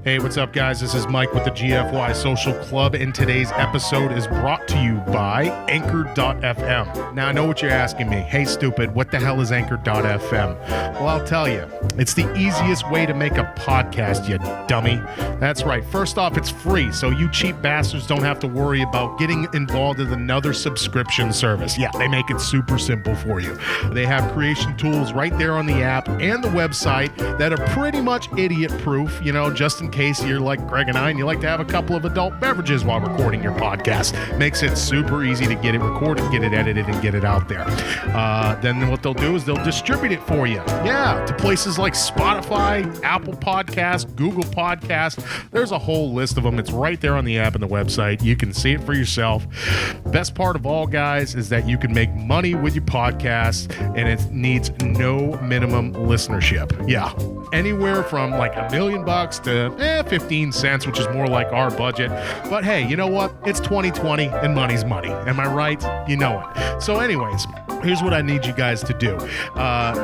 Hey, what's up, guys? This is Mike with the GFY Social Club, and today's episode is brought to you by Anchor.fm. Now, I know what you're asking me. Hey, stupid, what the hell is Anchor.fm? Well, I'll tell you. It's the easiest way to make a podcast, you dummy. That's right. First off, it's free, so you cheap bastards don't have to worry about getting involved in another subscription service. Yeah, they make it super simple for you. They have creation tools right there on the app and the website that are pretty much idiot-proof, you know, just in case you're like Greg and I and you like to have a couple of adult beverages while recording your podcast. Makes it super easy to get it recorded, get it edited, and get it out there. Then what they'll do is they'll distribute it for you. Yeah, to places like Spotify, Apple Podcasts, Google Podcasts. There's a whole list of them. It's right there on the app and the website. You can see it for yourself. Best part of all, guys, is that you can make money with your podcast, and it needs no minimum listenership. Yeah, anywhere from like $1 million to 15 cents, which is more like our budget. But hey, you know what? It's 2020 and money's money. Am I right? You know it. So anyways, here's what I need you guys to do.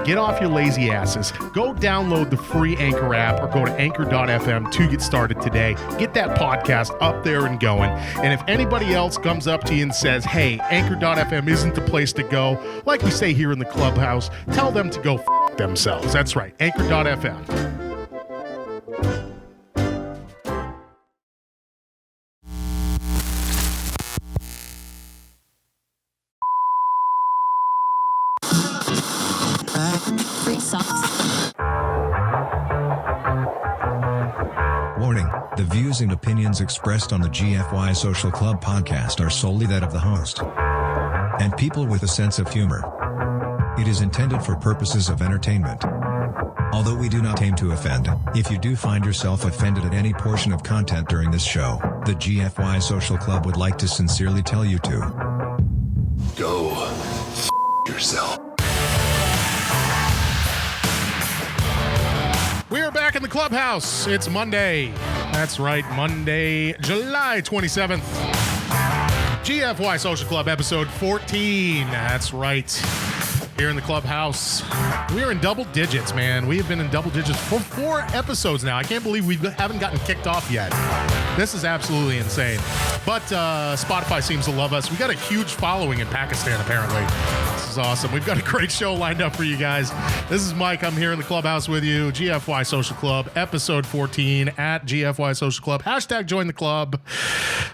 Get off your lazy asses. Go download the free Anchor app or go to Anchor.fm to get started today. Get that podcast up there and going. And if anybody else comes up to you and says, hey, Anchor.fm isn't the place to go, like we say here in the clubhouse, tell them to go themselves. That's right. Anchor.fm. Warning, the views and opinions expressed on the GFY Social Club podcast are solely that of the host and people with a sense of humor. It is intended for purposes of entertainment. Although we do not aim to offend, if you do find yourself offended at any portion of content during this show, the GFY Social Club would like to sincerely tell you to go yourself. We're back in the clubhouse. It's Monday. That's right, Monday, July 27th. GFY Social Club, episode 14. That's right. Here in the clubhouse. We are in double digits, man. We have been in double digits for 4 episodes now. I can't believe we haven't gotten kicked off yet. This is absolutely insane. But Spotify seems to love us. We got a huge following in Pakistan, apparently. This is awesome. We've got a great show lined up for you guys. This is Mike. I'm here in the clubhouse with you. GFY Social Club, episode 14 at GFY Social Club. Hashtag join the club.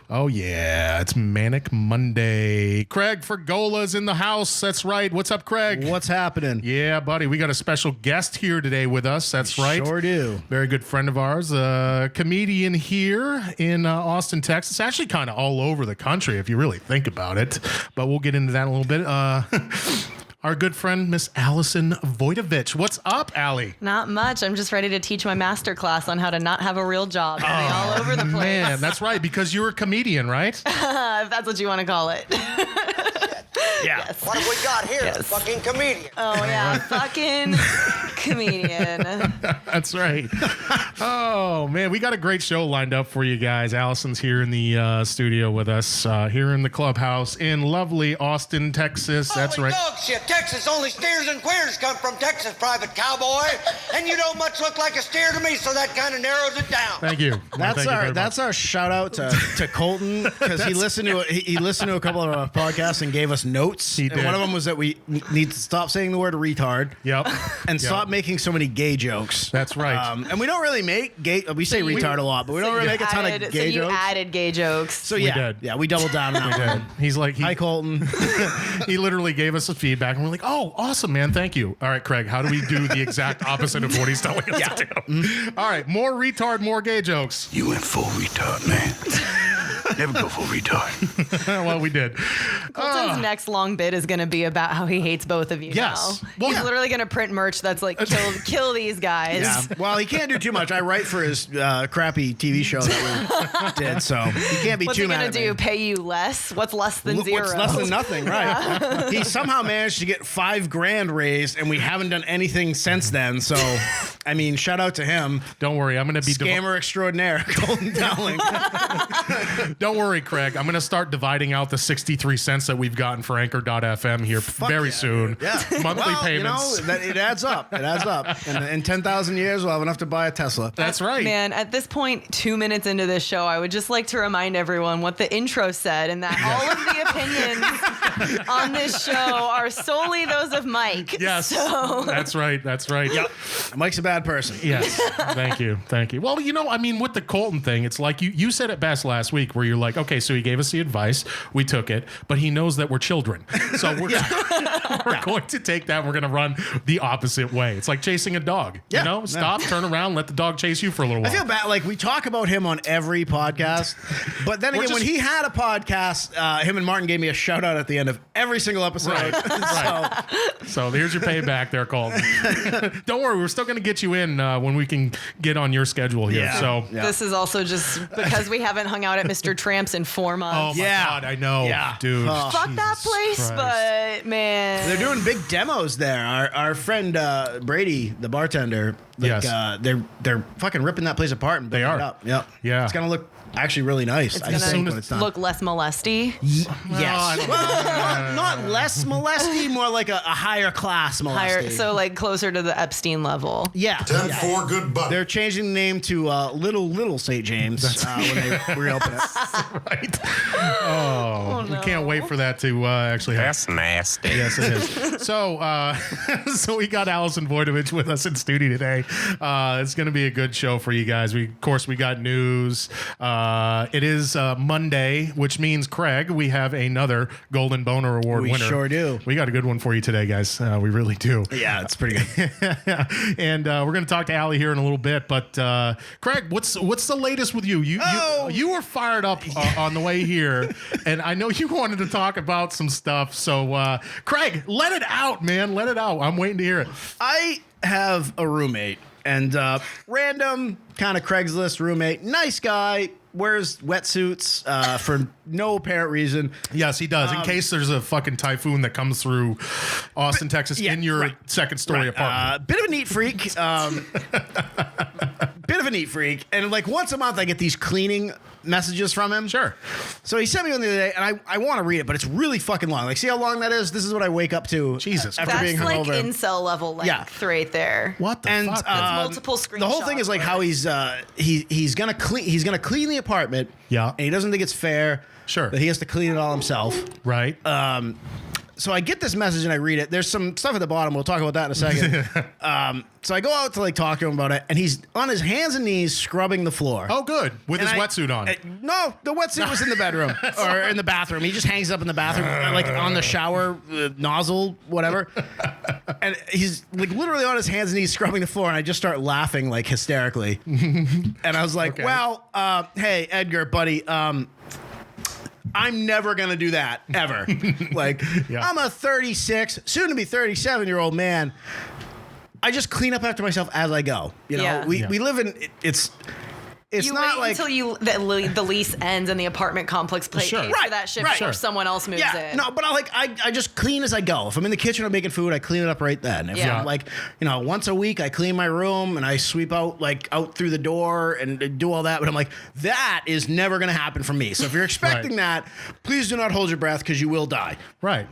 Oh, yeah. It's Manic Monday. Craig Fergola's in the house. That's right. What's up, Craig? What's happening? Yeah, buddy. We got a special guest here today with us. That's right. Sure do. Very good friend of ours. A comedian here in Austin, Texas. Actually kind of all over the country if you really think about it. But we'll get into that in a little bit. Our good friend, Miss Allison Wojdowecz. What's up, Allie? Not much. I'm just ready to teach my master class on how to not have a real job. All over the place. Man, that's right, because you're a comedian, right? If that's what you want to call it. Yeah. Yes. What have we got here? Yes. A fucking comedian. Oh, yeah. Fucking comedian. That's right. Oh, man. We got a great show lined up for you guys. Allison's here in the studio with us, here in the clubhouse in lovely Austin, Texas. That's Holy right. dog shit. Texas, only steers and queers come from Texas, private cowboy. And you don't much look like a steer to me, so that kind of narrows it down. Thank you. That's our shout out to Colton, because he listened to a couple of our podcasts and gave us notes. He did. And one of them was that we need to stop saying the word retard. Yep. And stop making so many gay jokes. That's right. And we don't really make gay. We say retard a lot, but we don't really make a ton of gay you jokes. added gay jokes. So yeah, we doubled down on that one. He's like, Hi, Colton. he literally gave us a feedback, and we're like, oh, awesome, man. Thank you. All right, Craig, how do we do the exact opposite of what he's telling us to do? Mm-hmm. All right, more retard, more gay jokes. You went full retard, man. Never go full retard. Well, we did. Colton's next long bit is going to be about how he hates both of you. Yes. Now. Well, He's literally going to print merch that's like, kill these guys. Yeah. Well, he can't do too much. I write for his crappy TV show that we did, so he can't be What's too he mad going at to me. do? Pay you less? What's less than zero? What's less than nothing, right? He somehow managed to get $5,000 raised, and we haven't done anything since then. So I mean, shout out to him. Don't worry, I'm going to be Scammer extraordinaire, Colton Dowling. Don't worry, Craig. I'm going to start dividing out the 63 cents that we've gotten for Anchor.fm here very soon. Yeah. Monthly well, payments. You know, it adds up. It adds up. And in 10,000 years, we'll have enough to buy a Tesla. That's right. Man, at this point, 2 minutes into this show, I would just like to remind everyone what the intro said and that all of the opinions on this show are solely those of Mike. Yes. So. That's right. That's right. Yep. Mike's a bad person. Yes. Thank you. Thank you. Well, you know, I mean, with the Colton thing, it's like you said it best last week where you're like, okay, so he gave us the advice. We took it, but he knows that we're children. So we're going to take that. We're going to run the opposite way. It's like chasing a dog. Yeah. You know, stop, turn around, let the dog chase you for a little while. I feel bad. Like, we talk about him on every podcast, but then again, when he had a podcast, him and Martin gave me a shout out at the end of every single episode. Right. So here's your payback there, Colton. Don't worry, we're still going to get you in when we can get on your schedule here. Yeah. So This is also just because we haven't hung out at Mr. Tramp's in 4 months. Oh my God, I know, dude. Fuck that place, Christ. but man. They're doing big demos there. Our friend Brady, the bartender, like, Yes. they're fucking ripping that place apart and building are. it up. Yep. Yeah. It's gonna look actually really nice. It's I think gonna when it's done. look less molesty. Yes. I Well, not less molesty, more like a higher class molesty. Higher, so like closer to the Epstein level. Yeah. 10-4, good buddy. They're changing the name to Little St. James when they reopen it. Right. Oh, we can't wait for that to actually happen. That's nasty. Yes, it is. So, so we got Allison Wojdowecz with us in studio today. It's going to be a good show for you guys. Of course, we got news. It is Monday, which means, Craig, we have another Golden Boner Award winner. We sure do. We got a good one for you today, guys. We really do. Yeah, it's pretty good. And we're going to talk to Allie here in a little bit. But Craig, what's the latest with you? You were fired up on the way here, and I know you wanted to talk about some stuff. So, Craig, let it out, man. Let it out. I'm waiting to hear it. I have a roommate, and random kind of Craigslist roommate, nice guy, wears wetsuits for no apparent reason. Yes, he does. In case there's a fucking typhoon that comes through Austin, Texas, in your second story apartment. Bit of a neat freak. Bit of a neat freak. And like once a month, I get these cleaning messages from him. Sure. So he sent me one the other day, and I want to read it, but it's really fucking long. Like, see how long that is? This is what I wake up to. Jesus after That's being like hungover. incel level length right there. What the And fuck? That's multiple the whole thing is like how he's gonna clean the apartment. Yeah. And he doesn't think it's fair. Sure. That he has to clean it all himself. Right. So I get this message and I read it. There's some stuff at the bottom. We'll talk about that in a second. So I go out to like talk to him about it, and he's on his hands and knees scrubbing the floor. Oh, good. With And his I- wetsuit on. No, the wetsuit was in the bedroom or in the bathroom. He just hangs up in the bathroom, like on the shower nozzle, whatever. And he's like literally on his hands and knees scrubbing the floor, and I just start laughing like hysterically. And I was like, Okay. "Well, hey Edgar, buddy, I'm never gonna do that ever. Like, Yeah. I'm a 36, soon to be 37-year-old man. I just clean up after myself as I go. You know, Yeah. we live in it's you not wait like until the lease ends and the apartment complex pays Sure. for Right, that shit right. before Sure. someone else moves in. No, but I just clean as I go. If I'm in the kitchen, I'm making food, I clean it up right then. If Yeah. I'm like, once a week, I clean my room and I sweep out out through the door and do all that. But I'm like, that is never going to happen for me. So if you're expecting that, please do not hold your breath because you will die. Right.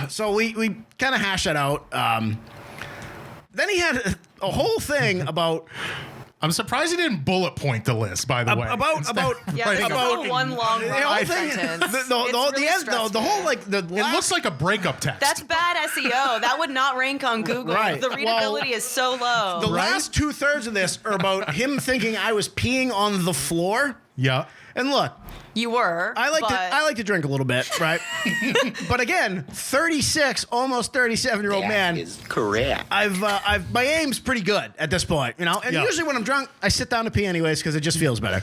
So we kind of hashed that out. Then he had a whole thing about I'm surprised he didn't bullet point the list, by the way. about Yeah, Writing this a is fucking- one long the whole run thing. sentence. The It's end, really though, stressful. the whole like the It last, looks like a breakup text. That's bad SEO. That would not rank on Google. Right. The Well, readability is so low. the last 2/3 of this are about him thinking I was peeing on the floor. Yeah. And look, You were. I like but to drink a little bit, right? But again, 36, almost 37-year-old man. Is correct. I've my aim's pretty good at this point, And Yeah. usually when I'm drunk, I sit down to pee anyways because it just feels better.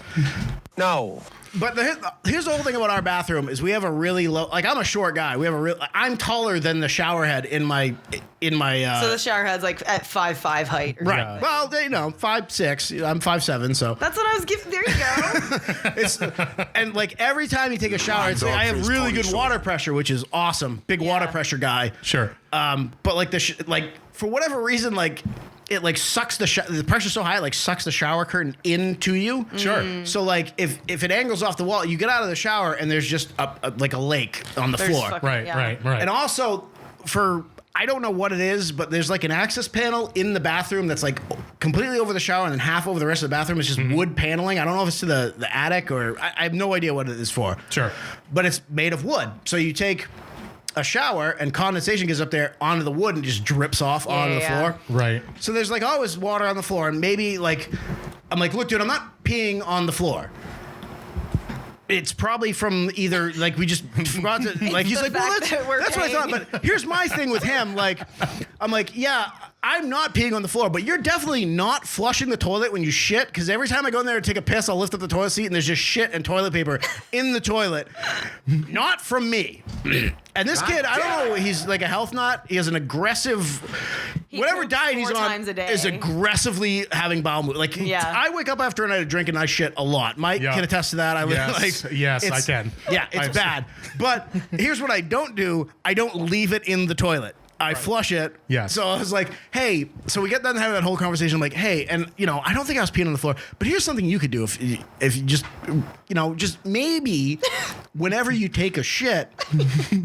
No. But here's the whole thing about our bathroom is we have a really low. Like I'm a short guy. I'm taller than the shower head in my. so the shower head's like at 5'5" height. Or Right. something. Well, 5'6". I'm 5'7", so That's what I was giving. There you go. it's and like every time you take a shower, it's like, I have really good water pressure, which is awesome. Big water pressure guy. Sure. But like for whatever reason, like it like sucks the pressure's so high, it like sucks the shower curtain into you. Sure. So like if it angles off the wall, you get out of the shower and there's just like a lake on the floor. Right. And also I don't know what it is, but there's like an access panel in the bathroom that's like completely over the shower and then half over the rest of the bathroom. It's just wood paneling. I don't know if it's to the attic or I have no idea what it is for. Sure. But it's made of wood. So you take a shower and condensation gets up there onto the wood and just drips off onto the floor. Right. So there's like always water on the floor and maybe like, I'm like, look, dude, I'm not peeing on the floor. It's probably from either like we just forgot to like he's like, well, that's what I thought. But here's my thing with him. Like, I'm like, yeah, I'm not peeing on the floor, but you're definitely not flushing the toilet when you shit. Because every time I go in there to take a piss, I'll lift up the toilet seat and there's just shit and toilet paper in the toilet. Not from me. And this kid, I don't know, he's like a health nut. He has an aggressive, whatever diet he's on is aggressively having bowel movement. Like, I wake up after a night of drinking and I shit a lot. Mike can attest to that. I Yes, I can. Yeah, it's bad. But here's what I don't do. I don't leave it in the toilet. I flush it. Yes. So I was like, hey, so we get done having that whole conversation. I'm like, hey, and you know, I don't think I was peeing on the floor, but here's something you could do if you just, you know, just maybe whenever you take a shit,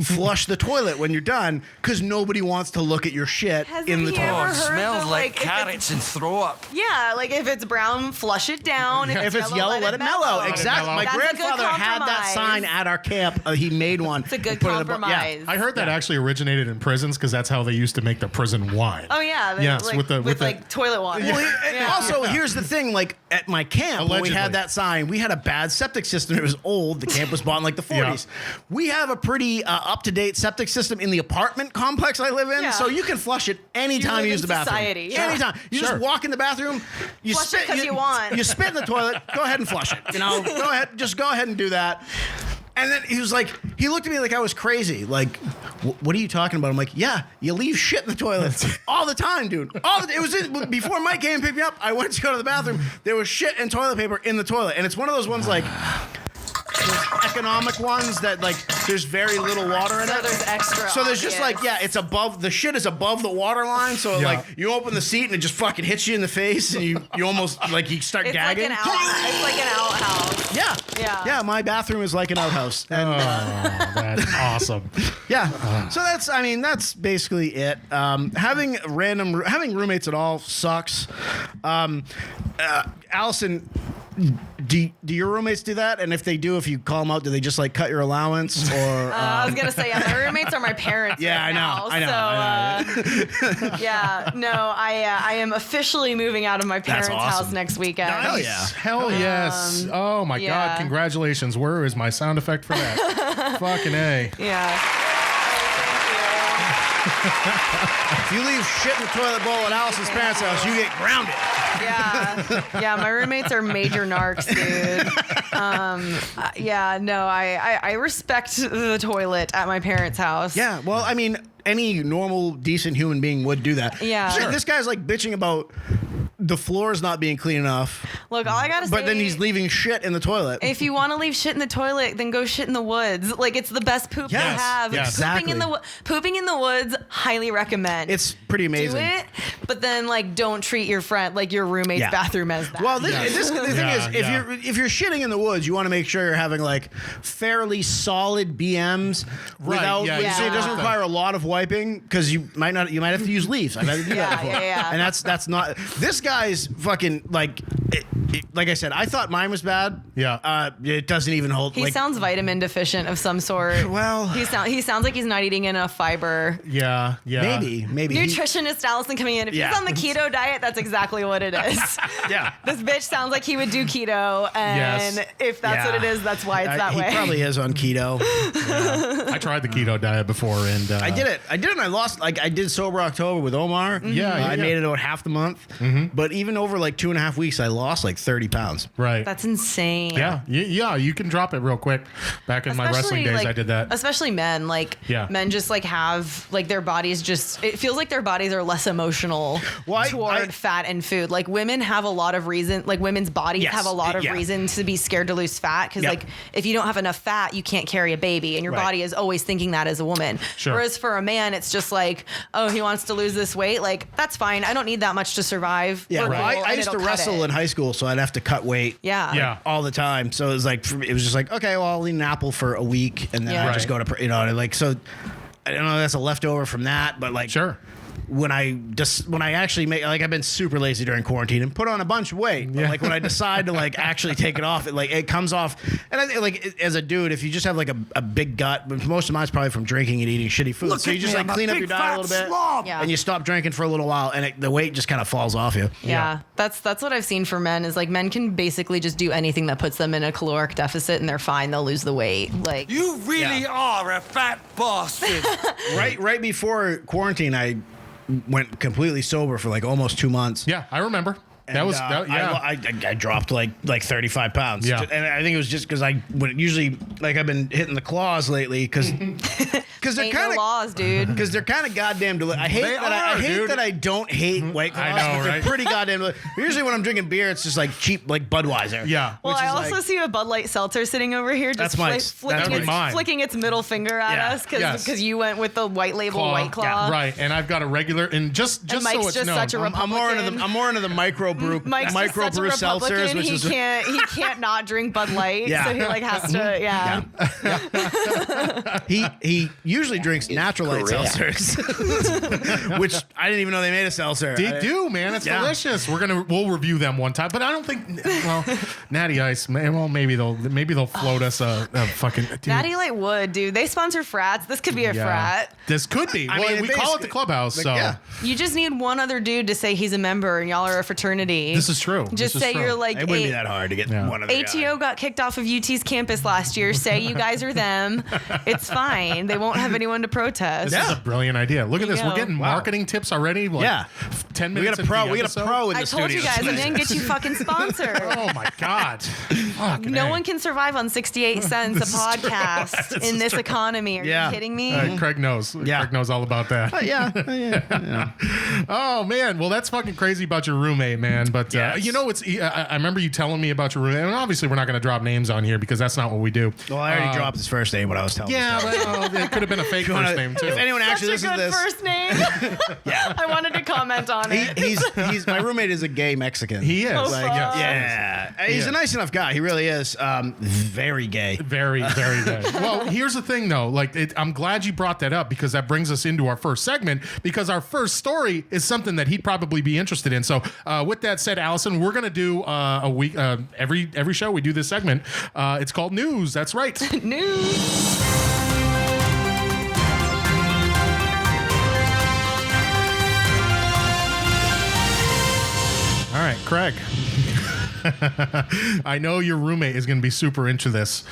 flush the toilet when you're done, because nobody wants to look at your shit in the toilet. It smells like carrots and throw up. Yeah, like if it's brown, flush it down. If it's yellow, let it mellow. Exactly. My That's grandfather had that sign at our camp. He made one. It's a good compromise. I heard that actually originated in prisons because that's how they used to make the prison wine. Oh yeah, yes, like, with like toilet water. Well, and also, here's the thing: like at my camp, when we had that sign, we had a bad septic system. It was old. The camp was bought in like the 40s. We have a pretty up-to-date septic system in the apartment complex I live in, so you can flush it anytime you use the bathroom. Anytime. You just walk in the bathroom, you flush spit because you want. You spit in the toilet. Go ahead and flush it. You know, go ahead. Just go ahead and do that. And then he was like, he looked at me like I was crazy. Like, what are you talking about? I'm like, yeah, you leave shit in the toilet all the time, dude. It was before Mike came and picked me up. I went to go to the bathroom. There was shit and toilet paper in the toilet, and it's one of those ones like those economic ones that like there's very little water in it. So there's extra. So there's just like it's above the shit is above the water line. So like you open the seat and it just fucking hits you in the face, and you almost like you start gagging. It's like an outhouse. Yeah. My bathroom is like an outhouse. And, that's awesome. Yeah. So that's basically it. Having roommates at all sucks. Allison, do your roommates do that? And if they do, if you call them out, do they just like cut your allowance? Or I was gonna say, my roommates are my parents. Yeah, right I know. I am officially moving out of my parents' house next weekend. Nice. Hell yes. Oh my God. Congratulations. Where is my sound effect for that? Fucking A. Yeah. If you leave shit in the toilet bowl at Allison's parents' house, you get grounded. Yeah, my roommates are major narcs, dude. I respect the toilet at my parents' house. Yeah, well, I mean, any normal, decent human being would do that. Yeah. Sure. This guy's like bitching about the floor's not being clean enough. Look, all I gotta say. But then he's leaving shit in the toilet. If you want to leave shit in the toilet, then go shit in the woods. Like, it's the best poop to have. Yes, exactly. Pooping in the woods, highly recommend. It's pretty amazing. Do it, but then like don't treat your friend like your roommate's bathroom as that. Well, the thing is, if you're shitting in the woods, you want to make sure you're having like fairly solid BMs without. So it doesn't require a lot of wiping because you might have to use leaves. I've had to do that before. And that's not. This guy's fucking like. Like I said, I thought mine was bad. Yeah. It doesn't even hold. He sounds vitamin deficient of some sort. Well, he sounds like he's not eating enough fiber. Yeah. Maybe. Nutritionist Allison coming in. If he's on the keto diet, that's exactly what it is. Yeah. This bitch sounds like he would do keto, and if that's what it is, that's why it's that way. He probably is on keto. I tried the keto diet before, and I did it. And I lost. Like I did sober October with Omar. Mm-hmm. I made it about half the month. Mm-hmm. But even over like 2.5 weeks, I lost like 30 pounds. Right. That's insane. Yeah, you can drop it real quick. Back in my wrestling days, like, I did that. Especially men, like men just like have like their bodies just. It feels like their bodies are less emotional toward fat and food. Like women have a lot of reason. Like women's bodies have a lot of reason to be scared to lose fat because like if you don't have enough fat, you can't carry a baby, and your body is always thinking that as a woman. Sure. Whereas for a man, it's just like, oh, he wants to lose this weight. Like that's fine. I don't need that much to survive. Yeah, We're cool, I and used to it'll cut wrestle it. in high school, so I'd have to cut weight. Yeah. All the time. So it was like, it was just like, okay, well, I'll eat an apple for a week, and then I just go to, like, so I don't know, that's a leftover from that, but like, Sure. When I actually make, like, I've been super lazy during quarantine and put on a bunch of weight. But like when I decide to like actually take it off, it comes off. And I think like as a dude, if you just have like a big gut, but most of mine's probably from drinking and eating shitty food. So you just like clean up your diet a little bit, and you stop drinking for a little while, and the weight just kind of falls off you. Yeah, that's what I've seen for men is like men can basically just do anything that puts them in a caloric deficit and they're fine. They'll lose the weight. Like You really are a fat bastard. Right before quarantine, I went completely sober for like almost 2 months. Yeah, I remember. And, I dropped like 35 pounds. Yeah. And I think it was just because I would usually, like, I've been hitting the claws lately because they're ain't kind of no laws, dude. because they're kind of goddamn delicious. I hate that I don't hate White Claws. I know, but they're right? pretty goddamn delicious. Usually when I'm drinking beer, it's just like cheap, like Budweiser. Yeah. Well, which I is also like- see a Bud Light seltzer sitting over here, just That's Mike's. flicking its middle finger at us because Yes. you went with the white label White Claw. Yeah, right. And I've got a regular, and just And Mike's so it's just known. such a I'm more into the microbrew Mike's just such a seltzers, Republican. which He is can't not drink Bud Light, Yeah. so he like has to. he usually drinks natural light seltzers, which I didn't even know they made a seltzer. They do, man. It's delicious. We'll review them one time, but I don't think. Well, Natty Ice. Well, maybe they'll float us a fucking. Dude. Natty Light would, dude. They sponsor frats. This could be a frat. This could be. I Well, mean, we call it basically- the clubhouse. like, So yeah. You just need one other dude to say he's a member, and y'all are a fraternity. this is true. Just This is say true. you're like It wouldn't be that hard to get one of the ATO got kicked off of UT's campus last year. Say you guys are them. It's fine. They won't have anyone to protest. This is a brilliant idea. Look at this. you We're go. getting marketing tips already. Like 10 We minutes. got a pro. into the We got a episode. pro in the I studio. told you guys, I didn't get you fucking sponsored. Oh my god. Fucking No A. one can survive on 68 cents a podcast in this economy. Are you kidding me? Craig knows. Yeah. Craig knows all about that. Oh man, well that's fucking crazy about your roommate, man. But Yes. you know, I remember you telling me about your roommate, and obviously we're not going to drop names on here because that's not what we do. Well, I already dropped his first name when I was telling. Yeah, the story. but it could have been a fake first name too. If anyone actually Such a listens good to this, first name. yeah, I wanted to comment on it. he's my roommate is a gay Mexican. He is. Oh, Like, fuck. yes. Yeah, he's a nice enough guy. He really is. Very gay. Very, very good. Well, here's the thing, though. Like, I'm glad you brought that up because that brings us into our first segment. Because our first story is something that he'd probably be interested in. So, with that said, Allison, we're gonna do a week every show we do this segment. It's called News. That's right. News. All right, Craig. I know your roommate is going to be super into this.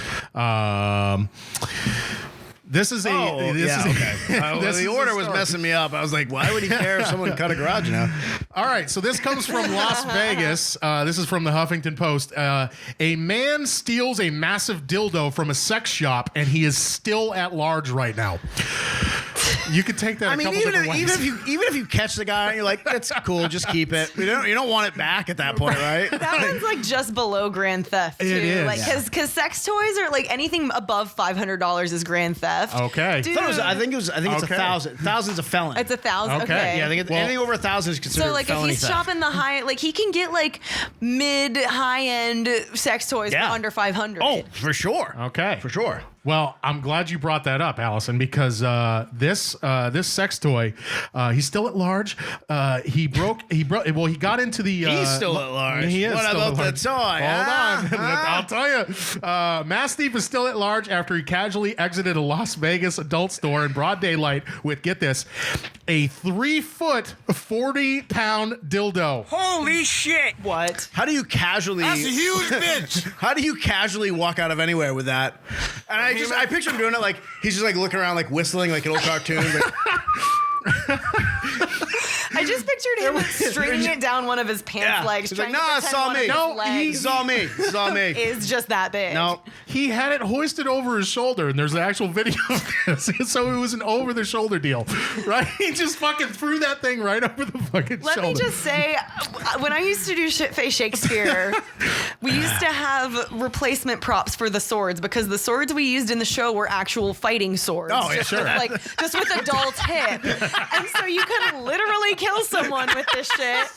This is a. The order was messing me up. I was like, why would he care if someone cut a garage now? All right, so this comes from Las Vegas. This is from the Huffington Post. A man steals a massive dildo from a sex shop, and he is still at large right now. You could take that. I mean, even if you catch the guy and you're like, that's cool, just keep it. You don't want it back at that point, right? That one's like just below grand theft too. It is. Like because sex toys are like anything above $500 is grand theft. Okay. Dude. I think it's Okay. 1,000. 1,000's a felon. It's 1,000. Okay. Okay. Yeah, I think anything over 1,000 is considered So like if felony he's theft. shopping the high, like he can get like mid high end sex toys Yeah. for under 500. Oh, for sure. Okay. For sure. Well, I'm glad you brought that up, Allison, because this sex toy, he's still at large. He got into the. He's still at large. He is. What still about at the large. toy? Hold huh? on, I'll tell you. Mass Thief is still at large after he casually exited a Las Vegas adult store in broad daylight with, get this, a 3-foot, 40-pound dildo. Holy shit! What? How do you casually? That's a huge bitch. How do you casually walk out of anywhere with that? And I picture him doing it like he's just like looking around, like whistling, like an old cartoon. But I I just pictured him stringing it down one of his pants legs. He's like, trying to nah, pretend saw one of me. his No, legs he saw me. Saw me. is just that big. No. He had it hoisted over his shoulder, and there's an actual video of this. So it was an over-the-shoulder deal, right? He just fucking threw that thing right over the fucking shoulder. Let me just say, when I used to do Shitface Shakespeare, we used to have replacement props for the swords because the swords we used in the show were actual fighting swords. Oh, yeah, just sure. just with a dull tip. And so you could literally kill someone with this shit.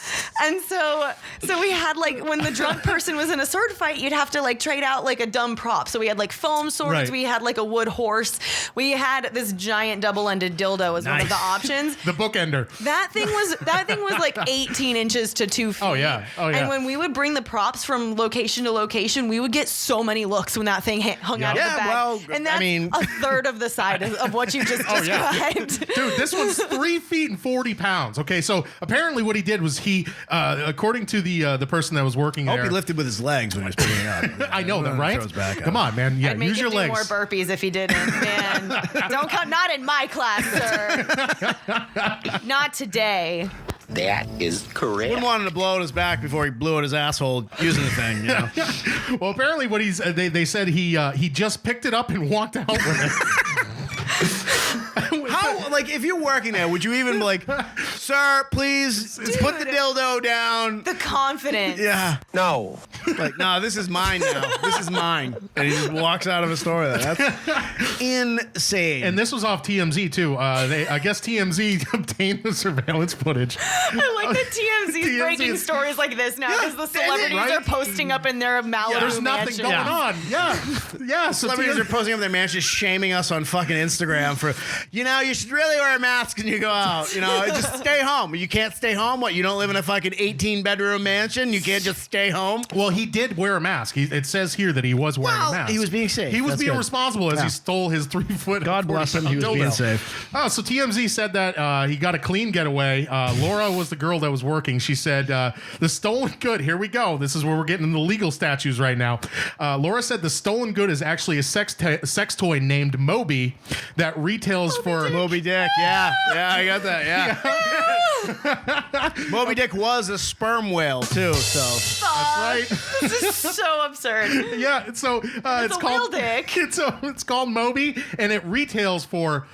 And so we had like, when the drunk person was in a sword fight, you'd have to like trade out like a dumb prop. So we had like foam swords. Right. We had like a wood horse. We had this giant double-ended dildo as one of the options. The bookender. That thing was like 18 inches to 2 feet. Oh, yeah. Oh, yeah. And when we would bring the props from location to location, we would get so many looks when that thing hung out of the Yeah, bag. well, and that's a third of the size of what you just described. Dude, this one's 3 feet and 40 pounds. Okay, so apparently what he did was he, according to the person that was working I hope there. he lifted with his legs when he was picking it up. I know that, right? Throws back Come up. on, man. Yeah, I'd make use him your do legs. more burpees if he didn't, man. Don't come, not in my class, sir. Not today. That is correct. Wouldn't want him to blow out his back before he blew out his asshole using the thing, you know? Well, apparently what they said he just picked it up and walked out with it. How, like, if you're working there, would you even be like, sir, please put the dildo down? The confidence. Yeah. No. Like, no, this is mine now. This is mine. And he just walks out of a store with it. That's insane. And this was off TMZ too. I guess TMZ obtained the surveillance footage. I like that TMZ's breaking stories like this now because the celebrities right? are posting up in their Malibu There's nothing mansion. going on. Yeah. Yeah. So Celebrities are posting up their mansions, shaming us on fucking Instagram for, you should really wear a mask when you go out. Just stay home. You can't stay home? What, you don't live in a fucking 18-bedroom mansion? You can't just stay home? Well, he did wear a mask. It says here that he was wearing a mask. He was being safe. He was That's being good. responsible as he stole his 3 foot. God bless him. He was being safe. Oh, so TMZ said that he got a clean getaway. Laura was the girl that was working. She said the stolen good. Here we go. This is where we're getting into the legal statutes right now. Laura said the stolen good is actually a sex toy named Moby that retails for Moby Dick. Yeah, I got that. Yeah. Moby Dick was a sperm whale too. So That's right. This is so absurd. Yeah, so it's a called whale dick. It's called Moby, and it retails for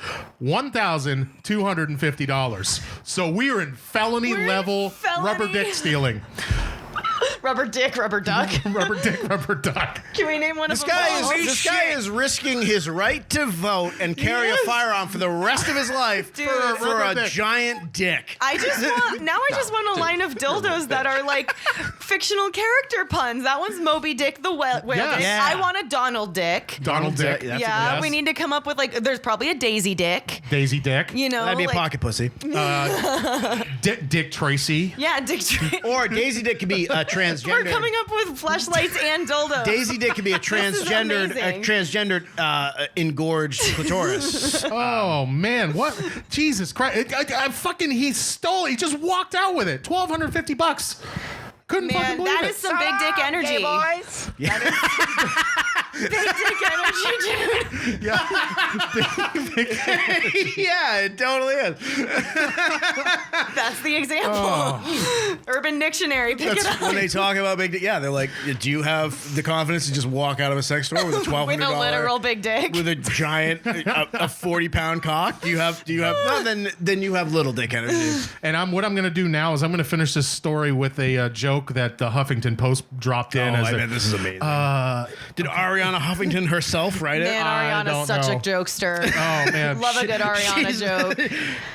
$1,250. So we are in felony We're in level felony. rubber dick stealing. Rubber dick, rubber duck. Rubber dick, rubber duck. Can we name one this of them? guy is risking his right to vote and carry a firearm for the rest of his life Dude. for a dick. giant dick. I just want a line of dildos that are like fictional character puns. That one's Moby Dick the whale Yes. dick. Yeah. I want a Donald Dick. Donald Dick. That's Yeah, yes. we need to come up with there's probably a Daisy Dick. Daisy Dick. That'd be a pocket pussy. Dick Tracy. Yeah, Dick. Or Daisy Dick could be a transgender. We're coming up with flashlights and dildos. Daisy Dick could be a transgendered, amazing. engorged clitoris. Oh man, what? Jesus Christ! He stole. He just walked out with it. $1,250. Couldn't fucking Man, believe that it. is some big dick energy. boys. Big dick energy, dude. Yeah, it totally is. That's the example. Urban Dictionary, pick it up. When they talk about big dick, they're like, do you have the confidence to just walk out of a sex store with a $1,200 With a literal big dick. with a giant, a 40-pound cock? Do you have? No, then you have little dick energy. And what I'm going to do now is I'm going to finish this story with a joke that the Huffington Post dropped in. I bet this is amazing. Did Ariana Huffington herself write it? Man, I Ariana's don't such know. a jokester. Oh man, Love a good Ariana joke.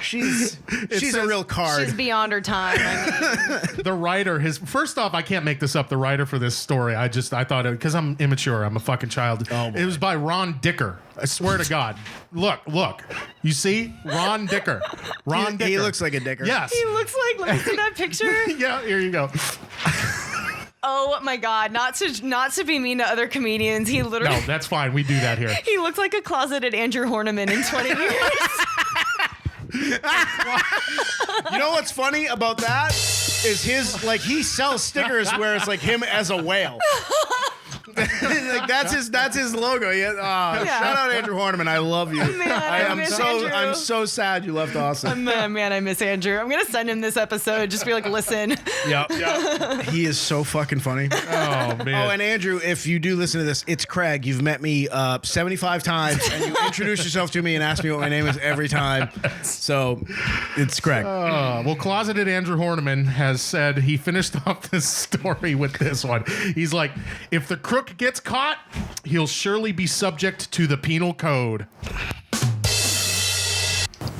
She's says- a real card. She's beyond her time. I mean, the writer, first off, I can't make this up. The writer for this story, I thought it because I'm immature. I'm a fucking child. Oh, boy. It was by Ron Dicker. I swear to God. Look. You see, Ron Dicker. Ron Dicker. He looks like a dicker. Yes. he looks like. Let me see that picture. Yeah. Here you go. Oh my God! Not to be mean to other comedians. He literally. No, that's fine. We do that here. He looks like a closeted Andrew Horniman in 20 years. You know what's funny about that is he sells stickers where it's like him as a whale. Like that's his logo. Shout out Andrew Horniman. I love you. Man, I'm so sad you left Austin. Man, I miss Andrew. I'm gonna send him this episode. Just be like, listen. Yeah. He is so fucking funny. Oh man. Oh, and Andrew, if you do listen to this, it's Craig. You've met me 75 times, and you introduce yourself to me and ask me what my name is every time. So it's Craig. Well, Closeted Andrew Horniman has said he finished off this story with this one. He's like, if the crook gets caught, he'll surely be subject to the penal code.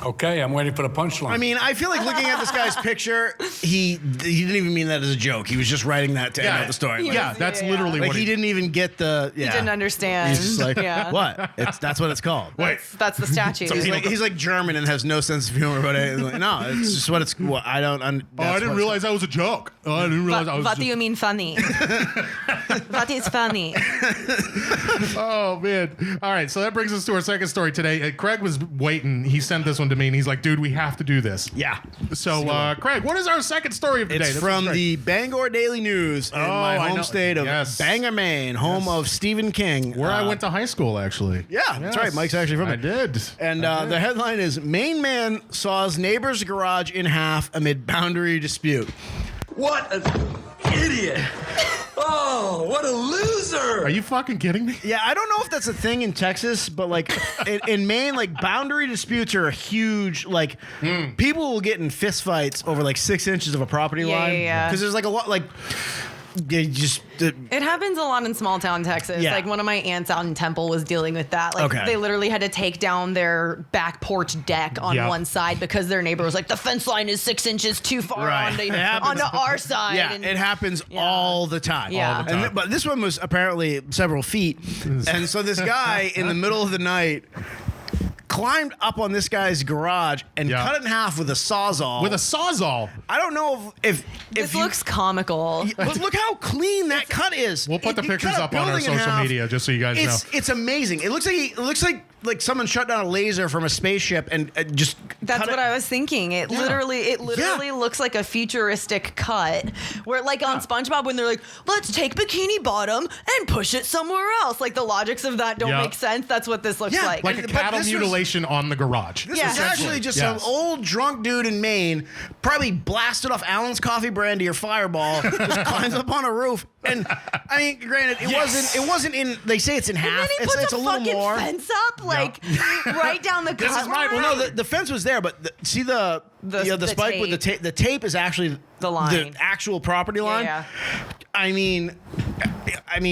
Okay, I'm waiting for the punchline. I mean, I feel like looking at this guy's picture, he didn't even mean that as a joke. He was just writing that to end out the story. Yeah, that's literally Like what he didn't even get the. Yeah. He didn't understand. He's just like, what? That's what it's called. Wait. That's the statute. He's like German and has no sense of humor about it. Like, no, it's just what it's. Well, I don't. I didn't realize that was a joke. I didn't realize I was. What do you mean funny? What is funny? Oh man! All right, so that brings us to our second story today. Craig was waiting. He sent this one to me, and he's like, "Dude, we have to do this." Yeah. So, Craig, what is our second story of the day? It's from the Bangor Daily News in my I home know. state of Bangor, Maine, home of Stephen King, where I went to high school, actually. Yeah, that's right. Mike's actually from it. I did. And the headline is: Maine man saws neighbor's garage in half amid boundary dispute. What an idiot! Oh, what a loser! Are you fucking kidding me? Yeah, I don't know if that's a thing in Texas, but like in Maine, like boundary disputes are a huge, like people will get in fist fights over like 6 inches of a property line. Yeah. Because there's like a lot, like they just. It happens a lot in small town Texas. Yeah. Like one of my aunts out in Temple was dealing with that. Like they literally had to take down their back porch deck on one side because their neighbor was like, the fence line is 6 inches too far onto our side. Yeah, and it happens all the time. Yeah. All the time. But this one was apparently several feet. And so this guy in the middle of the night climbed up on this guy's garage and cut it in half with a sawzall. With a sawzall. I don't know if this looks comical. But look how clean that cut is. We'll put the You pictures cut a up on our building in social half. media just so you guys know. It's amazing. It looks like someone shut down a laser from a spaceship and just. That's what I was thinking. It literally looks like a futuristic cut. Where like on SpongeBob when they're like, let's take Bikini Bottom and push it somewhere else. Like the logics of that don't make sense. That's what this looks like. Like a cattle mutilation on the garage. This is actually just some old drunk dude in Maine, probably blasted off Allen's Coffee Brandy or Fireball, just climbs up on a roof. And I mean, granted, it wasn't in. They say it's in half. And then he puts it's a little fucking more. fence up, like right down the cut. This is my- Well, no, the fence was there, but see the spike tape. with the tape. The tape is actually the line, the actual property line. Yeah. I mean,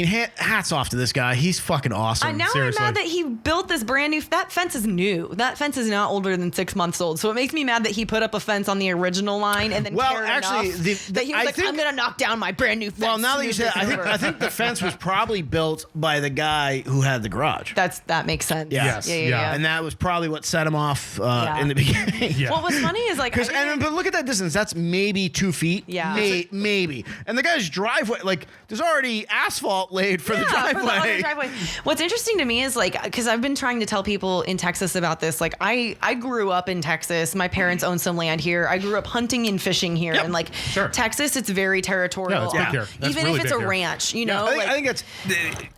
hats off to this guy. He's fucking awesome. Now Seriously. I'm mad that he built this brand new. That fence is new. That fence is not older than 6 months old. So it makes me mad that he put up a fence on the original line and then cared actually, enough that he was like, I'm gonna knock down my brand new fence. Well, now that you say that, I think the fence was probably built by the guy who had the garage. That makes sense. Yeah. Yeah. And that was probably what set him off in the beginning. Yeah. What was funny is like, but look at that distance. That's maybe 2 feet. Yeah. Maybe. And the guy's driveway, like, there's already asphalt laid for the driveway. What's interesting to me is like, because I've been trying to tell people in Texas about this. Like, I grew up in Texas. My parents own some land here. I grew up hunting and fishing here, and like Texas, it's very territorial. Yeah, it's big here. That's Even really if it's big a here. ranch, you know. I think it's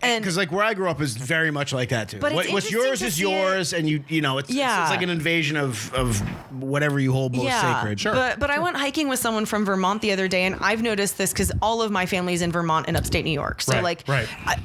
because like where I grew up is very much like that too. But it's What's interesting yours to is see yours, and you know it's like an invasion of whatever you hold most sacred. Sure. But I went hiking with someone from Vermont the other day, and I've noticed this because all of my family's in Vermont and upstate New York. So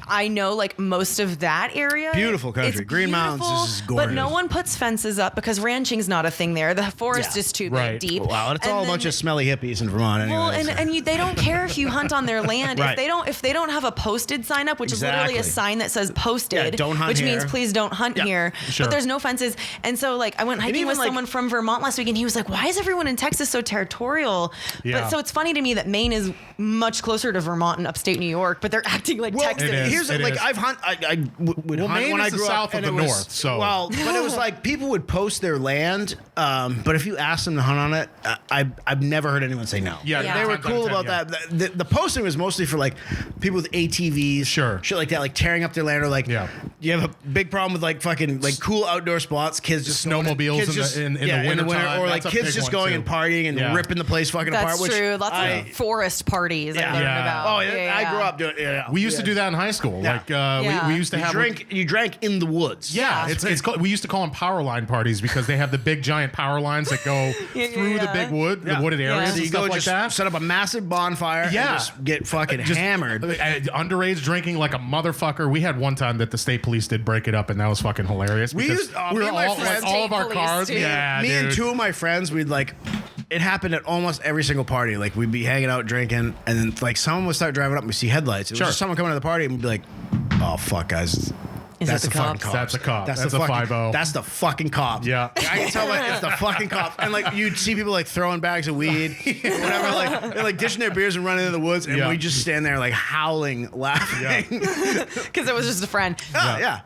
I know like most of that area. Beautiful country. It's Green Mountains is gorgeous. But no one puts fences up because ranching's not a thing there. The forest is too deep. Wow, it's all a bunch of smelly hippies in Vermont anyway. Well, and they don't care if you hunt on their land. Right. If they don't have a posted sign up, which is literally a sign that says posted, don't hunt which here. means please don't hunt here. Sure. But there's no fences. And so like I went hiking with someone from Vermont last week, and he was like, why is everyone in Texas so territorial? Yeah. But so it's funny to me that Maine is much closer to Vermont and upstate New York, but they're acting like Texas. Here's It like is. I've hunt. I would hunt Maine when is I the grew south up, of and the it was, north, so- well, but it was like people would post their land, but if you asked them to hunt on it, I've never heard anyone say no. Yeah. They were cool about that. The posting was mostly for like people with ATVs, shit like that, like tearing up their land, or like you have a big problem with like fucking like cool outdoor spots, kids just Snowmobiles in the winter time. or like That's a kids big just one, going too. and partying and ripping the place fucking apart. That's which true. Lots of forest parties I learned about. Oh, I grew up doing. We used to do that in high school. Yeah. Like we used to have you drank in the woods. Yeah, it's called, we used to call them power line parties because they have the big giant power lines that go through the big the wooded areas So and you stuff go like just that. set up a massive bonfire. And just get fucking hammered. Underage drinking like a motherfucker. We had one time that the state police did break it up, and that was fucking hilarious. We because used we were me and my all friends, all of our cars. too. Yeah, me dude. and two of my friends, we'd like. It happened at almost every single party. Like we'd be hanging out drinking, and then like someone would start driving up and we see headlights. It was just someone coming to the party, and we'd be like, "Oh fuck, guys." That's it the the fucking cops? cops. That's a cop. That's the a fucking, 5-0. That's the fucking cops. Yeah. I can tell like it's the fucking cops. And like you'd see people like throwing bags of weed, whatever, like they're like dishing their beers and running into the woods, and we just stand there like howling, laughing. Because it was just a friend.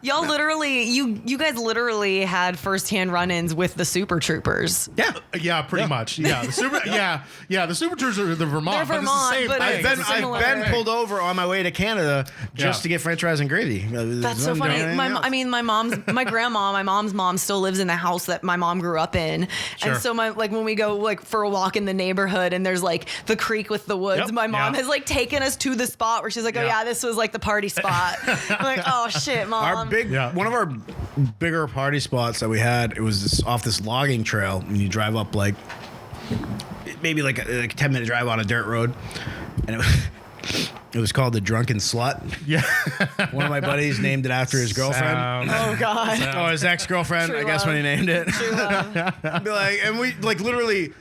Y'all literally, you guys literally had firsthand run-ins with the Super Troopers. Yeah, pretty much. Yeah, the super. The Super Troopers are the Vermont. They're but it's the same Vermont, but thing. it's similar. I've been pulled over on my way to Canada just to get French fries and gravy. That's so funny. My grandma, my mom's mom, still lives in the house that my mom grew up in, and so when we go like for a walk in the neighborhood and there's like the creek with the woods, my mom has like taken us to the spot where she's like, oh yeah, this was like the party spot. I'm like, oh shit, mom. One of our bigger party spots that we had, it was off this logging trail, and you drive up like maybe like a 10-minute drive on a dirt road, and it was called the Drunken Slut. Yeah. One of my buddies named it after his girlfriend. Oh god. Oh, his ex-girlfriend, True I guess, love. when he named it. True love. Be like, and we like literally.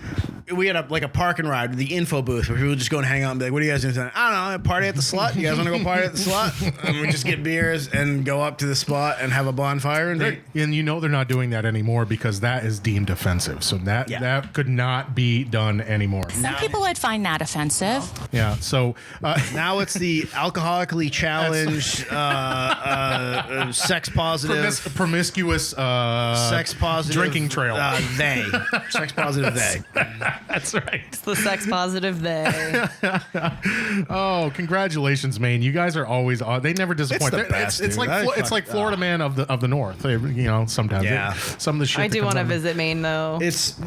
We had a park and ride with the info booth where people would just go and hang out and be like, what are you guys doing tonight? I don't know, party at the Slut? You guys want to go party at the Slut? And we just get beers and go up to the spot and have a bonfire. And And you know they're not doing that anymore because that is deemed offensive. So that could not be done anymore. Some people would find that offensive. Yeah. So now it's the alcoholically challenged, sex positive, promiscuous, sex positive drinking trail. They sex positive they. That's right. It's the sex positive they. Oh, congratulations, Maine! You guys are always they never disappoint. It's the best, it's dude. like like Florida man of the North. They, sometimes some of the shit. I that do comes want to on- visit Maine though. It's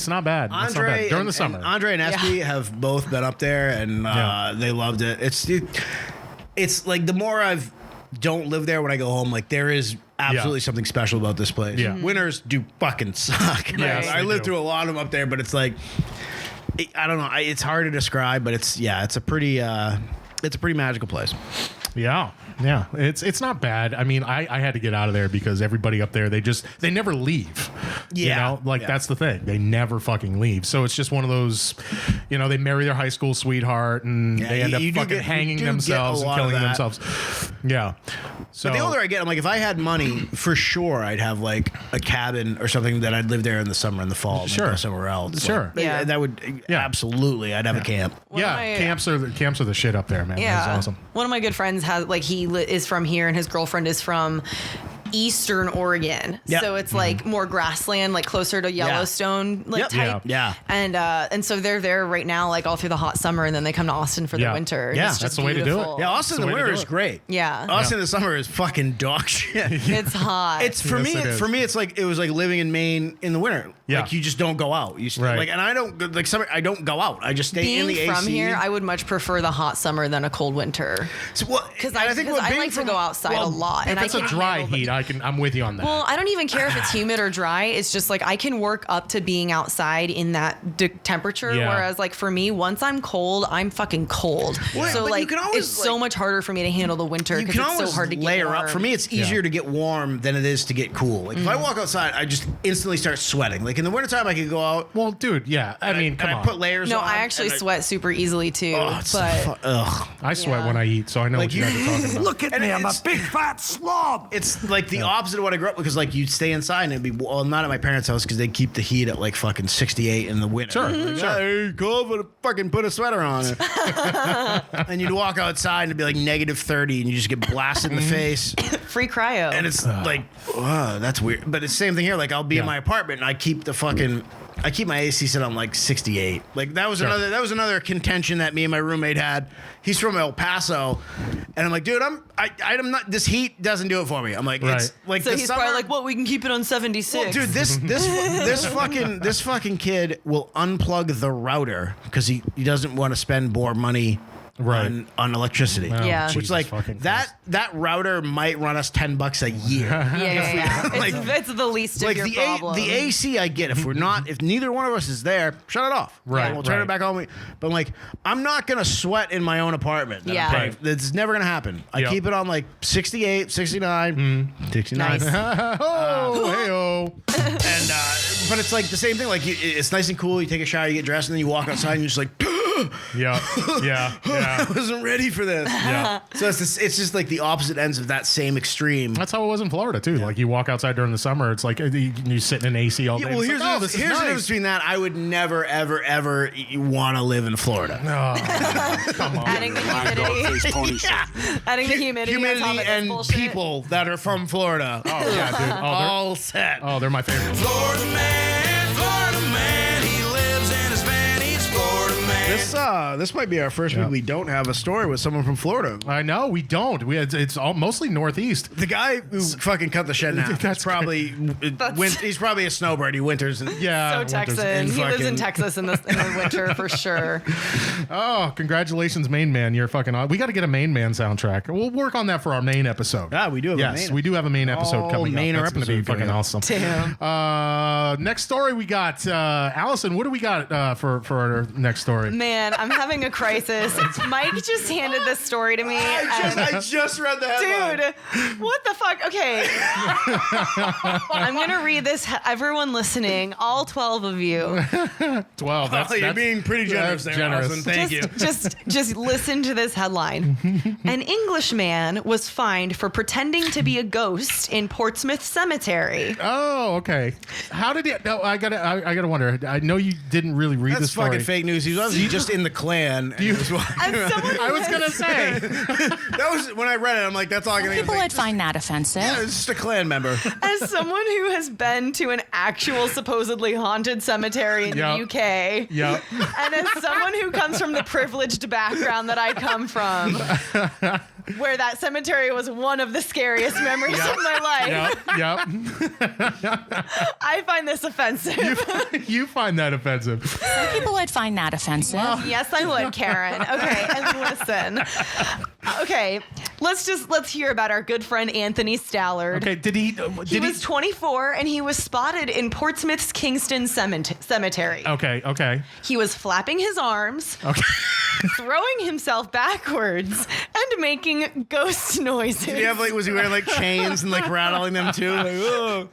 not bad. It's not Andre bad. During the summer. Andre and Espy have both been up there, and they loved it. It's like the more I've don't live there when I go home, like there is absolutely something special about this place. Yeah. Winters do fucking suck. Yes, I they lived do. through a lot of them up there, but it's like I don't know. It's hard to describe, but it's a pretty magical place. Yeah. It's not bad. I mean, I had to get out of there because everybody up there, they never leave. That's the thing. They never fucking leave. So it's just one of those, they marry their high school sweetheart and they end up fucking hanging themselves and killing themselves. Yeah. So But the older I get, I'm like, if I had money, for sure I'd have like a cabin or something that I'd live there in the summer and the fall. And Sure. go somewhere else. Sure. Like, that would absolutely. I'd have a camp. camps are the shit up there, man. Yeah, That's awesome. One of my good friends has he is from here, and his girlfriend is from Eastern Oregon. Yep. So it's like more grassland, like closer to Yellowstone, type. Yeah. And so they're there right now, like all through the hot summer, and then they come to Austin for the winter. Yeah, It's that's just the way to do it. beautiful. Yeah, Austin in the winter is great. Yeah. Austin in the summer is fucking dog shit. It's hot. It's for Yes, me. it is. For me, it's like it was like living in Maine in the winter. Yeah. Like you just don't go out. You Right. like, and I don't like summer. I don't go out. I just stay in the being AC. from here, I would much prefer the hot summer than a cold winter. Because I like to go outside a lot, and If it's I a can dry handle the- heat, I'm with you on that. Well, I don't even care if it's humid or dry. It's just like I can work up to being outside in that temperature. Yeah. Whereas, like for me, once I'm cold, I'm fucking cold. Well, so but like you can always, it's so much harder for me to handle the winter you because can it's so always hard to get layer warm. up. For me, it's easier to get warm than it is to get cool. Like if I walk outside, I just instantly start sweating. Like in the wintertime, I can go out. Well, dude, yeah. I mean, come and on. I put layers No, on. I actually and sweat super easily too. Oh, it's but ugh. I sweat Yeah. when I eat, so I know Like what you guys are talking about. Look at And me, I'm a it's- big fat slob. It's like the opposite of what I grew up with, because like you'd stay inside and it'd be, well, not at my parents' house because they keep the heat at like fucking 68 in the winter. Sure, Like, sure. Hey, cold, but fucking put a sweater on. And you'd walk outside and it'd be like negative 30 and you just get blasted in the face. free cryo. And it's like, that's weird. But it's the same thing here. Like I'll be in Yeah. my apartment and I keep my AC set on like 68. Like that was another contention that me and my roommate had. He's from El Paso, and I'm like, dude, I'm not. This heat doesn't do it for me. I'm like, Right. it's like so the he's summer, probably like, well, we can keep it on 76. well, dude, this fucking kid will unplug the router because he doesn't want to spend more money on electricity. Oh, yeah. Which like that router might run us $10 a year. Yeah. Like, it's the least of your problem. The AC I get. If neither one of us is there, shut it off. Right. We'll turn it back on. But like, I'm not gonna sweat in my own apartment. Yeah. It's never gonna happen. I keep it on like 68, 69, 69. Nice. And but it's like the same thing. Like it's nice and cool. You take a shower, you get dressed, and then you walk outside, and you're just like, yeah. I wasn't ready for this. Yeah. So it's just like the opposite ends of that same extreme. That's how it was in Florida too. Like you walk outside during the summer, it's like you sit in an AC all day. Well, here's like, the difference between that. I would never, ever want to live in Florida. Come on. Adding the humidity. Adding the humidity on top of this and bullshit. people that are from Florida. Oh yeah, dude. All set. Oh, they're my favorite. Florida man, he lives in a Spanish Florida man. This might be our first week we don't have a story with someone from Florida. I know we don't. It's all mostly Northeast. The guy who fucking cut the shed now. He's probably a snowbird. He winters. So Texan. He lives in Texas in the winter for sure. Oh, congratulations, Main Man! You're fucking. We got to get a Main Man soundtrack. We'll work on that for our main episode. We do have a main. Yes, we do have a main episode coming up. That's going to be fucking awesome. Damn. Next story we got Allison. What do we got for our next story? Man, I'm having a crisis. Mike just handed this story to me. I just read the headline. Dude, what the fuck? Okay. I'm going to read this. Everyone listening, all 12 of you. 12. You're being pretty generous there, Allison. Thank you. Just listen to this headline. An Englishman was fined for pretending to be a ghost in Portsmouth Cemetery. Oh, okay. How did he? No, I gotta wonder. I know you didn't really read this story. That's fucking fake news. He was obviously just in the Klan. I was gonna say that was when I read it. I'm like, that's all I can. People would find that offensive. Yeah, it's just a Klan member. As someone who has been to an actual supposedly haunted cemetery in the UK, and as someone who comes from the privileged background that I come from, where that cemetery was one of the scariest memories of my life. I find this offensive. You find that offensive. People would find that offensive. Yes, I would, Karen. Okay, and listen. Okay, let's hear about our good friend Anthony Stallard. Okay, he was 24 and he was spotted in Portsmouth's Kingston Cemetery. Okay. He was flapping his arms, throwing himself backwards, and making ghost noises. Did he have was he wearing like chains and like rattling them too? Like, oh,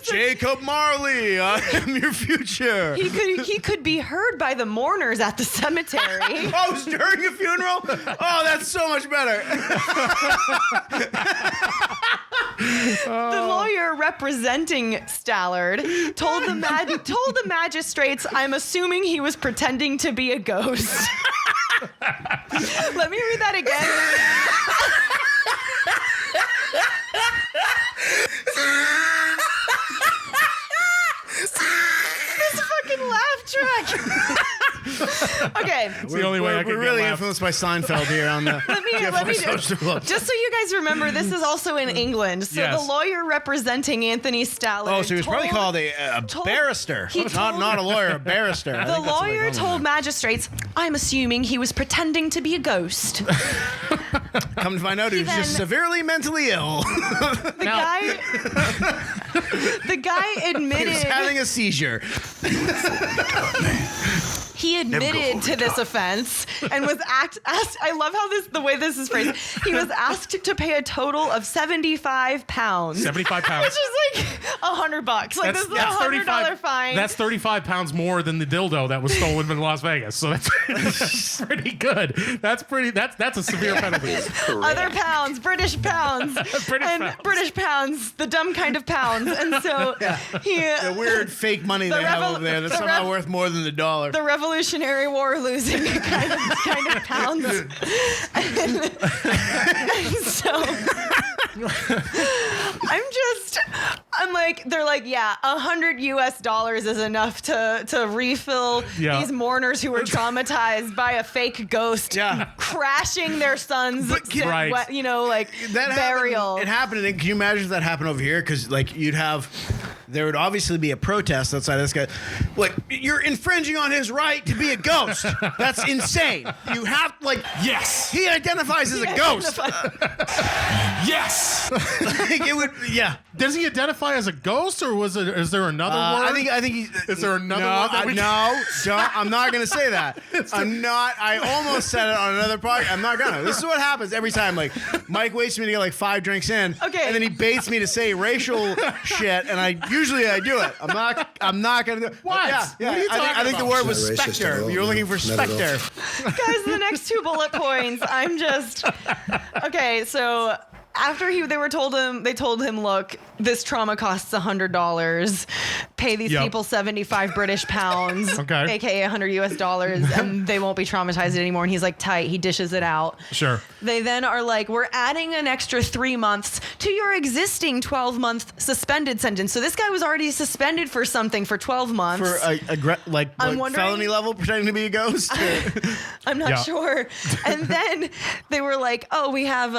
Jacob Marley, I am your future. He could be heard by the mourners at the cemetery. Oh, it was during a funeral? Oh, that's so much better. The lawyer representing Stallard told the magistrates, I'm assuming he was pretending to be a ghost. Let me read that again. This fucking laugh track. Okay. It's the only way I can We're really influenced by Seinfeld here on the GFY Social Club. Just so you guys remember, this is also in England. So the lawyer representing Anthony Stallard. Oh, so he was probably called a barrister. Not a lawyer, a barrister. The lawyer told magistrates, I'm assuming he was pretending to be a ghost. Come to find out, he was just severely mentally ill. The guy admitted he was having a seizure. He admitted to this offense and was asked. I love how the way this is phrased. He was asked to pay a total of £75. 75 pounds. Which is like $100. Like this is a $100 fine. That's 35 pounds more than the dildo that was stolen in Las Vegas. So that's pretty good. That's a severe penalty. Other pounds, British pounds, British pounds, the dumb kind of pounds. And so the weird fake money they have over there that's somehow worth more than the dollar. The Revolutionary War losing kind of pounds. And so I'm like, they're like, yeah, $100 is enough to refill these mourners who were traumatized by a fake ghost crashing their son's burial. It happened. Can you imagine if that happened over here? Because like you'd have there would obviously be a protest outside of this guy. Like, you're infringing on his right to be a ghost. That's insane. You have, like, Yes. he identifies as a ghost. Yes. Like, it would, yeah. Does he identify as a ghost, or is there another word? I think he's. Is there another word that we I'm not going to say that. I almost said it on another podcast. I'm not going to. This is what happens every time. Like, Mike waits for me to get like 5 drinks in. Okay. And then he baits me to say raciul shit, and I usually do it. I'm not going to do it. What? Yeah. What are you I think the talking word was It's not racist at specter. all, You were looking for man. Not at all. specter. Guys, the next 2 bullet points. I'm just okay. So after they told him, look, this trauma costs $100. Pay these people 75 British pounds, Okay. aka $100 US, and they won't be traumatized anymore. And he's like, tight. He dishes it out. Sure. They then are like, we're adding an extra 3 months to your existing 12-month suspended sentence. So this guy was already suspended for something for 12 months. For I'm wondering- felony level pretending to be a ghost. I'm not sure. And then they were like, oh, we have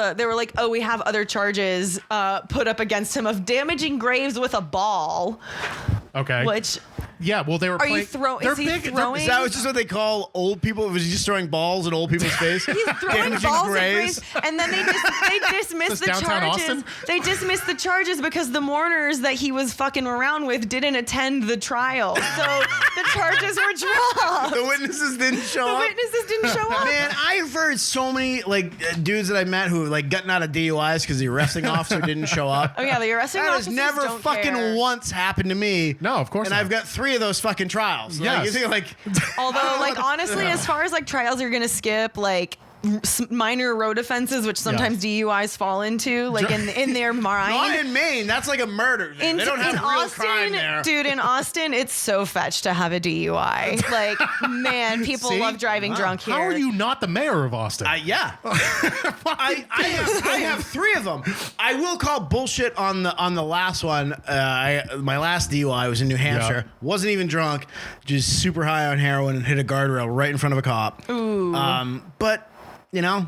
other charges put up against him of damaging graves with a ball. Okay. Which Yeah, well, they were Are playing. you throwing? Is he throwing? Is that just what they call old people? Was he just throwing balls at old people's face? He's throwing Damaging balls graves? at graves, and then they dismiss This the downtown charges. Austin? They dismissed the charges because the mourners that he was fucking around with didn't attend the trial, so the charges were dropped. The witnesses didn't show The up. witnesses didn't show up. Man, I've heard so many dudes that I met who gotten out of DUIs because the arresting officer didn't show up. Oh yeah, the arresting That has officers never don't fucking care. once happened to me. No, of course And not. I've got 3 of those fucking trials. Yes. You think Although, like, honestly, as far as like trials, you're gonna skip like minor road offenses, which sometimes DUIs fall into, like in their mind. Not in Maine. That's like a murder. They don't have real crime there. Dude, in Austin, it's so fetched to have a DUI. Like, man, people See? love driving drunk here. How are you not the mayor of Austin? Yeah. I have 3 of them. I will call bullshit on the last one. My last DUI was in New Hampshire. Yeah. Wasn't even drunk. Just super high on heroin and hit a guardrail right in front of a cop. Ooh. But, I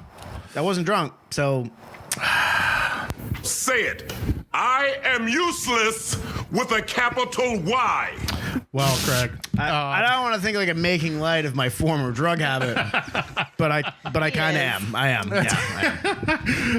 wasn't drunk. So. Say it. I am useless with a capital Y. Well, Craig, I don't want to think like I'm making light of my former drug habit, but I kind of am. I am. Yeah. I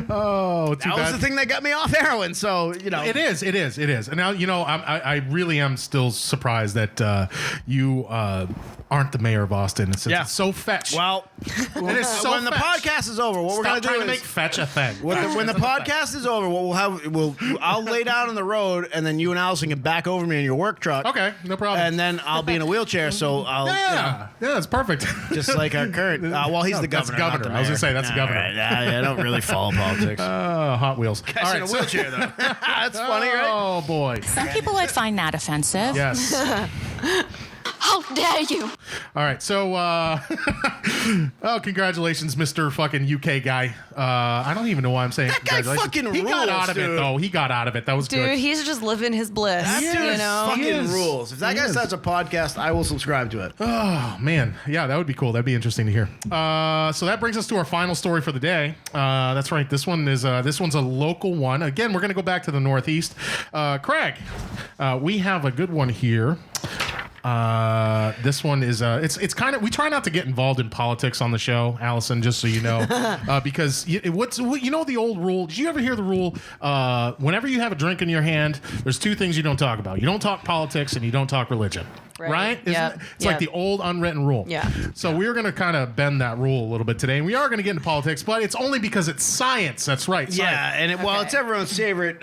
am. oh, too That bad. was the thing that got me off heroin. So It is. And now, I really am still surprised that you aren't the mayor of Austin. It's so fetch. Well, it is so when the fetch. podcast is over, what we're Stop gonna do trying is to make fetch a thing. when the podcast is over, what I'll lay down on the road, and then you and Allison can back over me in your work truck. Okay, no problem. And then I'll be in a wheelchair, so I'll yeah, that's perfect. just like our current. Well, he's the That's governor. governor. not the I was gonna mayor. say, that's the governor. All right. I don't really follow politics. Hot Wheels. Guy's in a wheelchair though. That's funny, right? Oh boy. Some people would find that offensive. Yes. How dare you? All right. So, congratulations, Mr. fucking UK guy. I don't even know why I'm saying That guy congratulations. fucking He got rules, out of it dude. though. He got out of it. That was Dude, good. he's just living his bliss. That dude He fucking is. rules. If that He guy is. starts a podcast, I will subscribe to it. Oh man, yeah, that would be cool. That'd be interesting to hear. So that brings us to our final story for the day. That's right. This one's a local one. Again, we're gonna go back to the Northeast. Craig, we have a good one here. This one is it's kind of, we try not to get involved in politics on the show, Allison, just so you know, because the old rule. Did you ever hear the rule? Whenever you have a drink in your hand, there's 2 things you don't talk about. You don't talk politics and you don't talk religion. Right? Yep. It's like the old unwritten rule. Yeah. So we're going to kind of bend that rule a little bit today. And we are going to get into politics, but it's only because it's science. That's right. Yeah, and it's everyone's favorite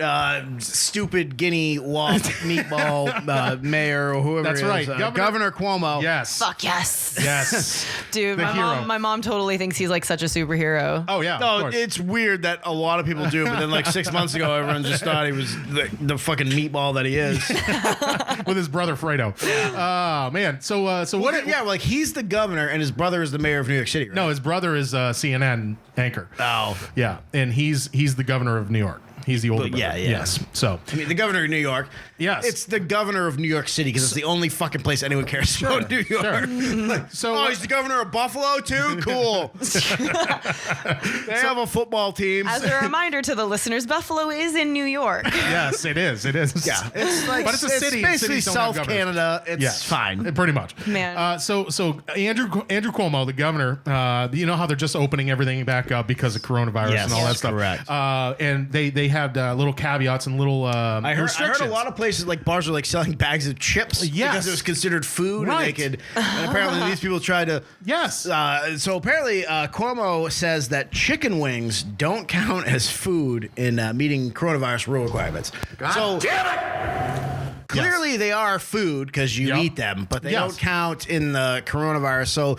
stupid guinea walk meatball mayor or whoever. That's it is, right. Governor Cuomo. Yes. Fuck yes. Yes. Dude, The hero. my mom totally thinks he's like such a superhero. Oh, yeah. of No, course. it's weird that a lot of people do, but then like 6 months ago, everyone just thought he was the fucking meatball that he is. With his brother Fredo. Oh, man. So what? Yeah, like he's the governor and his brother is the mayor of New York City, right? No, his brother is CNN anchor. Oh. Yeah, and he's the governor of New York. He's the older brother. Yeah. Yes. So I mean, the governor of New York. Yes. It's the governor of New York City because it's the only fucking place anyone cares about New York. Sure. He's the governor of Buffalo too? Cool. They have a football team. As a reminder to the listeners, Buffalo is in New York. Yes, it is. It is. Yeah, it's like, but it's a city. It's basically Cities don't have South governors. Canada. It's fine. Pretty much. Man. So Andrew Cuomo, the governor, you know how they're just opening everything back up because of coronavirus and all that stuff. Correct. And they had little caveats and little I heard restrictions. a lot of places like bars are like selling bags of chips because it was considered food, and they could. And apparently these people tried to. Yes. So apparently Cuomo says that chicken wings don't count as food in meeting coronavirus rule requirements. Clearly, they are food because you eat them, but they don't count in the coronavirus. So,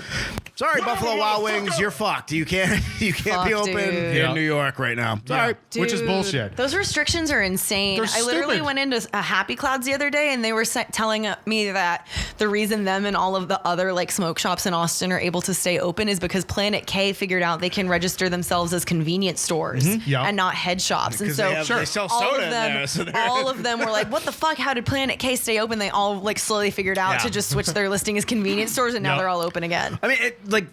sorry, Buffalo Wild Wings, you're fucked. You can't be open in New York right now. Sorry, Dude, which is bullshit. Those restrictions are insane. They're I literally stupid. went into a Happy Clouds the other day, and they were telling me that the reason them and all of the other like smoke shops in Austin are able to stay open is because Planet K figured out they can register themselves as convenience stores and not head shops. And so they sell soda all of them were like, "What the fuck? How did Planet K stay open?" They all like slowly figured out to just switch their listing as convenience stores, and now they're all open again. I mean,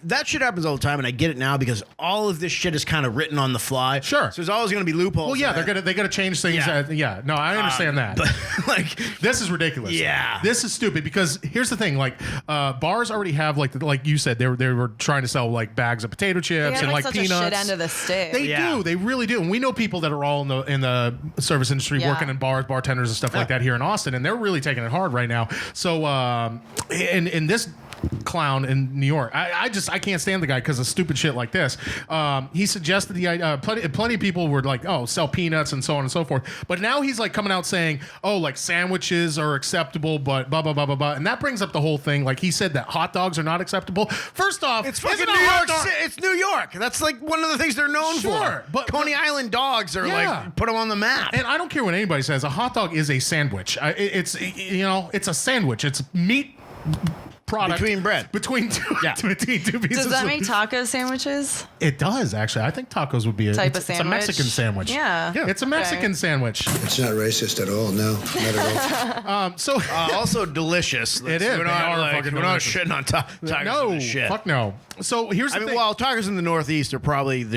that shit happens all the time, and I get it now because all of this shit is kind of written on the fly. Sure. So there's always going to be loopholes. Well, yeah, they gotta change things. No, I understand that. But like, this is ridiculous. Yeah. This is stupid because here's the thing: like, bars already have like you said, they were trying to sell like bags of potato chips and like such peanuts. a shit end of the stick. They do. They really do. And we know people that are all in the service industry, working in bars, bartenders, and stuff like that here in Austin, and they're really taking it hard right now. So, in this clown in New York, I can't stand the guy because of stupid shit like this. He suggested the idea. Plenty of people were like, "Oh, sell peanuts and so on and so forth." But now he's like coming out saying, "Oh, like sandwiches are acceptable, but blah blah blah blah blah." And that brings up the whole thing. Like he said that hot dogs are not acceptable. First off, it's fucking New York. It's New York. That's like one of the things they're known for. But Coney Island dogs are like put them on the map. And I don't care what anybody says. A hot dog is a sandwich. It's a sandwich. It's meat product between bread between two pieces. Does that make taco sandwiches? It does actually. I think tacos would be a type of sandwich. It's a Mexican sandwich. Yeah, it's a Mexican sandwich. It's not racist at all. No, not at all. Also delicious. It is. We're not shitting on tacos. No, shit. fuck no. So here's the thing. Well, tacos in the Northeast are probably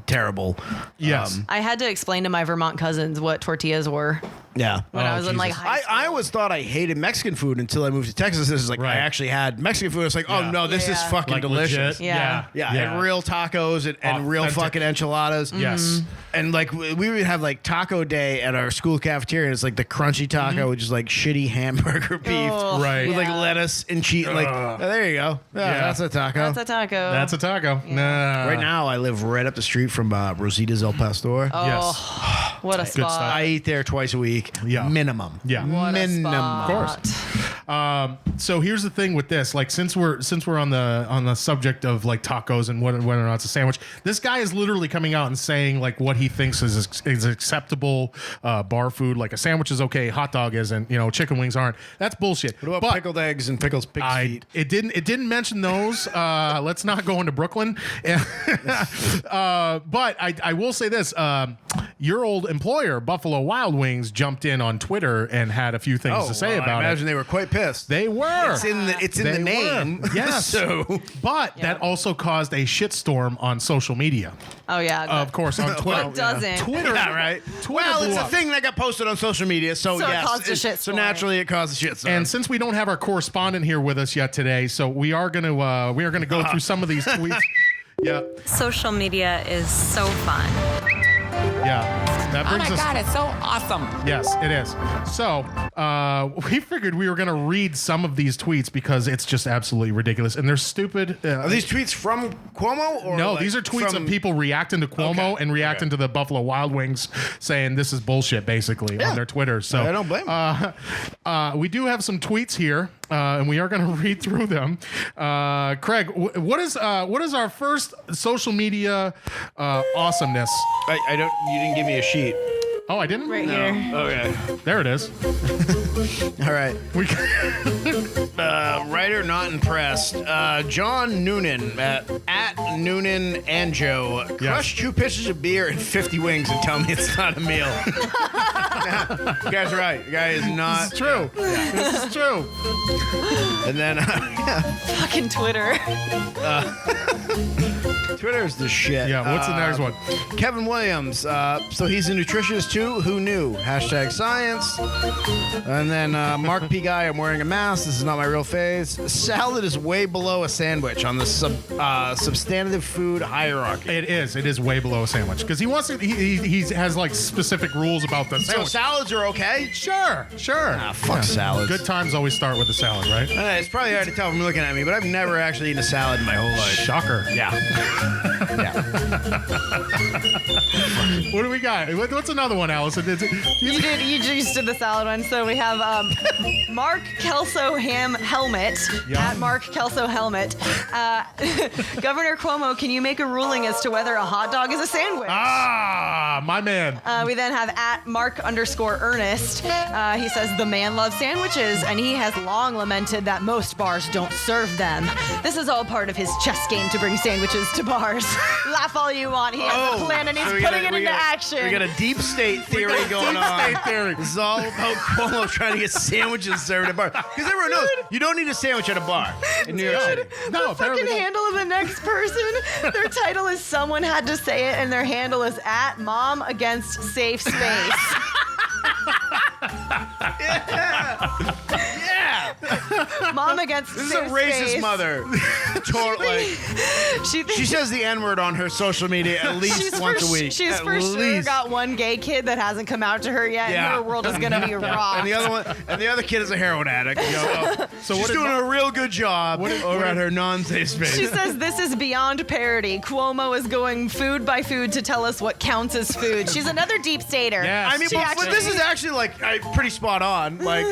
terrible. Yes. I had to explain to my Vermont cousins what tortillas were. Yeah. When I was in like high school. I always thought I hated Mexican food until I moved to Texas. This is like I actually had Mexican food. It's like, oh no, this is fucking like delicious. Legit. Yeah. And real tacos and real fucking enchiladas. Yes. And like we would have like taco day at our school cafeteria. And it's like the crunchy taco, which is like shitty hamburger beef, right? With like lettuce and cheese. Like there you go. Yeah, that's a taco. That's a taco. That's a taco. Yeah. Nah. Right now, I live right up the street from Rosita's El Pastor. Oh, yes. What a spot. I eat there twice a week. Yeah. Minimum. Yeah. What minimum. a spot. Of course. So here's the thing with this. Like since we're on the subject of like tacos and whether or not it's a sandwich, this guy is literally coming out and saying like what he thinks is acceptable bar food. Like a sandwich is okay, hot dog isn't. You know, chicken wings aren't. That's bullshit. What about pickled eggs and pig's feet? It didn't mention those. Let's not go into Brooklyn. But I will say this. Your old employer, Buffalo Wild Wings, jumped in on Twitter and had a few things to say about it. I imagine they were quite pissed. They were. It's in the name. Yes. But that also caused a shitstorm on social media. Oh yeah. Of course, on Twitter. It doesn't. Twitter, right? Twitter Well, it's blew a up. thing that got posted on social media, so So it yes, caused a shitstorm. So naturally, it caused a shitstorm. And since we don't have our correspondent here with us yet today, so we are gonna go through some of these tweets. Yeah. Social media is so fun. Yeah. That brings us. it's so awesome. Yes, it is. So we figured we were going to read some of these tweets because it's just absolutely ridiculous. And they're stupid. Are these tweets from Cuomo? Or no, like these are tweets of people reacting to Cuomo and reacting to the Buffalo Wild Wings, saying this is bullshit, basically, on their Twitter. So I don't blame them. we do have some tweets here, and we are going to read through them. Craig, what is our first social media awesomeness? I don't. You didn't give me a sheet. Oh, I didn't? Right here. Okay. There it is. All right. We Right writer not impressed. John Noonan at Noonan and Joe. Crush 2 pitchers of beer and 50 wings and tell me it's not a meal. You guys are right. You guys is not. It's true. Yeah. This is true. And then fucking Twitter. Twitter's the shit. Yeah, what's the next one? Kevin Williams. So he's a nutritionist too? Who knew? #science. And then Mark P. Guy, I'm wearing a mask. This is not my real face. Salad is way below a sandwich on the substantive food hierarchy. It is way below a sandwich because he wants to. He has like specific rules about the sandwich. So salads are okay? Sure. Fuck salads. Good times always start with a salad, right? It's probably hard to tell from looking at me, but I've never actually eaten a salad in my whole life. Shocker. Yeah. What do we got? What's another one, Allison? You just did the salad one. So we have Mark Kelso Helmet at Mark Kelso Helmet. Governor Cuomo, can you make a ruling as to whether a hot dog is a sandwich? Ah, my man. We then have at Mark_Ernest. He says the man loves sandwiches, and he has long lamented that most bars don't serve them. This is all part of his chess game to bring sandwiches to bars. Laugh all you want. He has a plan, and he's putting it into action. We got a deep state theory going on. Deep state theory. This is all about Cuomo trying to get sandwiches served at bars. Because everyone knows you don't need a sandwich at a bar in New York City. No, the fucking handle of the next person. Their title is someone had to say it, and their handle is at Mom Against Safe Space. Yeah. Mom Against This is Safe a racist Space. mother. She says the N-word on her social media at least once a week. She's for sure got one gay kid that hasn't come out to her yet, and her world is gonna be rocked. And the other kid is a heroin addict. So she's doing a real good job over at her non-safe space. She says this is beyond parody. Cuomo is going food by food to tell us what counts as food. She's another deep stater. Yes. I mean, but this is actually like pretty spot on. Like,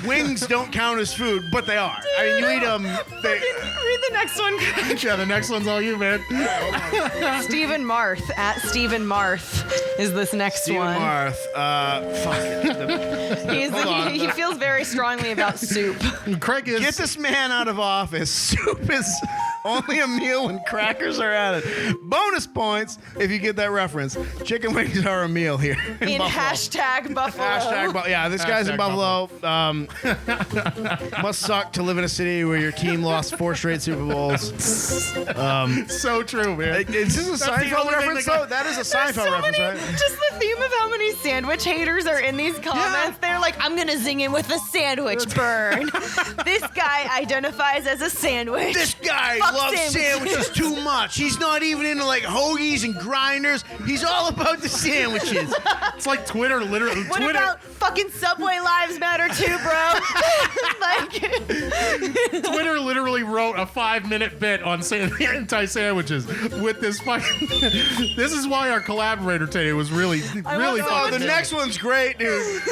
wings don't count as food, but they are. I mean, you eat them. Read the next one. Yeah, the next one's all you, man. Stephen Marth at Stephen Marth is this next one. Stephen Marth. Fuck it. He feels very strongly about soup. Craig is. Get this man out of office. Soup is only a meal when crackers are added. Bonus points if you get that reference. Chicken wings are a meal here in Buffalo. #Buffalo. Yeah, this guy's in Buffalo. Must suck to live in a city where your team lost 4 straight Super Bowls. So true, man. Is this a Seinfeld reference, though? That is a Seinfeld reference, right? Just the theme of how many sandwich haters are in these comments. They're like, I'm going to zing in with a sandwich burn. This guy identifies as a sandwich. This guy loves sandwiches too much. He's not even into like hoagies and grinders. He's all about the sandwiches. It's like Twitter literally. What about fucking Subway lives matter too, bro? Twitter literally wrote a 5-minute bit on anti-sandwiches with this fucking. This is why our collaborator today was really fun. Oh, the next one's great, dude.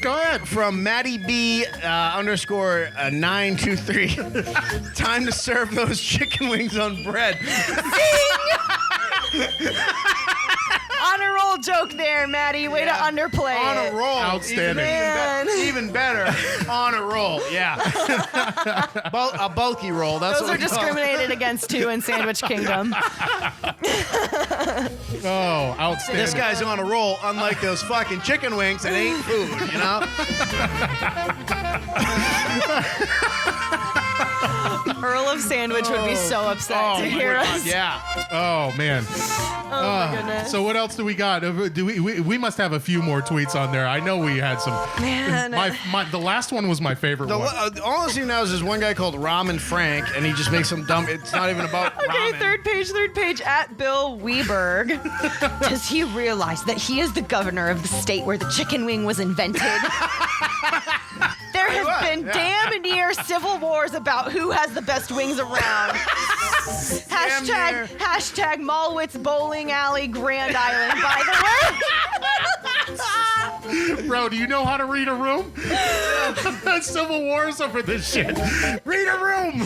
Go ahead. From Maddie B _923. Time to serve those chicken wings on bread. On a roll joke there, Maddie. Way to underplay On a roll. Outstanding. Even better. On a roll. Yeah. A bulky roll. That's Those what are discriminated against too in Sandwich Kingdom. Oh, outstanding. This guy's on a roll, unlike those fucking chicken wings that ain't food, you know? Earl of Sandwich would be so upset to hear us. Yeah. Oh, man. Oh, my goodness. So what else do we got? We must have a few more tweets on there. I know we had some. Man. The last one was my favorite one. All I see now is there's one guy called Ramen Frank, and he just makes some dumb. It's not even about ramen. Okay, third page at Bill Weberg. Does he realize that he is the governor of the state where the chicken wing was invented? There has been damn near civil wars about who has the best wings around. Hashtag Malwitz Bowling Alley Grand Island, by the way. Bro, do you know how to read a room? Civil War's over this shit. Read a room.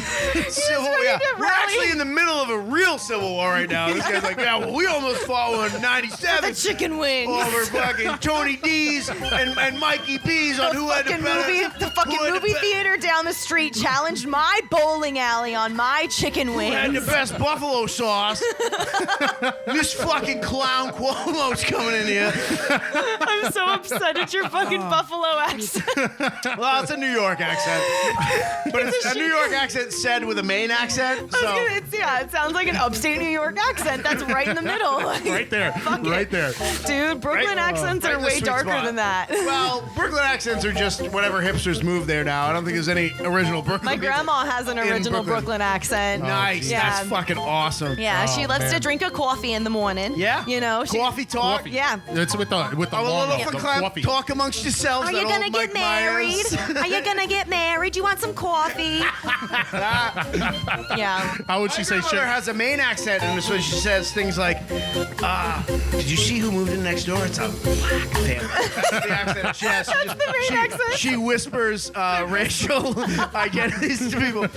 Civil War. Yeah. We're actually in the middle of a real Civil War right now. This guy's like, yeah, well, we almost fought one in 97. The chicken wings. Over fucking Tony D's and Mikey B's on who had the best. The fucking movie theater down the street challenged my bowling alley on my chicken wings. Who had the best buffalo sauce? This fucking clown Cuomo's coming in here. I'm so upset at your fucking buffalo accent. Well, it's a New York accent. But it's a New York accent said with a Maine accent. So it sounds like an upstate New York accent. That's right in the middle. Right there. Right there. Dude, Brooklyn accents are way darker than that. Well, Brooklyn accents are just whatever hipsters move there now. I don't think there's any original Brooklyn. My grandma has an original Brooklyn accent. Nice. Yeah. That's fucking awesome. Yeah, she loves to drink a coffee in the morning. Yeah? You know, Coffee talk? Yeah. It's with the long coffee. Talk amongst yourselves. Are you gonna get married? Are you gonna get married? You want some coffee? Yeah. How would she say shit? My grandmother has a Maine accent, and so she says things like, did you see who moved in next door? It's a black family. That's the accent she has. That's the Maine accent. She whispers racial identities to people.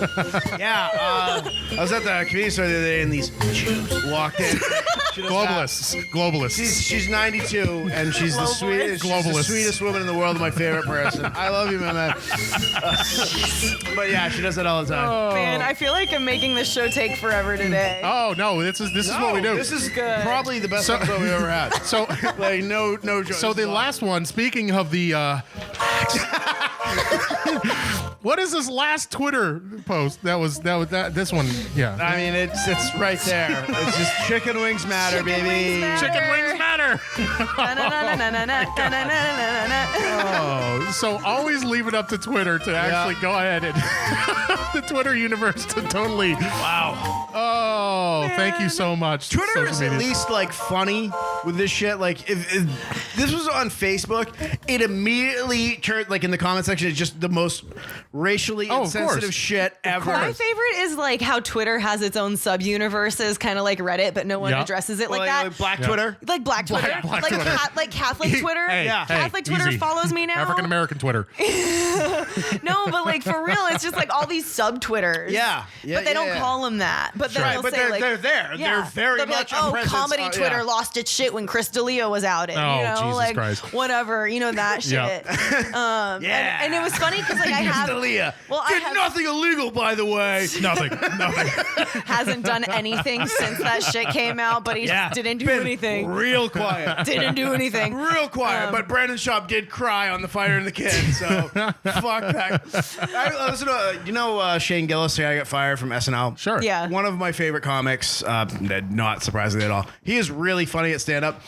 Yeah, I was at the community store the other day, and these Jews walked in. Globalists. She's 92, and she's the sweetest woman in the world, my favorite person. I love you, my man. But yeah, she does it all the time. Oh. Man, I feel like I'm making this show take forever today. Oh no, this is what we do. This is good. Probably the best episode we've ever had. So like no joke. So the last one, speaking of the what is this last Twitter post? That was this one, yeah. I mean it's right there. It's just chicken wings matter, baby. Chicken wings matter. Oh, so always leave it up to Twitter to actually go ahead and the Twitter universe to totally. Wow. Oh, thank you so much. Twitter is at least like funny with this shit. Like if this was on Facebook, it immediately turned like in the comment section. It's just the most racially insensitive shit ever. My favorite is like how Twitter has its own sub-universes, kind of like Reddit, but no one addresses it like that. Like Black Twitter? Like Black Twitter. Black like, Twitter. Like Catholic Twitter. Catholic Twitter easy. follows me now. African American Twitter. No, but like for real, it's just like all these sub-Twitters. But they don't call them that. But then they'll say like... they're there. Yeah. They're very They'll be much like, on presence. comedy Twitter lost its shit when Chris D'Elia was outed. Oh, you know? Jesus like, Christ. Whatever. You know, that shit. And it was funny because like I have... D'Elia. Well, did nothing illegal, by the way. Nothing. Hasn't done anything since that shit came out, but he didn't do anything. Real quiet. Didn't do anything. Real quiet. But Brandon Schaub did cry on The Fighter and the Kid, so fuck that. Listen to, Shane Gillis, the guy got fired from SNL? Sure. Yeah. One of my favorite comics, not surprisingly at all. He is really funny at stand-up.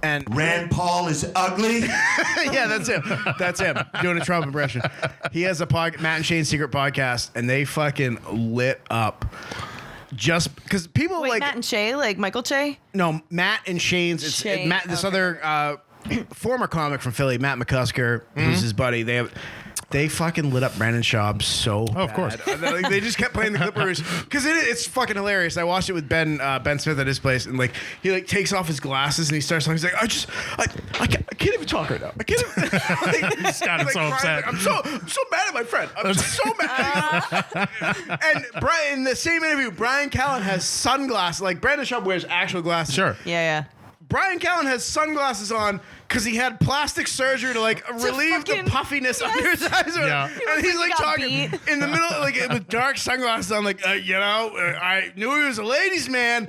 And Rand Paul is ugly. Yeah, that's him. That's him doing a Trump impression. He has a Matt and Shane's Secret podcast, and they fucking lit up. Just because people like Matt and Shay, like Michael Che? No, Matt and Shane's. It's Matt. This other former comic from Philly, Matt McCusker, who's his buddy. They fucking lit up Brandon Schaub so bad. Of course. They just kept playing the Clippers because it's fucking hilarious. I watched it with Ben Smith at his place, and like he like takes off his glasses and he starts talking. He's like, I can't even talk right now. I can't even. He's gotten so upset. I'm so mad at my friend. I'm so mad. And Brian, in the same interview, Brian Callen has sunglasses. Like Brandon Schaub wears actual glasses. Sure. Yeah. Brian Callen has sunglasses on because he had plastic surgery to like relieve the puffiness under his eyes. Yeah. And he's like talking beat. in the middle, like with dark sunglasses on, like, I knew he was a ladies' man,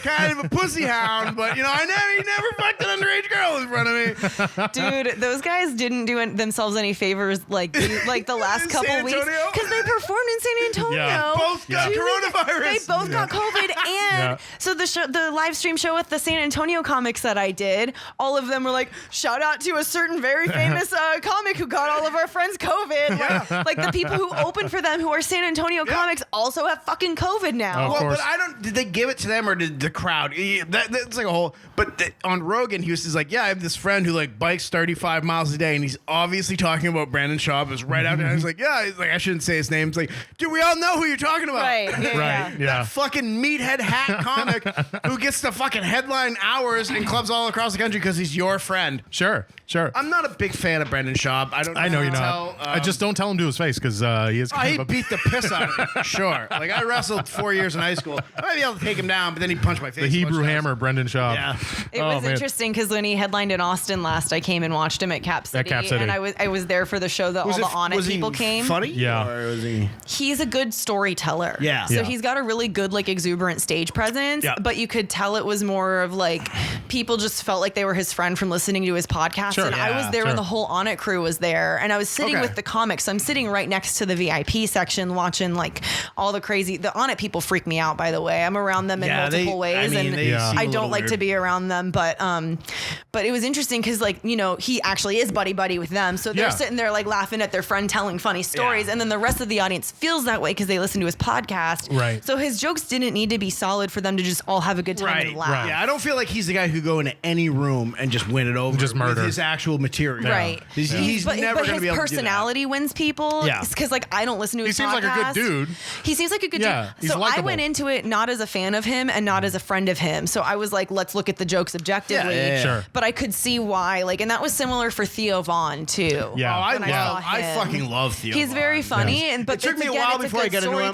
kind of a pussy hound, but he never fucked an underage girl in front of me. Dude, those guys didn't do themselves any favors like the last couple weeks because they performed in San Antonio. Yeah. Both got coronavirus. They both got COVID, and so the live stream show with the San Antonio comics that I did, all of them were like, shout out to a certain very famous comic who got all of our friends COVID. Like the people who opened for them who are San Antonio comics also have fucking COVID now. Of course. But did they give it to them or did the crowd? That's like a whole, but on Rogan, he was just like, yeah, have this friend who like bikes 35 miles a day, and he's obviously talking about Brandon Schaub. It was right after. I was like, yeah, he's like, I shouldn't say his name. It's like, dude, we all know who you're talking about. Right. Right. Yeah. That fucking meathead hat comic who gets to fucking headline hours in clubs all across the country because he's your friend. Sure. I'm not a big fan of Brandon Schaub. I know you're not. I just don't tell him to his face because he is. He beat the piss out of me. For sure. Like I wrestled 4 years in high school. I might be able to take him down, but then he punched my face. The Hebrew Hammer, Brendan Schaub. Yeah. It was interesting because when he headlined in Austin last, I came and watched him at Cap City. And I was there for the show that all the On It people came. Funny? Yeah. Or was he? He's a good storyteller. Yeah. So he's got a really good, like, exuberant stage presence. Yeah. But you could tell it was more of like people just felt like they were his friend from listening to his podcast. Sure. And I was there when the whole On It crew was there, and I was sitting with the comics. So I'm sitting right next to the VIP section, watching like all the crazy. The On It people freak me out. By the way, I'm around them in multiple ways, and I don't like to be around them. But it was interesting because like he actually is buddy with them, so they're sitting there like laughing at their friend telling funny stories, and then the rest of the audience feels that way because they listen to his podcast. Right. So his jokes didn't need to be solid for them to just all have a good time and laugh. Right. Yeah, I don't feel like he's the guy who go into any room and just win it over, just murder with his actual material. Right. He's never going to be able to do that. But his personality wins people. Yeah. Because like I don't listen to his podcast. He seems like a good dude. He seems like a good Yeah, dude. he's So likable. I went into it not as a fan of him and not as a friend of him. So I was like, let's look at the jokes objectively. Sure. But I could see why. Like, and that was similar for Theo Vaughn too. Yeah. I fucking love Theo. He's very funny, but it took me a while before I got into him.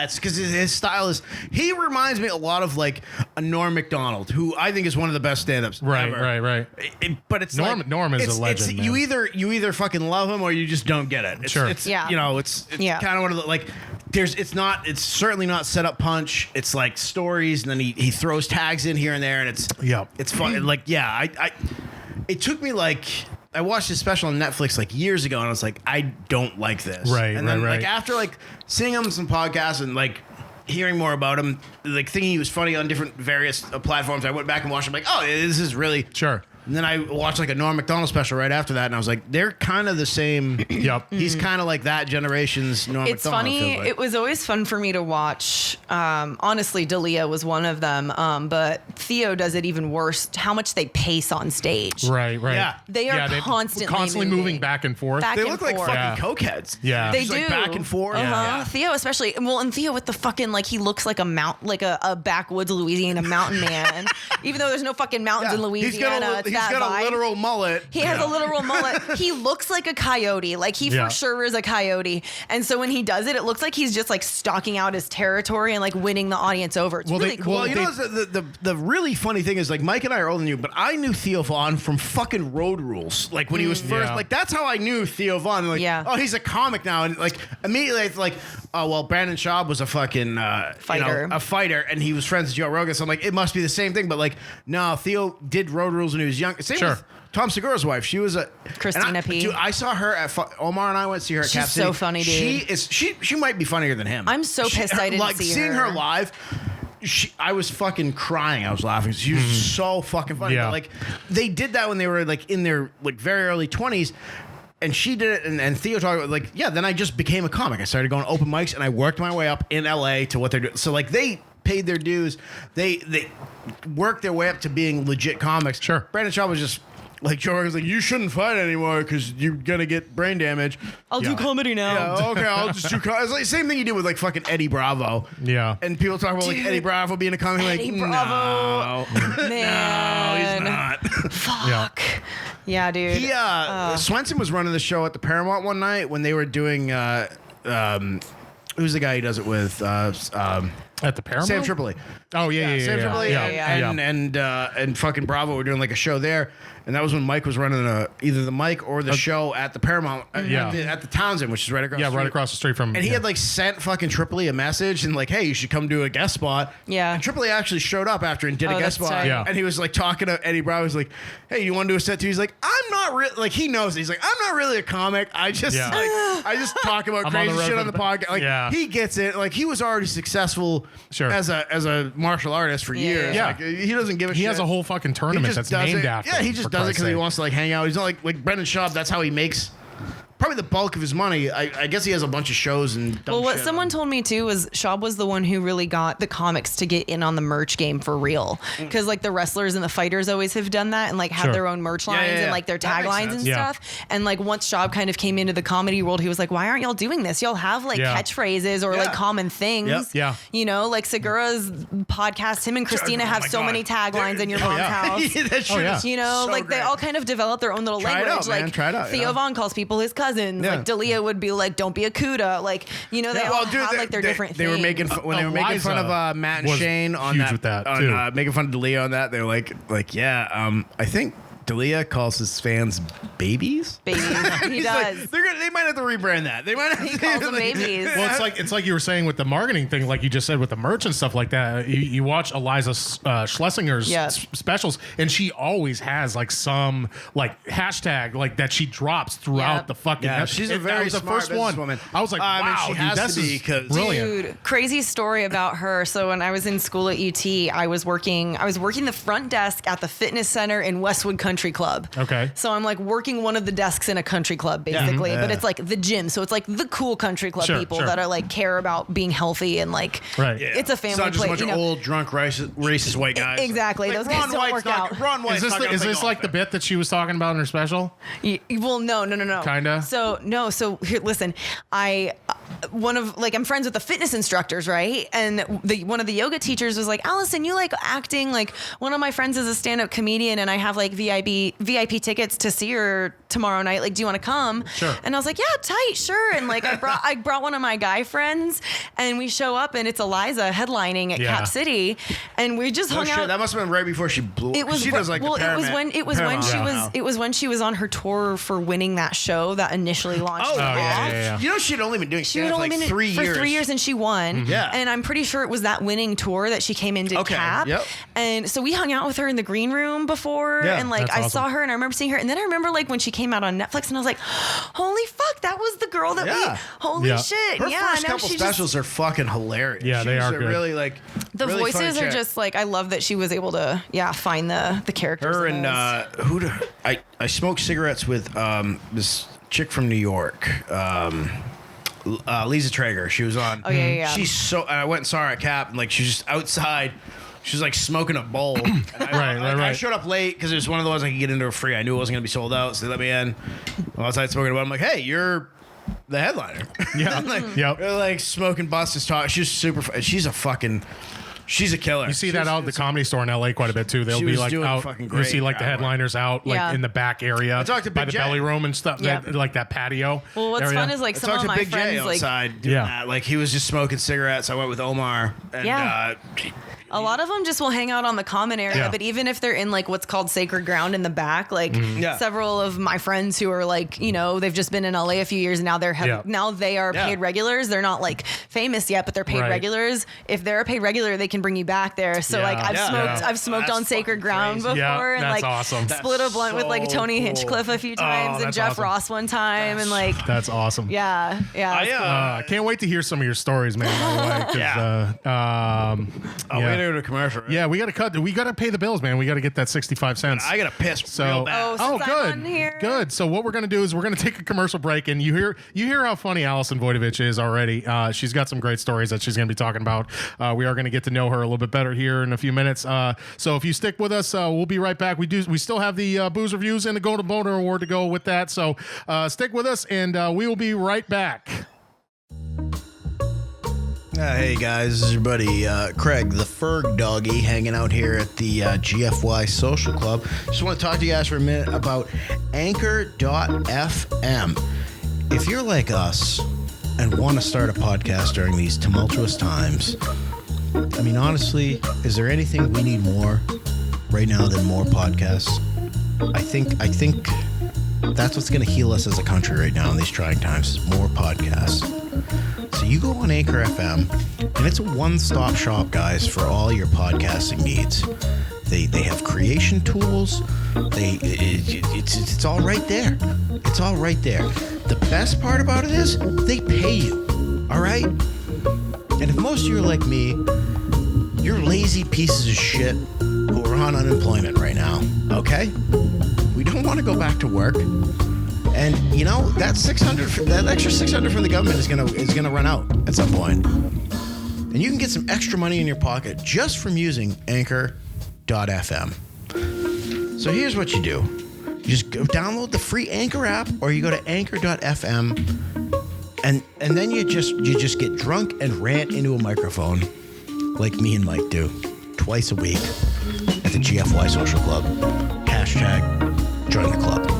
It's because his style is. He reminds me a lot of like a Norm Macdonald, who I think is one of the best stand-ups ever. Right. But it's Norm is a legend. Man. You either fucking love him or you just don't get it. It's kind of one of the like. It's certainly not set up punch. It's like stories, and then he throws tags in here and there, and it's fun. And like it took me like. I watched his special on Netflix like years ago, and I was like, I don't like this. Right. And then like after like seeing him on some podcasts and like hearing more about him, like thinking he was funny on different various platforms, I went back and watched him like, oh, this is really sure. And then I watched like a Norm Macdonald special right after that, and I was like, they're kind of the same. Yep. He's kind of like that generation's Norm It's Macdonald. funny. Like. It was always fun for me to watch. Honestly, D'Elia was one of them. But Theo does it even worse. How much they pace on stage. Right. Yeah. They are constantly moving back and forth. They look like fucking cokeheads. Yeah. They just do. Like back and forth. Yeah. Theo especially. Well, and Theo with the fucking like he looks like a backwoods Louisiana mountain man. Even though there's no fucking mountains in Louisiana. He's got a literal mullet. He has a literal mullet. He looks like a coyote. Like he for sure is a coyote. And so when he does it, it looks like he's just like stalking out his territory and like winning the audience over. It's really cool. Well, the really funny thing is like Mike and I are older than you, but I knew Theo Vaughn from fucking Road Rules. Like when he was first, like that's how I knew Theo Vaughn. Like, oh, he's a comic now, and like immediately it's like, oh well, Brandon Schaub was a fucking fighter, a fighter, and he was friends with Joe Rogan. So I'm like, it must be the same thing. But like, no, Theo did Road Rules when he was young. Same with Tom Segura's wife. She was a Christina P. Dude, I saw her at Omar and I went to see her at Cap City. She's so funny, dude. She might be funnier than him. I'm so pissed I didn't like see seeing her live. I was fucking crying. I was laughing. She was so fucking funny. Yeah. But like they did that when they were like in their like very early 20s. And she did it, and Theo talked about like, then I just became a comic. I started going to open mics, and I worked my way up in LA to what they're doing. So like they paid their dues. They worked their way up to being legit comics. Sure. Brandon Schaub was just like Joe Rogan's like, you shouldn't fight anymore because you're gonna get brain damage. I'll do comedy now. Yeah, okay, I'll just do comedy. It's like the same thing you did with like fucking Eddie Bravo. Yeah. And people talk about like Eddie Bravo being a comic. Eddie like, Bravo. No. Man. No, he's not. Fuck. Yeah, dude. He Swenson was running the show at the Paramount one night when they were doing who's the guy he does it with? At the Paramount? Sam Tripoli. Oh yeah. Sam Tripoli and fucking Bravo were doing like a show there. And that was when Mike was running either the Mike or the show at the Paramount at the Townsend, which is right across the street. Right across the street from. And he had like sent fucking Tripoli a message and like, hey, you should come do a guest spot. Yeah. And Tripoli actually showed up after and did a guest spot. Tight. Yeah. And he was like talking to Eddie Bravo. He's like, hey, you want to do a set too? He's like, I'm not really, like he knows it. He's like, I'm not really a comic. I just I just talk about crazy shit on the podcast. Like he gets it. Like he was already successful as a martial artist for years. Yeah. Like, he doesn't give a shit. He has a whole fucking tournament that's named after him. Yeah, he just does it because he wants to like hang out. He's not like Brendan Schaub. That's how he makes probably the bulk of his money. I guess he has a bunch of shows and dumb what shit. someone told me too was Schaub was the one who really got the comics to get in on the merch game for real. Because like the wrestlers and the fighters always have done that and like have their own merch lines and like their taglines and stuff. And like once Schaub kind of came into the comedy world, he was like, why aren't y'all doing this? Y'all have like catchphrases or like common things. Yeah. You know, like Segura's podcast, him and Christina have so many taglines in your mom's house. You know, so like great. They all kind of develop their own little language. Like Theo Von calls people his cousins. Like D'Elia would be like, don't be a CUDA. Like, you know, they all have like their different things. They were making when they were making fun of Matt and Shane on that, making fun of D'Elia on that. They were like, I think D'Elia calls his fans babies. He does. Like, they might have to rebrand that. They might have he calls them babies. Well, it's like you were saying with the marketing thing, like you just said with the merch and stuff like that. You watch Eliza Schlesinger's specials, and she always has like some like hashtag like that she drops throughout the fucking. Yeah, she's a very smart businesswoman. I was like, wow, she has to be brilliant. Dude, crazy story about her. So when I was in school at UT, I was working the front desk at the fitness center in Westwood Country Club. Okay. So I'm like working one of the desks in a country club basically, but it's like the gym. So it's like the cool country club people that are like care about being healthy and like it's a family it's not just place. A bunch of old drunk racist white guys. Exactly. Like, Those guys don't work out. Ron White's is this like the bit that she was talking about in her special? Well, no. Kinda. So here, listen, I'm friends with the fitness instructors, right? And one of the yoga teachers was like, Allison, you like acting? Like one of my friends is a stand-up comedian and I have like VIP tickets to see her tomorrow night. Like, do you want to come? Sure. And I was like, yeah, tight, sure. And like I brought one of my guy friends and we show up and it's Eliza headlining at Cap City and we just hung out. That must have been right before she blew. It was she does like it was when she was on her tour for winning that show that initially launched. Yeah. You know, she'd only been doing stand-up for like 3 years. For 3 years and she won. Mm-hmm. Yeah. And I'm pretty sure it was that winning tour that she came into Cap. Yep. And so we hung out with her in the green room before and like I saw her and I remember seeing her and then I remember like when she came out on Netflix and I was like, holy fuck, that was the girl that shit. Her first couple specials are fucking hilarious. Yeah, they are good. Really like the really voices are just like I love that she was able to find the characters. Her and I smoked cigarettes with this chick from New York. Lisa Traeger. She was on. Oh yeah. She's so. I went and saw her at Cap, and like she was just outside. She was like smoking a bowl. I showed up late because it was one of the ones I could get into for free. I knew it wasn't gonna be sold out, so they let me in. I was outside smoking a bowl. I'm like, hey, you're the headliner. Yeah. We're like smoking busters talk. She's super. She's a killer. You see that out at the Comedy Store in LA quite a bit too. They'll be like out. You see like the headliners out like in the back area by the belly room and stuff. Like that patio. Well, what's fun is like some of my Big friends J outside doing that. Like he was just smoking cigarettes. I went with Omar and a lot of them just will hang out on the common area, but even if they're in like what's called sacred ground in the back, like several of my friends who are like, you know, they've just been in LA a few years and now now they are paid regulars. They're not like famous yet, but they're paid regulars. If they're a paid regular, they can bring you back there. So like I've smoked on sacred ground before and like awesome. Split a blunt with like Tony Hinchcliffe a few times and Jeff Ross one time and like that's awesome. Yeah. I can't wait to hear some of your stories, man. By the way, we gotta go to commercial. Right? Yeah, we gotta cut. We gotta pay the bills, man. We gotta get that 65 cents. I gotta piss real bad. Good. So what we're gonna do is we're gonna take a commercial break, and you hear how funny Allison Wojtowecz is already. She's got some great stories that she's gonna be talking about. We are gonna get to know her a little bit better here in a few minutes. So if you stick with us, we'll be right back. We still have the booze reviews and the Golden Boner Award to go with that. So stick with us, and we will be right back. Hey guys, this is your buddy Craig, the Ferg Doggy, hanging out here at the GFY Social Club. Just want to talk to you guys for a minute about Anchor.fm. If you're like us and want to start a podcast during these tumultuous times, I mean, honestly, is there anything we need more right now than more podcasts? I think that's what's going to heal us as a country right now in these trying times, is more podcasts. So you go on Anchor FM, and it's a one-stop shop, guys, for all your podcasting needs. They have creation tools. It's all right there. It's all right there. The best part about it is they pay you. All right? And if most of you are like me, you're lazy pieces of shit who are on unemployment right now. Okay? We don't want to go back to work. And you know that that extra $600 from the government is gonna run out at some point. And you can get some extra money in your pocket just from using Anchor.fm. So here's what you do. You just go download the free Anchor app, or you go to Anchor.fm, and then you just get drunk and rant into a microphone like me and Mike do twice a week at the GFY Social Club. Hashtag join the club.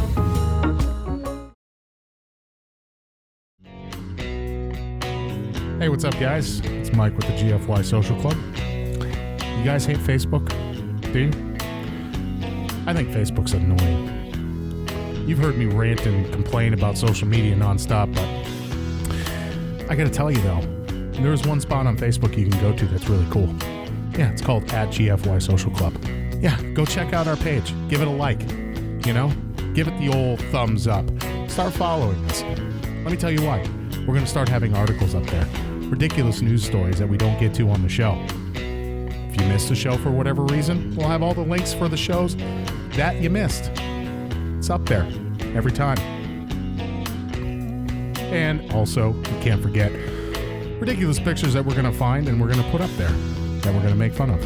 Hey, what's up, guys? It's Mike with the GFY Social Club. You guys hate Facebook? Do you? I think Facebook's annoying. You've heard me rant and complain about social media nonstop, but I gotta tell you though, there's one spot on Facebook you can go to that's really cool. Yeah, it's called @GFY Social Club. Yeah, go check out our page. Give it a like. You know? Give it the old thumbs up. Start following us. Let me tell you why. We're gonna start having articles up there. Ridiculous news stories that we don't get to on the show. If you missed a show for whatever reason, we'll have all the links for the shows that you missed. It's up there every time. And also, you can't forget ridiculous pictures that we're going to find and we're going to put up there that we're going to make fun of.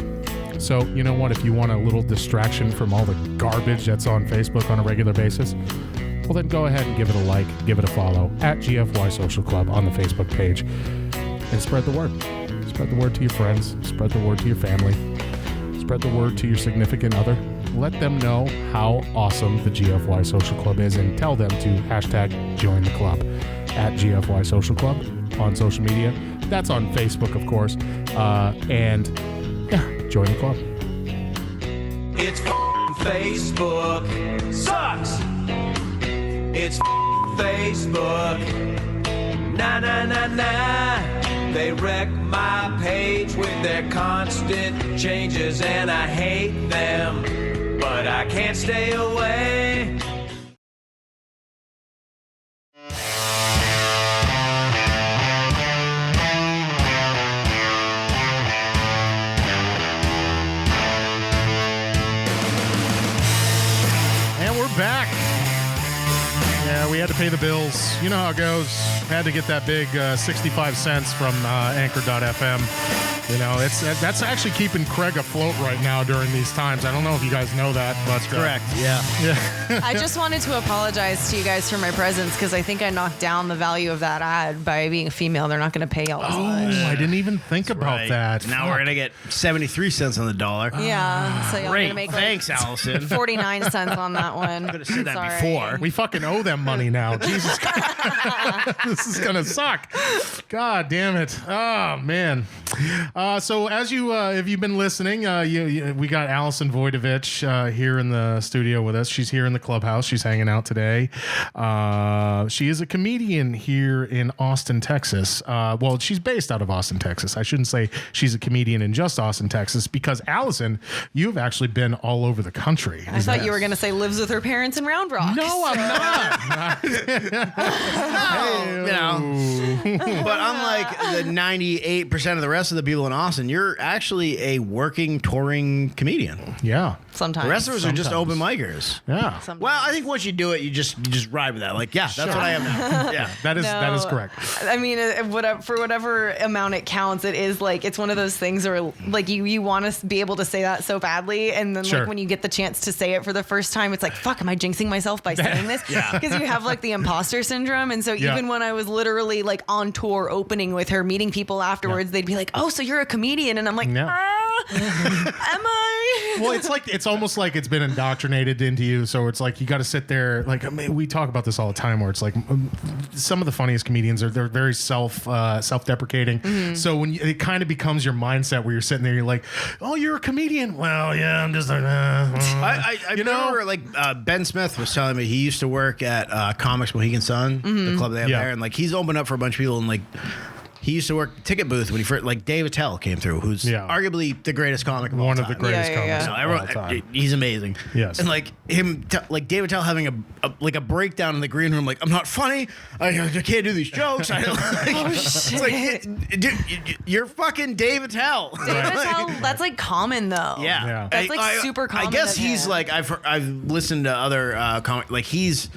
So, you know what? If you want a little distraction from all the garbage that's on Facebook on a regular basis, well, then go ahead and give it a like, give it a follow @GFY Social Club on the Facebook page, and spread the word. Spread the word to your friends. Spread the word to your family. Spread the word to your significant other. Let them know how awesome the GFY Social Club is, and tell them to hashtag join the club @GFY Social Club on social media. That's on Facebook, of course. And yeah, join the club. It's Facebook. Sucks. It's Facebook. Nah, nah, nah, nah. They wreck my page with their constant changes, and I hate them, but I can't stay away. And we're back. Yeah, we had to pay the bills. You know how it goes. Had to get that big 65 cents from Anchor.fm. You know, that's actually keeping Craig afloat right now during these times. I don't know if you guys know that, but correct. Yeah. I just wanted to apologize to you guys for my presence, because I think I knocked down the value of that ad by being a female. They're not going to pay y'all as much. I didn't even think about that. Now we're gonna get 73 cents on the dollar. Yeah, so y'all are gonna make Thanks, Allison. 49 cents on that one. Could have said that Sorry. before. We fucking owe them money now. Jesus Christ. This is going to suck. God damn it. Oh, man. So as you, if you've been listening, we got Allison Wojdowecz here in the studio with us. She's here in the clubhouse. She's hanging out today. She is a comedian here in Austin, Texas. Well, she's based out of Austin, Texas. I shouldn't say she's a comedian in just Austin, Texas, because Allison, you've actually been all over the country. I thought you were going to say lives with her parents in Round Rock. No, I'm not. You know, but unlike the 98% of the rest of the people in Austin, you're actually a working, touring comedian. Yeah. Sometimes. The rest of us are just open micers. Yeah. Sometimes. Well, I think once you do it, you just ride with that. Like, yeah, that's what I am now. Yeah. That is correct. I mean, for whatever amount it counts, it is like, it's one of those things where like you want to be able to say that so badly, and then like when you get the chance to say it for the first time, it's like, fuck, am I jinxing myself by saying this? Yeah. Because you have like the imposter syndrome, and so even when I was literally like on tour opening with her, meeting people afterwards, they'd be like, "Oh, so you're a comedian?" And I'm like, am I? Well, it's almost like it's been indoctrinated into you. So it's like you got to sit there. Like, I mean, we talk about this all the time, where it's like some of the funniest comedians they're very self-deprecating. Mm-hmm. So when it kind of becomes your mindset, where you're sitting there, you're like, "Oh, you're a comedian." Well, yeah, I'm just like, I remember like Ben Smith was telling me he used to work at Comics Mohegan Sun, the club they have there, and like he's opened up for a bunch of people, and like he used to work the ticket booth when he first, like Dave Attell came through, who's arguably the greatest comic of all time. One of the greatest comics So of everyone, all time. He's amazing. Yes. And like him, like Dave Attell having a breakdown in the green room, like, I'm not funny. I can't do these jokes. I don't, like, it's like, dude, you're fucking Dave Attell. Dave Attell, that's like common though. Yeah. That's like super common. I guess he's like, I've listened to other comic, like he's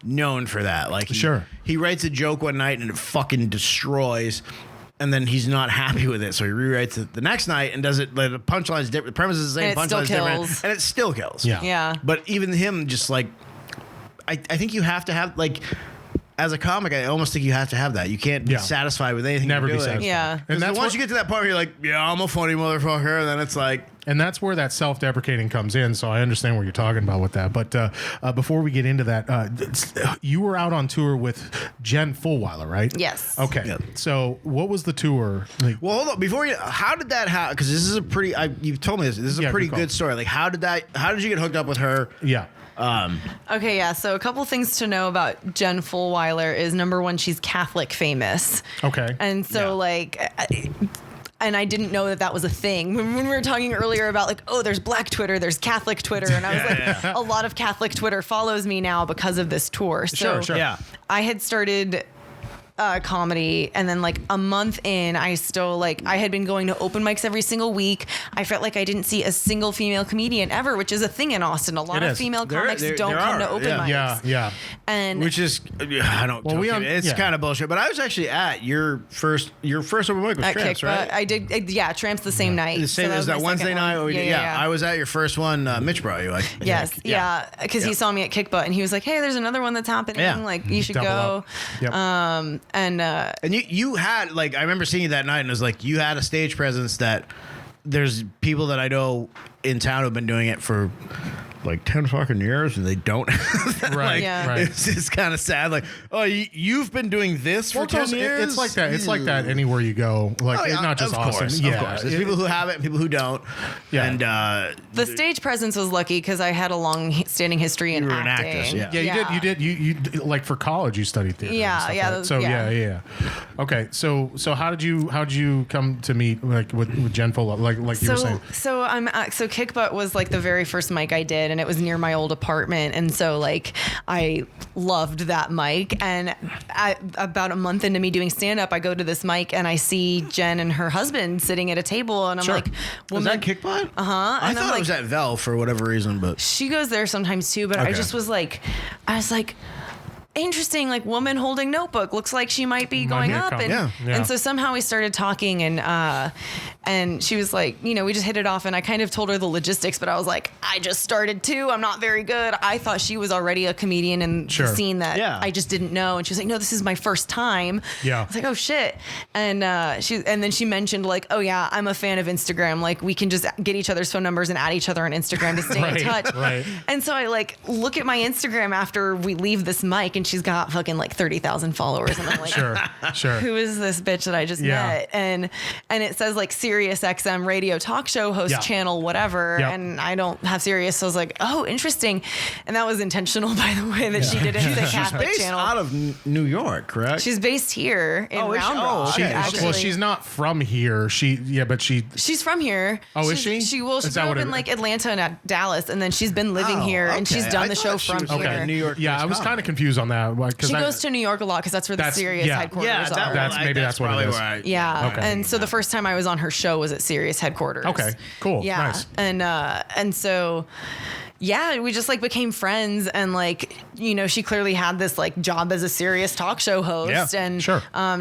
known for that. Like, Sure. he writes a joke one night and it fucking destroys. And then he's not happy with it, so he rewrites it the next night and does it. Like, the punchline is different, the premise is the same, punchline is different, and it still kills. Yeah. But even him, just like, I think you have to have, like, as a comic, I almost think you have to have that. You can't be satisfied with anything. Never you're be doing. satisfied. Yeah. And that's once you get to that point where you're like, yeah, I'm a funny motherfucker, and then it's like. And that's where that self-deprecating comes in. So I understand what you're talking about with that. But before we get into that, you were out on tour with Jen Fulwiler, right? Yes. Okay. Yep. So what was the tour? Like, Well, hold on. Before you, how did that happen? Because this is a pretty. You've told me this. This is a pretty good call. good story. Like, how did you get hooked up with her? Yeah. Okay, yeah. So a couple things to know about Jen Fulwiler is, number one, she's Catholic famous. Okay. And so and I didn't know that was a thing. When we were talking earlier about like, oh, there's Black Twitter, there's Catholic Twitter, and I was like, a lot of Catholic Twitter follows me now because of this tour. So Sure. Yeah. I had started comedy, and then like a month in, I had been going to open mics every single week. I felt like I didn't see a single female comedian ever, which is a thing in Austin. A lot It of is. female comics don't there come are, to open mics. Yeah. And Which is, I don't. Well, it's kind of bullshit. But I was actually at your first open mic with at Tramps, Kick, right? but I did, Tramps the same night. The same So as that was my Wednesday second night. one. Yeah, I was at your first one. Mitch brought you. Yes, because he saw me at Kick Butt and he was like, "Hey, there's another one that's happening. Yeah. Like, you should Double go." up. Yep. And you had, like, I remember seeing you that night, and it was like, you had a stage presence that there's people that I know in town who've been doing it for like 10 fucking years, and they don't. Right. Right. It's just kind of sad. Like, oh, you've been doing this for 10 years? It's like that. It's like that anywhere you go. Like, Oh, yeah, not just of Austin. course, Yeah. of course. There's people who have it and people who don't. Yeah. And The stage presence was lucky because I had a long-standing history in You were an acting. actress, yeah. Yeah, you did. You like for college, you studied theater. and Yeah, stuff, yeah, right? So yeah. Okay, so how did you come to meet like with Jen Full, like you were saying? So Kick Butt was like the very first mic I did, and it was near my old apartment, and so like I loved that mic. And about a month into me doing stand up, I go to this mic and I see Jen and her husband sitting at a table, and I'm like, was that Kick Butt? I thought it was at Vel for whatever reason, but she goes there sometimes too. But I just was like, interesting, like, woman holding notebook, looks like she might be going up. And so somehow we started talking, and she was like, we just hit it off, and I kind of told her the logistics, but I was like, I just started too, I'm not very good. I thought she was already a comedian in the scene that I just didn't know. And she was like, no, this is my first time. I was like, oh shit. And then she mentioned like, oh yeah, I'm a fan of Instagram, like we can just get each other's phone numbers and add each other on Instagram to stay in touch. Right. And so I like look at my Instagram after we leave this mic, and she's got fucking like 30,000 followers, and I'm like, sure. Who is this bitch that I just met? And it says like Sirius XM radio talk show host channel whatever, and I don't have Sirius, so I was like, oh, interesting. And that was intentional, by the way, that she didn't say Catholic based channel. out of New York, correct? She's based here in Round Rock. Well, she's not from here. She's from here. Oh, is she? She grew up in like Atlanta and Dallas, and then she's been living here, and she's done the show from here. New York. Yeah, I was kind of confused on that. She goes to New York a lot because that's where the Sirius headquarters are. That's what it is. And so the first time I was on her show was at Sirius headquarters. Okay, cool. Yeah. Nice. And so we just like became friends, and like, she clearly had this like job as a Sirius talk show host, and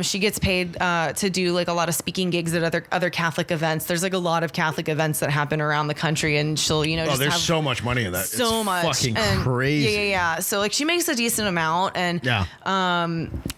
she gets paid to do like a lot of speaking gigs at other Catholic events. There's like a lot of Catholic events that happen around the country, and she'll just there's have so much money in that. So it's much, fucking and crazy. Yeah. So like she makes a decent amount, and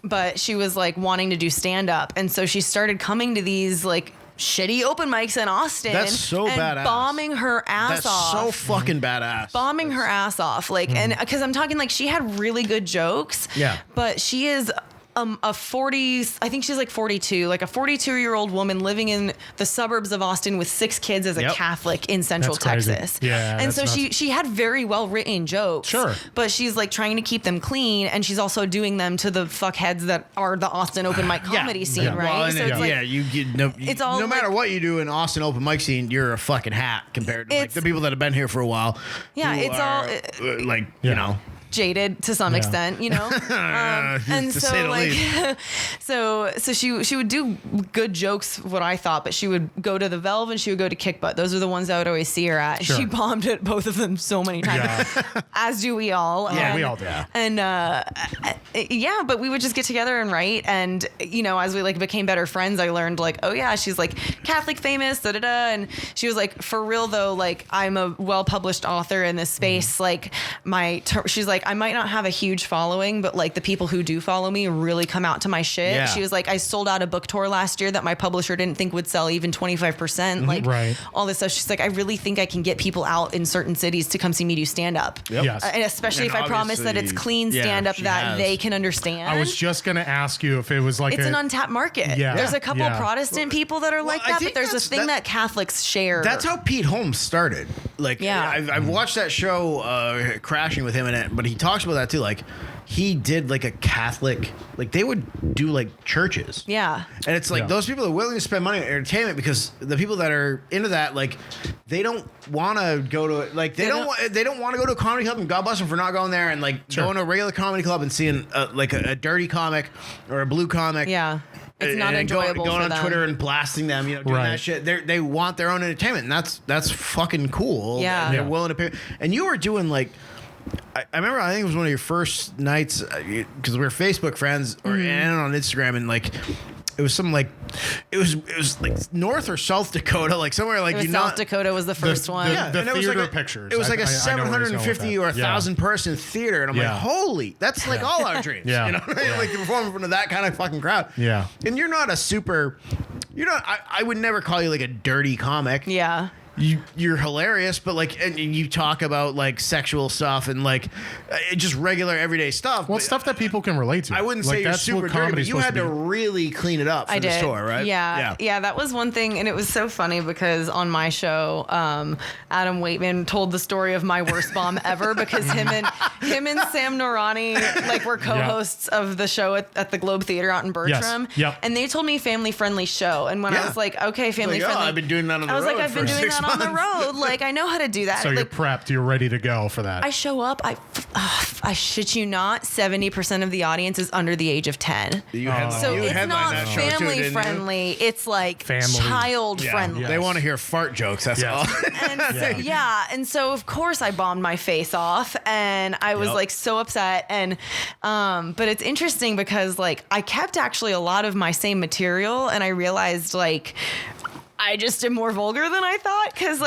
but she was like wanting to do stand up, and so she started coming to these like shitty open mics in Austin. That's so and badass. Bombing her ass off. That's so fucking badass. Bombing her ass off. Like, and because I'm talking like she had really good jokes. Yeah. But she is a 40, I think she's like 42, like a 42-year-old woman living in the suburbs of Austin with 6 kids as a Catholic in Central Texas. Yeah. And so she had very well written jokes. Sure. But she's like trying to keep them clean, and she's also doing them to the fuckheads that are the Austin open mic comedy scene, right? Well, so it's like, you get it's all no matter like, what you do in Austin open mic scene, you're a fucking hat compared to like the people that have been here for a while. Yeah, who it's are, all like you know. jaded to some extent, you know? And so like, so she would do good jokes, what I thought, but she would go to the Velve and she would go to Kick Butt. Those are the ones I would always see her at. Sure. She bombed at both of them so many times, as do we all. Yeah, we all do. And but we would just get together and write. And, you know, as we like became better friends, I learned like, oh yeah, she's like Catholic famous, da da da. And she was like, for real though, like I'm a well-published author in this space. Like she's like, I might not have a huge following, but like the people who do follow me really come out to my shit. Yeah. She was like, I sold out a book tour last year that my publisher didn't think would sell even 25%. Like all this stuff. She's like, I really think I can get people out in certain cities to come see me do stand up. Yep. Yes. And especially if I promise that it's clean stand up that they can understand. I was just going to ask you if it was like it's an untapped market. Yeah. There's a couple of Protestant people that are like that, but there's a thing that Catholics share. That's how Pete Holmes started. Like, I've watched that show, Crashing with him in it, but he talks about that too. Like, he did like a Catholic, like they would do like churches. Yeah. And it's like those people are willing to spend money on entertainment because the people that are into that, like they don't want to go to like they don't want to go to a comedy club, and God bless them for not going there and like going to a regular comedy club and seeing like a dirty comic or a blue comic. Yeah. It's not enjoyable going for on them. Twitter and blasting them, you know, doing that shit. They want their own entertainment, and that's fucking cool. Yeah. And they're willing to pay. And you were doing like, I remember, I think it was one of your first nights because we were Facebook friends and on Instagram, and like it was some like it was like North or South Dakota, like somewhere like South Dakota was the first one. The theater like pictures. It was like a 750 or 1,000 person theater, and I'm like, holy, that's like all our dreams. You know, like to perform in front of that kind of fucking crowd. Yeah. And you're not. I would never call you like a dirty comic. Yeah. You're hilarious, but like, and you talk about like sexual stuff and like just regular everyday stuff. Well, stuff that people can relate to. I wouldn't say you're super dirty, but you had to really clean it up for the store, right? Yeah, that was one thing, and it was so funny because on my show, Adam Waitman told the story of my worst bomb ever because him and Sam Norani like were co-hosts of the show at the Globe Theater out in Bertram. Yes. And they told me family friendly show, and when I was like, okay, family friendly, I've been doing that on the road. I was like, I've been doing that on the road. Like, I know how to do that. So like, you're prepped. You're ready to go for that. I show up. I shit you not. 70% of the audience is under the age of 10. So it's not family friendly. It's like child friendly. They want to hear fart jokes. That's all. And and so of course I bombed my face off, and I was like so upset. And but it's interesting because like I kept actually a lot of my same material, and I realized like I just am more vulgar than I thought because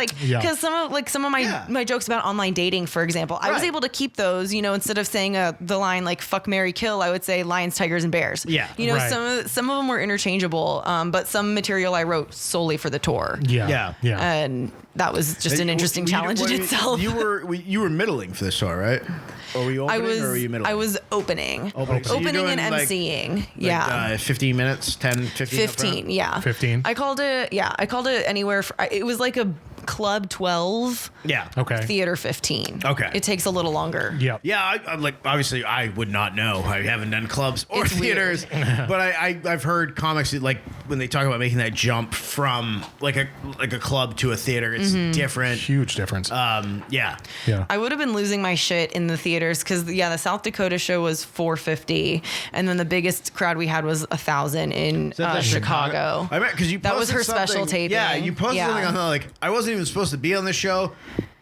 some of my jokes about online dating, for example, I was able to keep those. You know, instead of saying the line like "fuck, marry, kill," I would say lions, tigers, and bears. Yeah, you know, some of them were interchangeable, but some material I wrote solely for the tour. Yeah. And that was just an interesting challenge in itself. You were middling for this tour, right? Or were you opening or were you middling? I was opening. So opening and emceeing. Like, 15 minutes, 10, 15? 15, yeah. 15? I called it anywhere. It was like a Club 12. Yeah. Okay. Theater 15. Okay. It takes a little longer. Yeah. Yeah. I'm like, obviously, I would not know. I haven't done clubs or theaters, but I've heard comics that, like when they talk about making that jump from like a club to a theater, it's different. Huge difference. Yeah. I would have been losing my shit in the theaters because the South Dakota show was 450, and then the biggest crowd we had was 1,000 in Chicago. I meant because that was her special taping. Yeah, you posted something on like I wasn't even supposed to be on the show,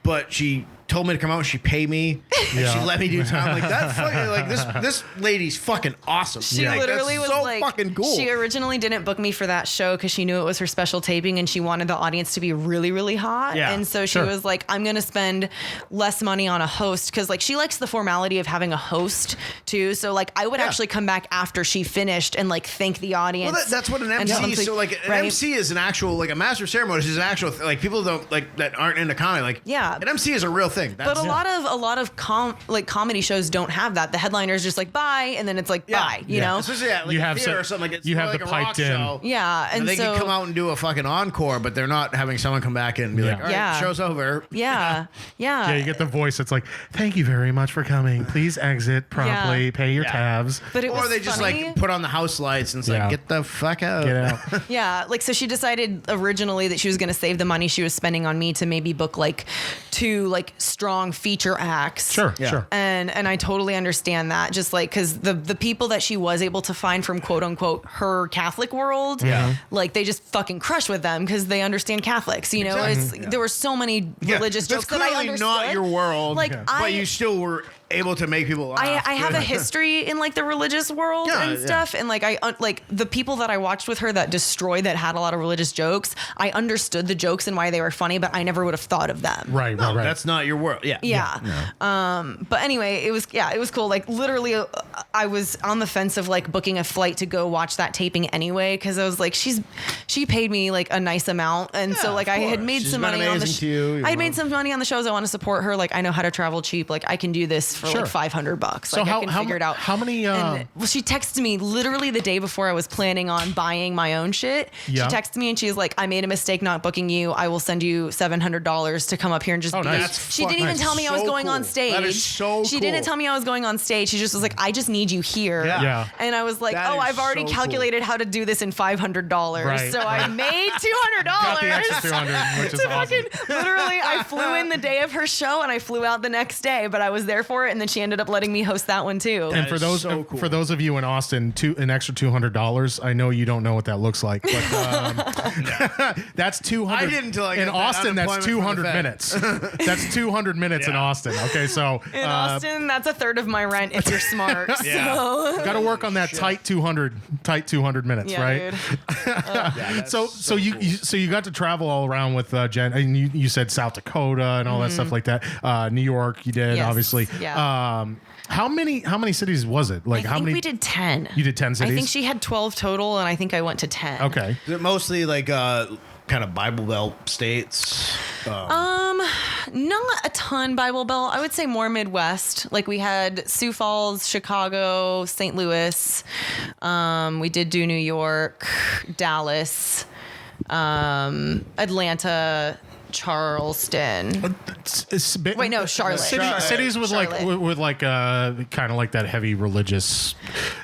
but she told me to come out and she paid me and she let me do time. Like that's fucking, like this lady's fucking awesome. She literally was so like fucking cool. She originally didn't book me for that show because she knew it was her special taping and she wanted the audience to be really, really hot. Yeah, and so she was like, I'm gonna spend less money on a host because like she likes the formality of having a host too. So like I would actually come back after she finished and like thank the audience. Well, that's what an MC is. So like an MC is an actual like a master of ceremonies is an actual like people don't like that aren't into comedy like an MC is a real thing. But a lot of comedy shows don't have that. The headliner is just like bye, and then it's like bye. You know, especially like you have theater or something like it's you have like the a piped rock in. show. Yeah, and they so can come out and do a fucking encore, but they're not having someone come back in and be like, all right, show's over. Yeah. Yeah, you get the voice. It's like, thank you very much for coming. Please exit promptly. Pay your tabs. But or they just like put on the house lights and it's like, get the fuck out. Get out. Yeah, like so she decided originally that she was going to save the money she was spending on me to maybe book like 2 like strong feature acts. Sure, sure. And I totally understand that. Just like, because the people that she was able to find from quote unquote her Catholic world, like they just fucking crush with them because they understand Catholics. You know, there were so many religious jokes that I understood. Not your world, like but you still were able to make people laugh. I have a history in like the religious world and stuff, and like like the people that I watched with her that destroyed that had a lot of religious jokes. I understood the jokes and why they were funny, but I never would have thought of them. Right. That's not your world. But anyway, it was cool. Like literally, I was on the fence of like booking a flight to go watch that taping anyway because I was like, she paid me like a nice amount, and so like I had made some money on the. I had made some money on the shows. I want to support her. Like I know how to travel cheap. Like I can do this for like $500. So like I can figure it out. How many? Well, she texted me literally the day before I was planning on buying my own shit. Yeah. She texted me and she's like, "I made a mistake not booking you. I will send you $700 to come up here and just." She didn't even tell me I was going on stage. That is so She didn't tell me I was going on stage. She just was like, "I just need you here." Yeah. And I was like, "Oh, I've already calculated how to do this in $500." Right, so I made $200. Got the extra $200, which is awesome. Literally, I flew in the day of her show and I flew out the next day, but I was there for it, and then she ended up letting me host that one too. And for those for those of you in Austin, an extra $200. I know you don't know what that looks like, but that's 200. I didn't until I in Austin. That's 200 minutes. That's 200 minutes in Austin. Okay, so in Austin, that's a third of my rent if you're smart. So got to work on that tight 200 minutes, right? So you got to travel all around with Jen, and you said South Dakota and all that stuff like that. New York, you did obviously. Yeah. How many cities was it? Like I think we did 10. You did 10 cities? I think she had 12 total, and I think I went to 10. Okay. Is it mostly like kind of Bible Belt states? Not a ton Bible Belt. I would say more Midwest. Like we had Sioux Falls, Chicago, St. Louis. We did do New York, Dallas, Atlanta, Charleston. Wait, no, Charlotte. Cities with Charlotte. like kind of like that heavy religious.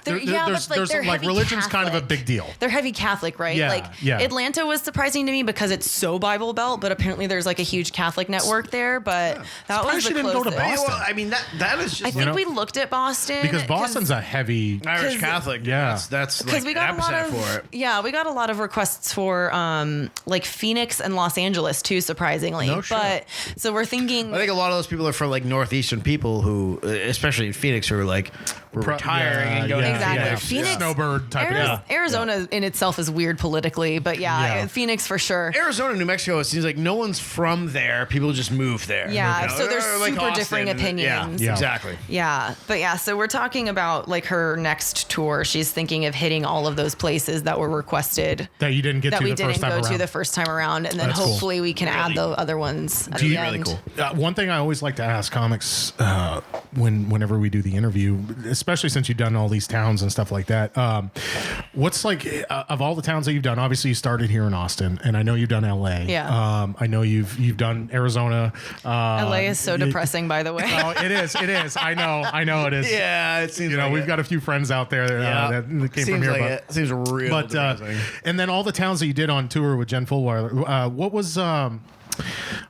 There's like religion's Catholic. kind of a big deal. They're heavy Catholic, right? Yeah. Atlanta was surprising to me because it's so Bible Belt, but apparently there's like a huge Catholic network there. But that was the didn't go to closest. Boston. Well, I mean that is just. I think we looked at Boston because Boston's a heavy Irish Catholic. Yeah, that's because like we got a lot of for it. Yeah, we got a lot of requests for like Phoenix and Los Angeles too, surprisingly. No shit. But so we're thinking. I think a lot of those people are from like northeastern people who, especially in Phoenix, who are like retiring and going exactly. to Phoenix, snowbird type of Arizona in itself is weird politically, but Phoenix for sure. Arizona, New Mexico, it seems like no one's from there. People just move there. Yeah, you know? so there's Or like super Austin. differing opinions. Yeah, exactly. Yeah, but so we're talking about like her next tour. She's thinking of hitting all of those places that were requested that you didn't get that to we the didn't first time go around. to the first time around, and then hopefully we can add the other ones at the end. Really cool. One thing I always like to ask comics whenever we do the interview, especially since you've done all these towns and stuff like that, what's like of all the towns that you've done? Obviously, you started here in Austin, and I know you've done LA. Yeah. I know you've done Arizona. LA is so depressing, by the way. Oh, it is. It is. I know it is. Yeah, it seems. We've got a few friends out there that came seems from here. like But it seems real depressing. And then all the towns that you did on tour with Jen Fulwiler,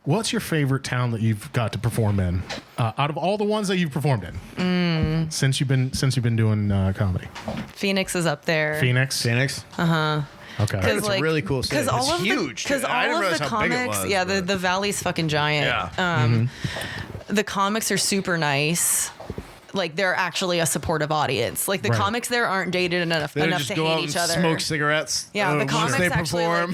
what's your favorite town that you've got to perform in out of all the ones that you've performed in since you've been doing comedy? Phoenix is up there. Phoenix. Uh-huh. Okay. It's a really cool city. It's huge. Because all of the comics, the valley's fucking giant. Yeah. The comics are super nice. Like they're actually a supportive audience. Like the comics there aren't dated enough to hate each other. Smoke cigarettes. Yeah, the comics they actually perform.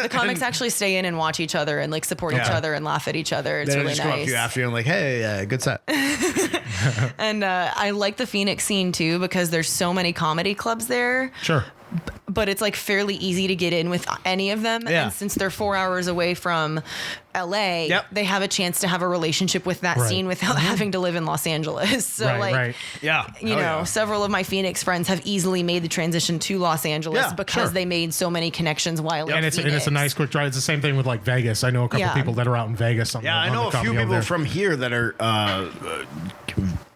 the comics actually stay in and watch each other and like support each other and laugh at each other. It's They really just come up nice. to you after and like, hey, good set. And I like the Phoenix scene too because there's so many comedy clubs there. Sure. But it's like fairly easy to get in with any of them. Yeah. And since they're 4 hours away from LA, they have a chance to have a relationship with that scene without having to live in Los Angeles. So several of my Phoenix friends have easily made the transition to Los Angeles because they made so many connections while in Phoenix. And it's a nice quick drive. It's the same thing with like Vegas. I know a couple people that are out in Vegas. I know a few people from here that are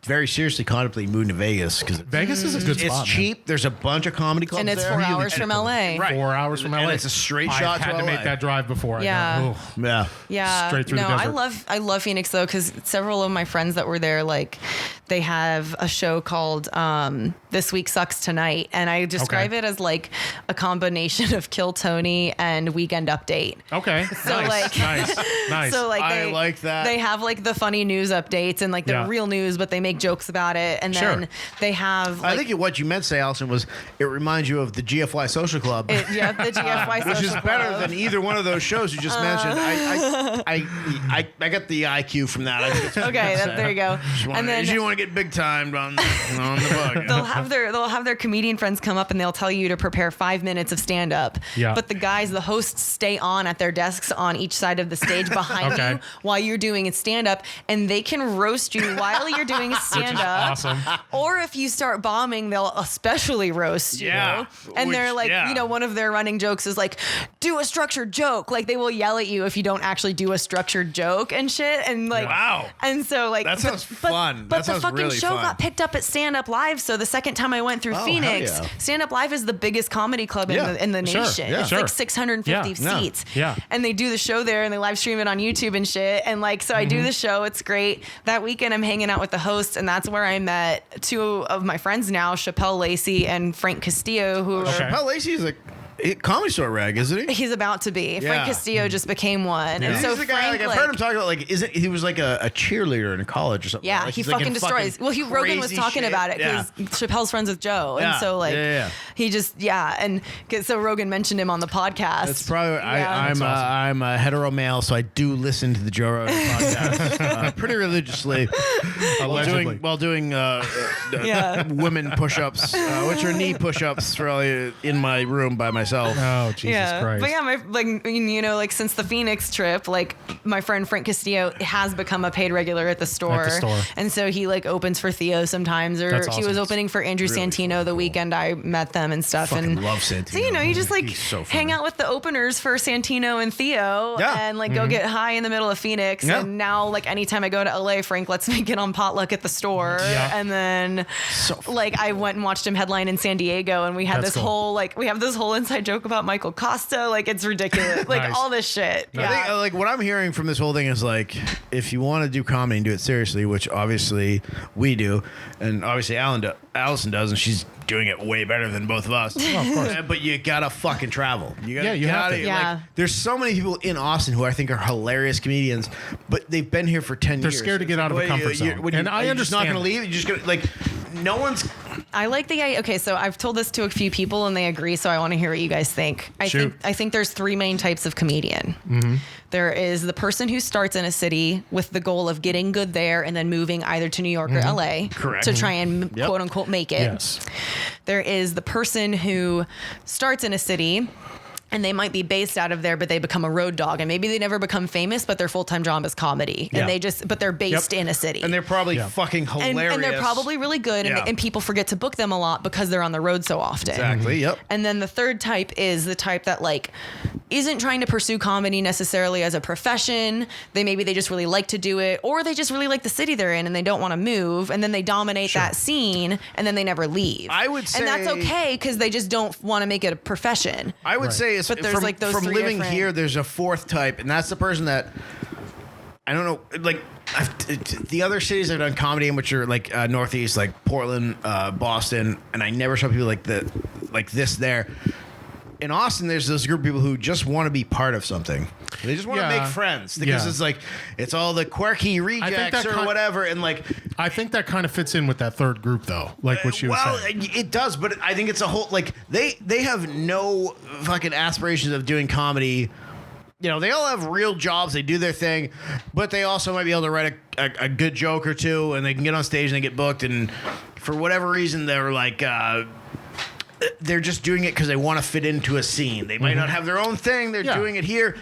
very seriously contemplating moving to Vegas because Vegas is a good spot. It's cheap. There's a bunch of comedy clubs And it's there. 4 hours from LA. Right. 4 hours from LA. And it's a straight shot I've had to LA. make that drive before. Yeah. Yeah. Yeah. Straight through the desert. I love Phoenix though, because several of my friends that were there, like, they have a show called This Week Sucks Tonight, and I describe it as like a combination of Kill Tony and Weekend Update. Okay. So nice. Nice. So like I like that. They have like the funny news updates and like the real news, but they make jokes about it, and then they have. Like, I think what you meant to say, Allison, was it reminds you of the GFY Social Club. the GFY Social Club, which is better than either one of those shows you just mentioned. I got the IQ from that. I think it's okay, there you go. And then you want to get big timed on the bug. They'll have their comedian friends come up and they'll tell you to prepare 5 minutes of stand up. Yeah. But the hosts stay on at their desks on each side of the stage behind you while you're doing a stand up, and they can roast you while you're doing stand up. Awesome. Or if you start bombing, they'll especially roast you. Yeah. And they're like, one of their running jokes is like, do a structured joke. Like they will yell at you if you don't actually do a structured joke and shit. And like, wow. And so like, that sounds fun. But the fucking really show fun. got picked up at Stand Up Live. So the second time I went through Phoenix, Stand Up Live is the biggest comedy club in the nation. Yeah. It's like 650 seats. Yeah. And they do the show there and they live stream it on YouTube and shit. And like, so I do the show. It's great. That weekend I'm hanging out with the host, and that's where I met two of my friends now, Chappelle Lacey and Frank Castillo, who are Chappelle Lacey is a Comedy Store rag, isn't he? He's about to be. Frank Castillo just became one. And so he's the guy, Frank, I've heard him talk about he was like a cheerleader in college or something. Yeah, like, he he's like fucking destroys. Well, Rogan was talking about it because Chappelle's friends with Joe, and so like he just and so Rogan mentioned him on the podcast. That's probably I'm a hetero male, so I do listen to the Joe Rogan podcast pretty religiously while doing women push-ups, which are knee push-ups, really in my room by myself. Oh, Jesus Christ. But since the Phoenix trip, like my friend Frank Castillo has become a paid regular at the store. And so he like opens for Theo sometimes, or That's awesome. He was opening for Andrew Santino the weekend I met them and stuff. Fucking love Santino. So you just like hang out with the openers for Santino and Theo and like go get high in the middle of Phoenix. Yeah. And now like anytime I go to LA, Frank lets me get on potluck at the store. Yeah. And then like I went and watched him headline in San Diego, and we had this whole inside joke about Michael Costa. Like it's ridiculous. Like all this shit. I think like what I'm hearing from this whole thing is like, if you want to do comedy and do it seriously, which obviously we do, and obviously Allison does, and she's doing it way better than both of us. Oh, of course. But you gotta fucking travel. You have to. Like, there's so many people in Austin who I think are hilarious comedians, but they've been here for 10 years. They're scared to get out of the comfort zone. And I understand. You're just not gonna leave. You're just gonna like. No one's. I like the idea. Okay, so I've told this to a few people and they agree. So I want to hear what you guys think. I think there's three main types of comedian. Mm-hmm. There is the person who starts in a city with the goal of getting good there and then moving either to New York or LA to try and quote unquote make it. Yes. There is the person who starts in a city and they might be based out of there, but they become a road dog, and maybe they never become famous, but their full-time job is comedy, and but they're based in a city, and they're probably fucking hilarious, and they're probably really good, and people forget to book them a lot because they're on the road so often. Exactly. Yep. And then the third type is the type that like isn't trying to pursue comedy necessarily as a profession. They just really like to do it, or they just really like the city they're in and they don't want to move, and then they dominate that scene, and then they never leave. I would say, and that's okay because they just don't want to make it a profession. I would say. But there's like those from three living different... here, there's a fourth type, and that's the person that I don't know, like the other cities I've done comedy in, which are like Northeast, like Portland, Boston, and I never saw people like this there. In Austin, there's this group of people who just want to be part of something. They just want to make friends because it's like it's all the quirky rejects or whatever, and like I think that kind of fits in with that third group though, like what you were saying. Well, it does, but I think it's a whole like they have no fucking aspirations of doing comedy. You know, they all have real jobs. They do their thing, but they also might be able to write a good joke or two, and they can get on stage and they get booked. And for whatever reason, they're like. They're just doing it because they want to fit into a scene. They might not have their own thing. They're doing it here,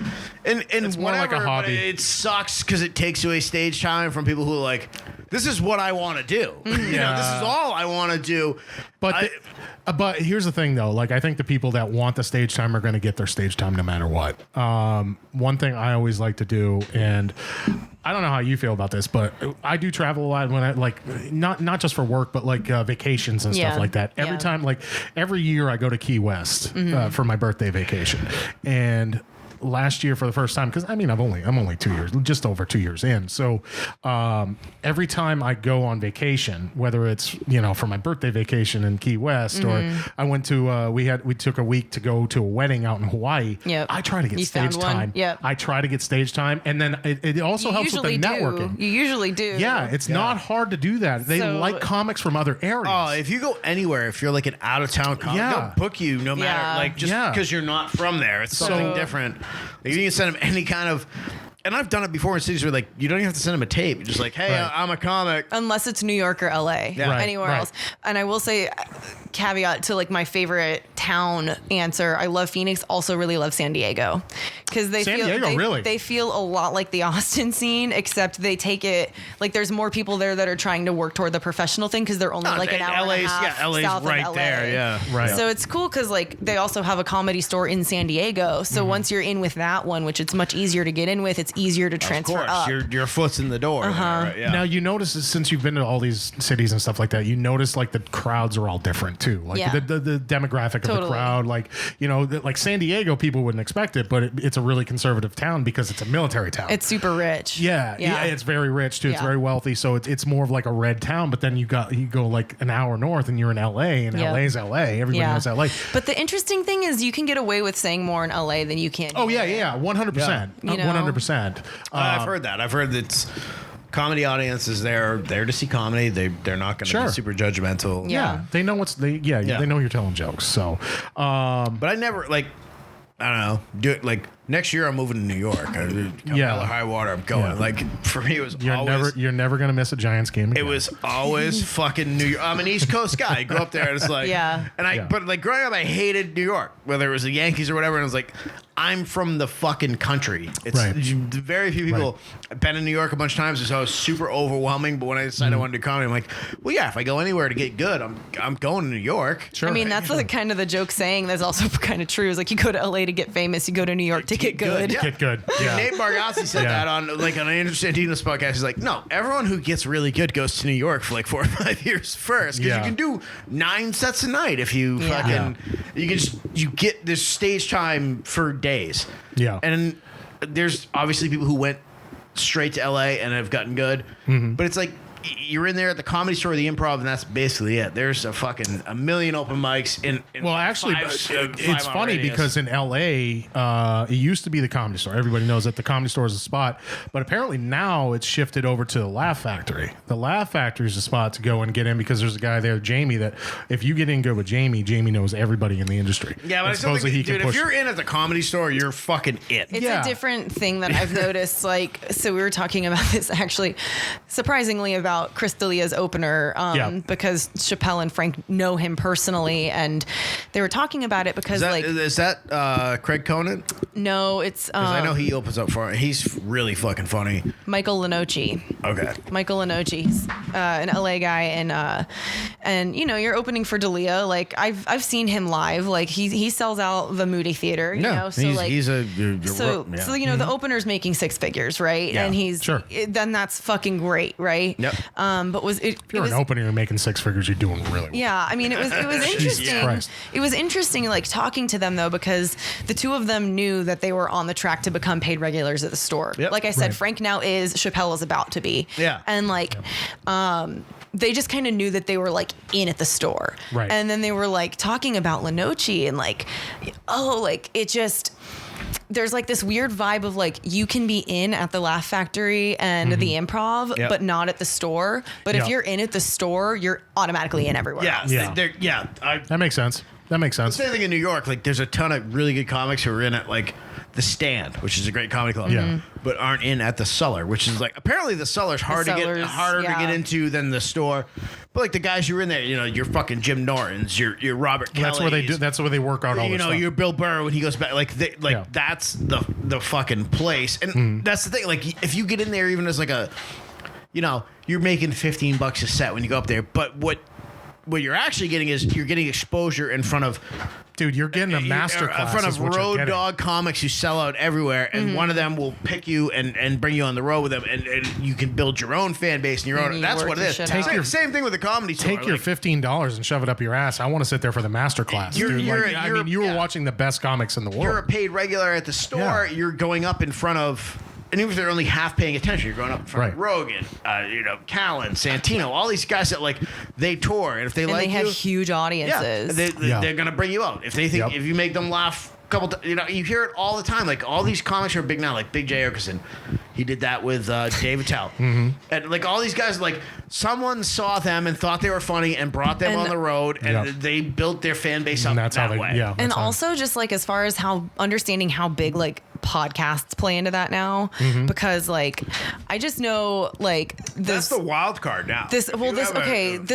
and it's more like a hobby. It sucks because it takes away stage time from people who like this is what I want to do. You know, this is all I want to do. But here's the thing, though. Like, I think the people that want the stage time are going to get their stage time no matter what. One thing I always like to do, and I don't know how you feel about this, but I do travel a lot when I like not just for work, but like vacations and stuff like that. Every time, like every year, I go to Key West for my birthday vacation, and last year for the first time, because I mean I'm only 2 years, just over 2 years in. So every time I go on vacation, whether it's for my birthday vacation in Key West or I went to we took a week to go to a wedding out in Hawaii. I try to get stage time. I try to get stage time, and then it also helps with the networking. You usually do. Yeah, it's not hard to do that. They like comics from other areas. Oh, if you go anywhere, if you're like an out of town comic, they'll book you no matter like just because you're not from there. It's something different. You can send them any kind of, and I've done it before in cities where like you don't even have to send them a tape. You're just like, hey, I'm a comic. Unless it's New York or LA, anywhere else. And I will say, caveat to like my favorite town answer, I love Phoenix, also really love San Diego, because they feel a lot like the Austin scene, except they take it like there's more people there that are trying to work toward the professional thing because they're only like an hour and a half LA's south right of LA. there. So it's cool because like they also have a comedy store in San Diego. So once you're in with that one, which it's much easier to get in with, it's easier to transfer up. Your foot's in the door. Now you notice since you've been to all these cities and stuff like that, you notice like the crowds are all different too. Like the demographic of the crowd, like like San Diego, people wouldn't expect it, but it's a really conservative town because it's a military town. It's super rich. Yeah, it's very rich too. It's very wealthy, so it's more of like a red town. But then you go like an hour north and you're in LA, and LA's LA. Everybody knows LA. But the interesting thing is you can get away with saying more in LA than you can. 100%, 100%. I've heard that. I've heard that comedy audiences there to see comedy. They're not going to be super judgmental. Yeah, they know they know you're telling jokes. So, but I never like. I don't know. Do it like next year. I'm moving to New York. Hell or high water. I'm going. Like for me, it was you're never gonna miss a Giants game again. It was always fucking New York. I'm an East Coast guy. I grew up there. And it's like but like growing up, I hated New York, whether it was the Yankees or whatever. And I was like, I'm from the fucking country. It's very few people. I've been in New York a bunch of times, so it was super overwhelming. But when I decided I wanted to do comedy, I'm like, well, if I go anywhere to get good, I'm going to New York. Sure. I mean, that's the kind of the joke saying that's also kind of true. Is like you go to LA to get famous, you go to New York to get good. Get good. Yeah. Nate Bargatze said that on like an Andrew Santino's podcast. He's like, no, everyone who gets really good goes to New York for like 4 or 5 years first, because you can do 9 sets a night if you fucking you get this stage time for days. Yeah, and there's obviously people who went straight to LA and have gotten good, but it's like you're in there at the Comedy Store, the Improv, and that's basically it. There's a million open mics in well, actually, it's funny because in LA, it used to be the Comedy Store. Everybody knows that the Comedy Store is a spot, but apparently now it's shifted over to the Laugh Factory. The Laugh Factory is a spot to go and get in because there's a guy there, Jamie, that if you get in good with Jamie knows everybody in the industry. Yeah, but supposedly dude, if you're in at the Comedy Store, you're fucking it. It's a different thing that I've noticed. Like, so we were talking about this actually, surprisingly, about Chris D'Elia's opener because Chappelle and Frank know him personally, and they were talking about it because is that Craig Conant? No, it's because I know he opens up for it. He's really fucking funny. Michael Lenoci. Okay. Michael Lenoci, he's an LA guy, and you're opening for D'Elia. Like I've seen him live. Like he sells out the Moody Theater. You know, so the opener's making 6 figures, right? Yeah. And he's then that's fucking great, right? Yep. But if you're an opener and making 6 figures, you're doing really well. Yeah, I mean, it was interesting. It was interesting, like talking to them though, because the two of them knew that they were on the track to become paid regulars at the store. Yep. Like I said, Frank now is, Chappelle is about to be. Yeah. And like, they just kind of knew that they were like in at the store. Right. And then they were like talking about Lenoci and like, it just. There's like this weird vibe of like you can be in at the Laugh Factory and the Improv, but not at the store. But if you're in at the store, you're automatically in everywhere else. That makes sense. The same thing in New York. Like there's a ton of really good comics who are in at like the Stand, which is a great comedy club, but aren't in at the Cellar, which is like apparently the Cellar's harder to get into than the store. But like the guys who are in there, you're fucking Jim Norton's, you're Robert Kelly. That's where they do. That's where they work out all this stuff. You're Bill Burr when he goes back. That's the fucking place. And that's the thing. Like if you get in there even as like you're making $15 a set when you go up there. But what you're actually getting is you're getting exposure in front of. Dude, you're getting a master class. In front of road dog comics who sell out everywhere, and one of them will pick you and bring you on the road with them, and you can build your own fan base and your own. That's what it is. Same thing with the comedy tour. Take your $15 and shove it up your ass. I want to sit there for the master class. You were watching the best comics in the world. You're a paid regular at the store. Yeah. You're going up in front of. And even if they're only half paying attention, you're going up in front of Rogan, Callan, Santino, all these guys that they tour, and if they like you, they have huge audiences. They're gonna bring you out if they think if you make them laugh. You hear it all the time. Like all these comics are big now. Like Big J Okerson, he did that with Dave Attell, and all these guys. Someone saw them and thought they were funny and brought them on the road, and they built their fan base up that way. Yeah, and also just as far as how understanding how big podcasts play into that now, because I just know that's the wild card now. This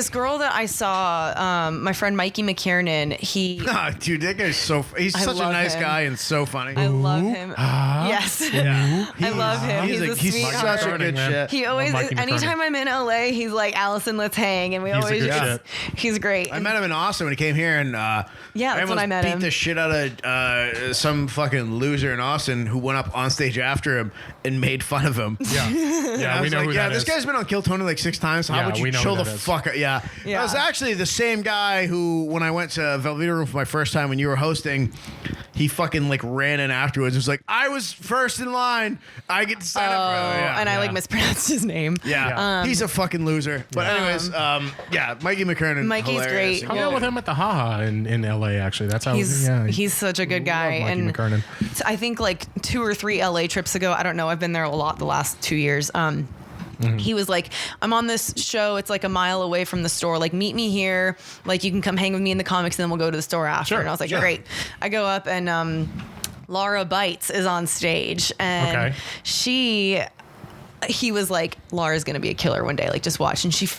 girl that I saw, my friend Mikey McKiernan, dude, that guy's he's such a nice guy and so funny. I love him. Yes, I love him. He's such a good shit. He always, anytime I'm in LA, he's like, Allison, let's hang, and he's great. I met him in Austin when he came here, and that's when I met him. Beat the shit out of some fucking loser in Austin who went up on stage after him and made fun of him. Yeah, we know who that is. This guy's been on Kill Tony 6 times. How would you chill the fuck out? Yeah. That was actually the same guy who, when I went to Velveeta Room for my first time when you were hosting, he fucking ran in afterwards. It was like, I was first in line. I get to sign up for it. And I mispronounced his name. Yeah. He's a fucking loser. But anyways, Mikey McKernan. Mikey's hilarious. great. Hung out with him at the Haha in LA, actually. That's how he's such a good guy. Mikey McKernan. I think 2 or 3 LA trips ago, I don't know, I've been there a lot the last 2 years. He was like, I'm on this show. It's a mile away from the store. Meet me here. You can come hang with me in the comics, and then we'll go to the store after. Sure, and I was like, great. I go up, and Laura Bites is on stage, and he was like, Laura's gonna be a killer one day. Just watch. And she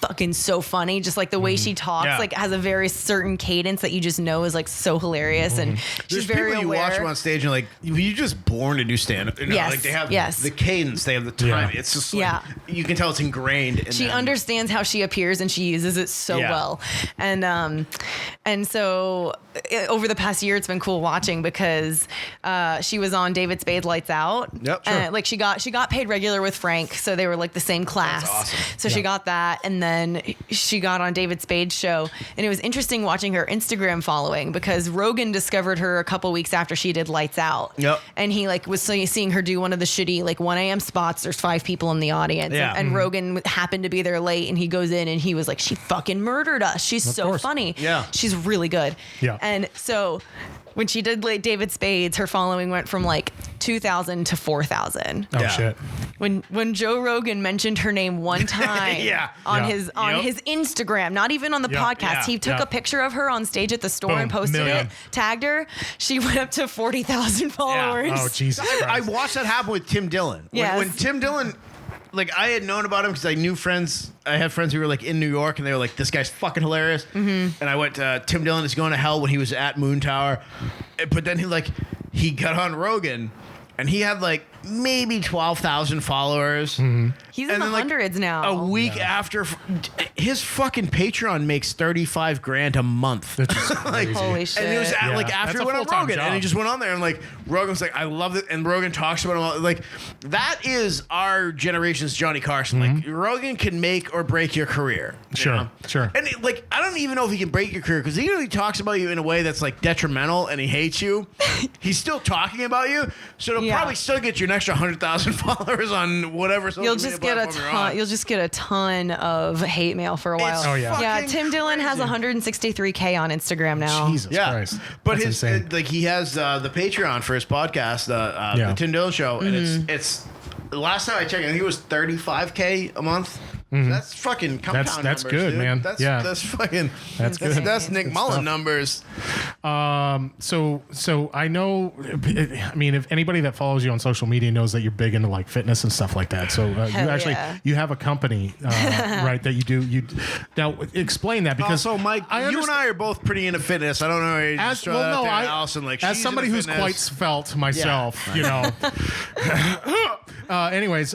fucking so funny, just the way she talks, has a very certain cadence that you just know is so hilarious, and she's very people aware. You watch them on stage and you're just born to do stand-up. Yes, they have the cadence, they have the time. It's just you can tell it's ingrained in she them. Understands how she appears, and she uses it so well. And so over the past year, it's been cool watching because she was on David Spade's Lights Out. Yep, sure. And she got paid regular with Frank, so they were the same class. That's awesome. So she got that, and then she got on David Spade's show, and it was interesting watching her Instagram following because Rogan discovered her a couple weeks after she did Lights Out. Yep. And he was seeing her do one of the shitty 1 a.m. spots. There's 5 people in the audience, and Rogan happened to be there late, and he goes in and he was like, she fucking murdered us. She's so funny. Yeah. She's really good. Yeah. And so when she did David Spades, her following went from 2,000 to 4,000. Oh shit. When Joe Rogan mentioned her name one time on his Instagram, not even on the podcast, he took a picture of her on stage at the store and posted it, tagged her. She went up to 40,000 followers. Oh Jesus Christ. I watched that happen with Tim Dillon. When Tim Dillon, I had known about him because I knew friends. I had friends who were in New York, and they were like, "This guy's fucking hilarious." And I went to Tim Dillon is going to hell when he was at Moon Tower, but then he got on Rogan, and he had maybe 12,000 followers. He's in the hundreds now. A week after, his fucking Patreon makes $35,000 a month. That's just crazy. Holy shit! And it was after he went on Rogan, and he just went on there, and Rogan's I love it, and Rogan talks about him that is our generation's Johnny Carson. Rogan can make or break your career. Sure. And I don't even know if he can break your career because even if he talks about you in a way that's detrimental and he hates you, he's still talking about you. So it'll probably still get you an extra 100,000 followers on whatever social media platform you're on. You'll just get a ton of hate mail for a while. Oh yeah. Yeah, Tim Dillon has 163K on Instagram now. Jesus Christ. But That's insane. he has the Patreon for his podcast, the Tim Dillon Show, and it's last time I checked, I think it was 35K a month. That's fucking compound That's numbers, good, dude. man. That's fucking. That's good. That's Nick Mullen numbers. So I know. I mean, if anybody that follows you on social media knows that you're big into fitness and stuff like that. So you have a company, right? That you do. You now explain that because also, Mike, you and I are both pretty into fitness. I don't know. Allison, as somebody who's quite svelte myself, you know. Anyways.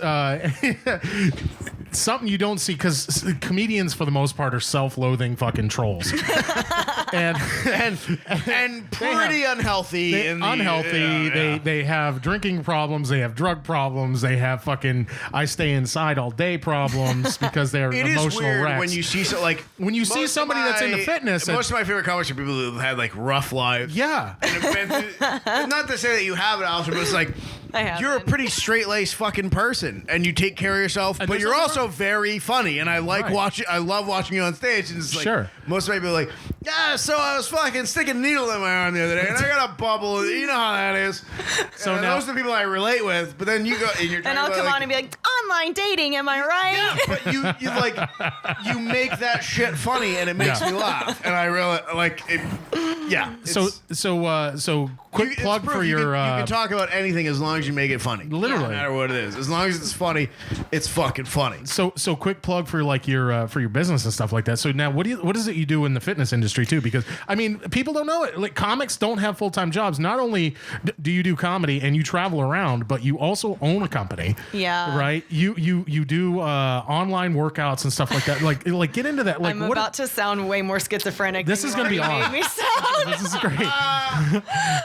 something you don't see because comedians for the most part are self-loathing fucking trolls. and pretty unhealthy. They have drinking problems. They have drug problems. They have fucking I stay inside all day problems because they're emotional is weird wrecks. when you see somebody that's into fitness. Most of my favorite comics are people who have had like rough lives. Yeah. And have been through, not to say that you have it, Alistair, but it's like you're a pretty straight-laced fucking person and you take care of yourself, but you're also very funny. And I like watching. I love watching you on stage. And it's like most of my people are like, yeah. So I was fucking sticking a needle in my arm the other day, and I got a bubble. You know how that is. So now, those are the people I relate with. But then you go and you're. And I'll come on and be like, online dating. Am I right? Yeah, but you like you make that shit funny, and it makes me laugh, and I really like it. Yeah. So quick plug for your. You can talk about anything as long as you make it funny. Literally, no matter what it is, as long as it's funny, it's fucking funny. So quick plug for like your for your business and stuff like that. So now, what is it you do in the fitness industry too? Because I mean, people don't know it. Like comics don't have full-time jobs. Not only do you do comedy and you travel around, but you also own a company. Yeah. Right. You do online workouts and stuff like that. Like get into that. Like I'm about to sound way more schizophrenic. This is going to be awesome. This is great.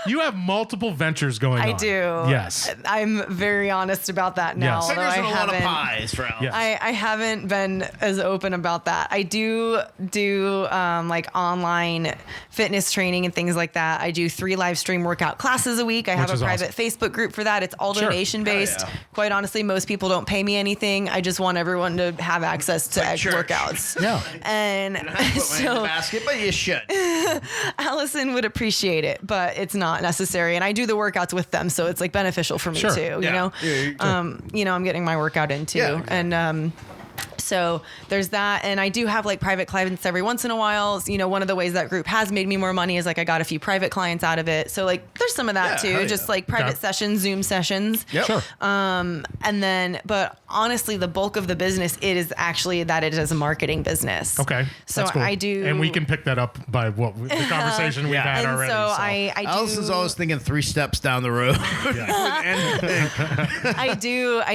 You have multiple ventures going on. I do. Yes. I'm very honest about that now. Yes. There's a lot of pies for Alice. Yes. I haven't been as open about that. I do like online fitness training and things like that. I do 3 live stream workout classes a week. I have a private Facebook group for that. It's all donation based. Yeah. Quite honestly, most people don't pay me anything. I just want everyone to have access to workouts. Yeah. I And put mine in the basket, but you should. Allison would appreciate it, but it's not necessary. And I do the workouts with them, so it's like beneficial for me too. Yeah. You know, I'm getting my workout in too, and. So there's that. And I do have like private clients every once in a while. So, one of the ways that group has made me more money is like I got a few private clients out of it. So like there's some of that too, just like private sessions, Zoom sessions. Yep. Sure. And then, but honestly, the bulk of the business, it is actually that it is a marketing business. Okay. So That's cool. I do. And we can pick that up by the conversation we've had and already. So I do. Allison's always thinking 3 steps down the road. I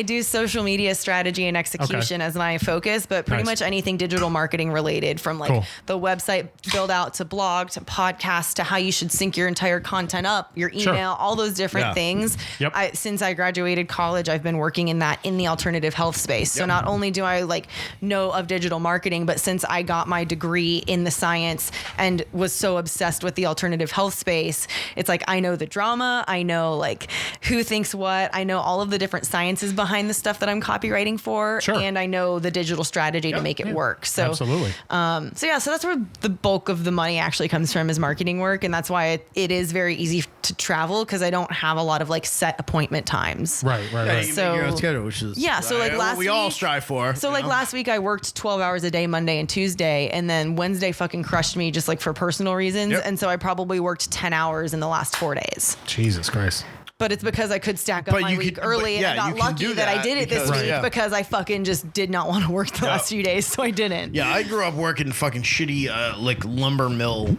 do social media strategy and execution as my focus, but pretty much anything digital marketing related, from like the website build out to blog to podcast to how you should sync your entire content up, your email, all those different things. Yep. Since I graduated college, I've been working in the alternative health space. So not only do I like know of digital marketing, but since I got my degree in the science and was so obsessed with the alternative health space, it's like I know the drama, I know like who thinks what, I know all of the different sciences behind the stuff that I'm copywriting for, and I know the digital strategy to make it work. So absolutely. So that's where the bulk of the money actually comes from, is marketing work, and that's why it is very easy to travel, because I don't have a lot of like set appointment times. Right. So your own schedule, which is so like last we week, all strive for. So like last week I worked 12 hours a day Monday and Tuesday, and then Wednesday fucking crushed me just like for personal reasons, and so I probably worked 10 hours in the last 4 days. Jesus Christ. But it's because I could stack up my week early, and I got lucky that I did it this week because I fucking just did not want to work the last few days, so I didn't. Yeah, I grew up working fucking shitty like lumber mill.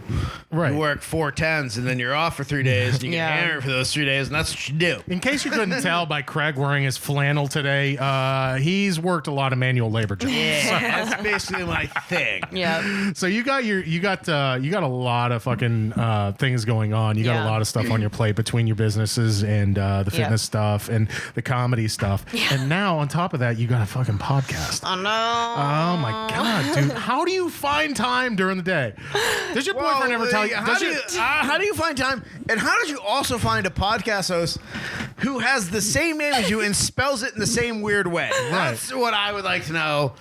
Right. You work 4 10s and then you're off for 3 days and you get hammered for those 3 days, and that's what you do. In case you couldn't tell by Craig wearing his flannel today, he's worked a lot of manual labor jobs. Yeah, that's basically my thing. Yeah. So you got a lot of fucking things going on. You got a lot of stuff on your plate between your businesses and the fitness stuff and the comedy stuff. Yeah. And now on top of that, you got a fucking podcast. Oh no. Oh my God, dude. How do you find time during the day? Does your boyfriend ever tell you? How do you find time? And how did you also find a podcast host who has the same name as you and spells it in the same weird way? That's what I would like to know.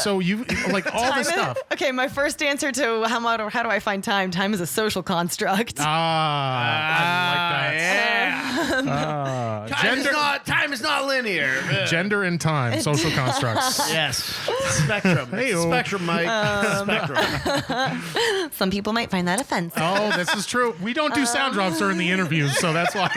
So you like all this stuff. Okay, my first answer to how do I find time? Time is a social construct. I like that. Yeah. Time is not linear. Gender and time, social constructs. Yes. Spectrum. Spectrum, Mike. Spectrum. Some people might find that offensive. Oh, this is true. We don't do sound drops during the interviews, so that's why.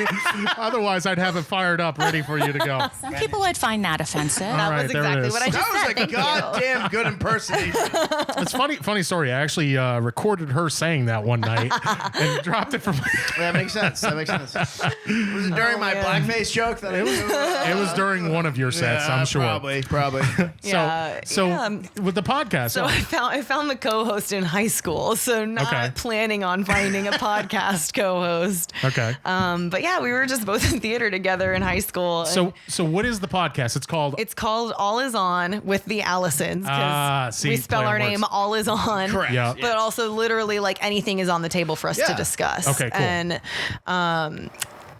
Otherwise, I'd have it fired up, ready for you to go. Some people would find that offensive. That was exactly what I just said. That was a goddamn good impersonation. It's funny story. I actually recorded her saying that one night and dropped it from. That makes sense. Was it during my blackface joke that I It was during one of your sets, I'm sure. Probably. So with the podcast. So I found the co-host in high school, so not planning on finding a podcast co-host. Okay. But yeah, we were just both in theater together in high school. So what is the podcast? It's called All Is On with the Allisons. We spell our name All Is On. Correct. Yeah. But also literally like anything is on the table for us to discuss. Okay, cool. And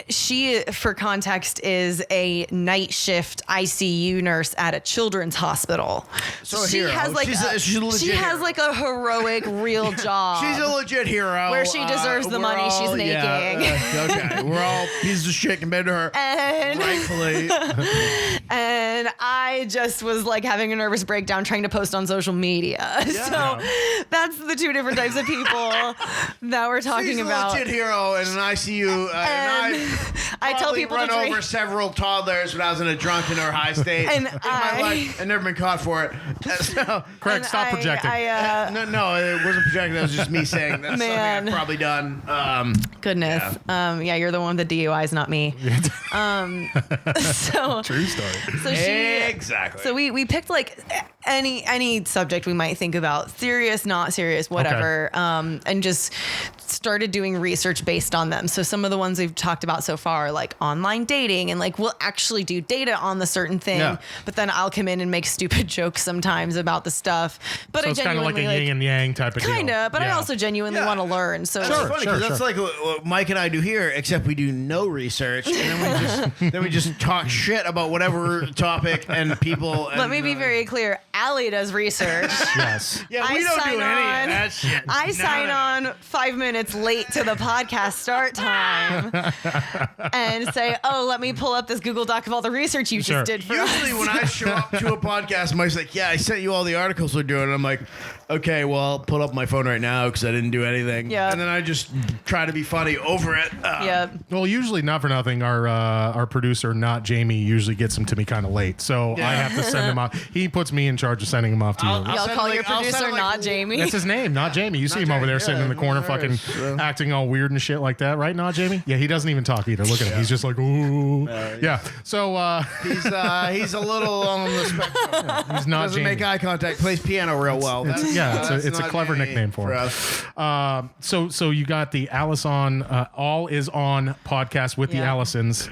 she, for context, is a night shift ICU nurse at a children's hospital. So she has like she's a legit she has hero. like a heroic, real job. She's a legit hero. Where she deserves the money she's making. Okay, we're all pieces of shit compared to her. And rightfully. And I just was like having a nervous breakdown trying to post on social media. So that's the two different types of people that we're talking about. She's a legit hero in an ICU. And I tell people run to drink. over several toddlers when I was in a drunken or high state And in my life. I've never been caught for it. So, Craig, stop projecting. No, it wasn't projecting. That was just me saying that's something I've probably done. Goodness. Yeah, you're the one with the DUIs, not me. So true story. So exactly. So we picked like any subject we might think about, serious, not serious, whatever, and just started doing research based on them. So some of the ones we've talked about so far, like online dating, and like we'll actually do data on the certain thing, but then I'll come in and make stupid jokes sometimes about the stuff. But so I it's kind of genuinely like a yin and yang type of deal. Kinda, but I also genuinely want to learn. So it's funny because that's like what Mike and I do here, except we do no research, and then we just talk shit about whatever topic and people. And, let me be very clear. Allie does research. Yes. Yeah, we don't do any of that shit. I sign on 5 minutes late to the podcast start time and say, "Oh, let me pull up this Google Doc of all the research you just did for us." Usually when I show up to a podcast, Mike's like, "Yeah, I sent you all the articles we're doing." And I'm like, "Okay, well, I'll pull up my phone right now because I didn't do anything." Yeah. And then I just try to be funny over it. Well, usually, not for nothing, our producer, not Jamie, usually gets them to me kind of late, so I have to send them off. He puts me in charge of sending them off to you. Y'all call your producer not Jamie. That's his name, not Jamie. You see him over there sitting in the corner, fucking acting all weird and shit like that, right? Not Jamie. Yeah, he doesn't even talk either. Look at him. He's just like, ooh, yeah. So he's a little on the spectrum. He's not Doesn't Jamie. make eye contact. Plays piano real well. It's a clever nickname for him. So you got the Allison All Is On podcast with the Allisons,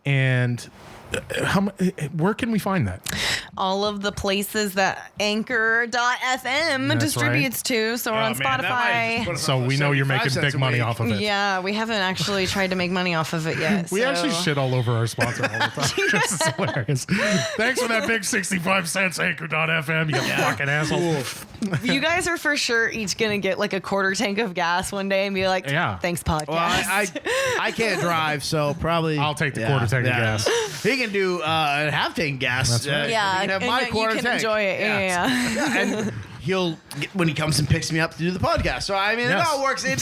and where can we find that? All of the places that Anchor.fm distributes to. So we're on Spotify. So we know you're making big money off of it. Yeah, we haven't actually tried to make money off of it yet. We actually shit all over our sponsor all the time. It's hilarious. Thanks for that big 65 cents, Anchor.fm, you fucking asshole. You guys are for sure each going to get like a quarter tank of gas one day and be like, thanks, podcast. Well, I can't drive, so probably I'll take the quarter tank of gas. He can do a half tank gas. That's right. Yeah, you can have my quarter you can tank. enjoy it. Yeah. And he'll when he comes and picks me up to do the podcast. So I mean, it all works. It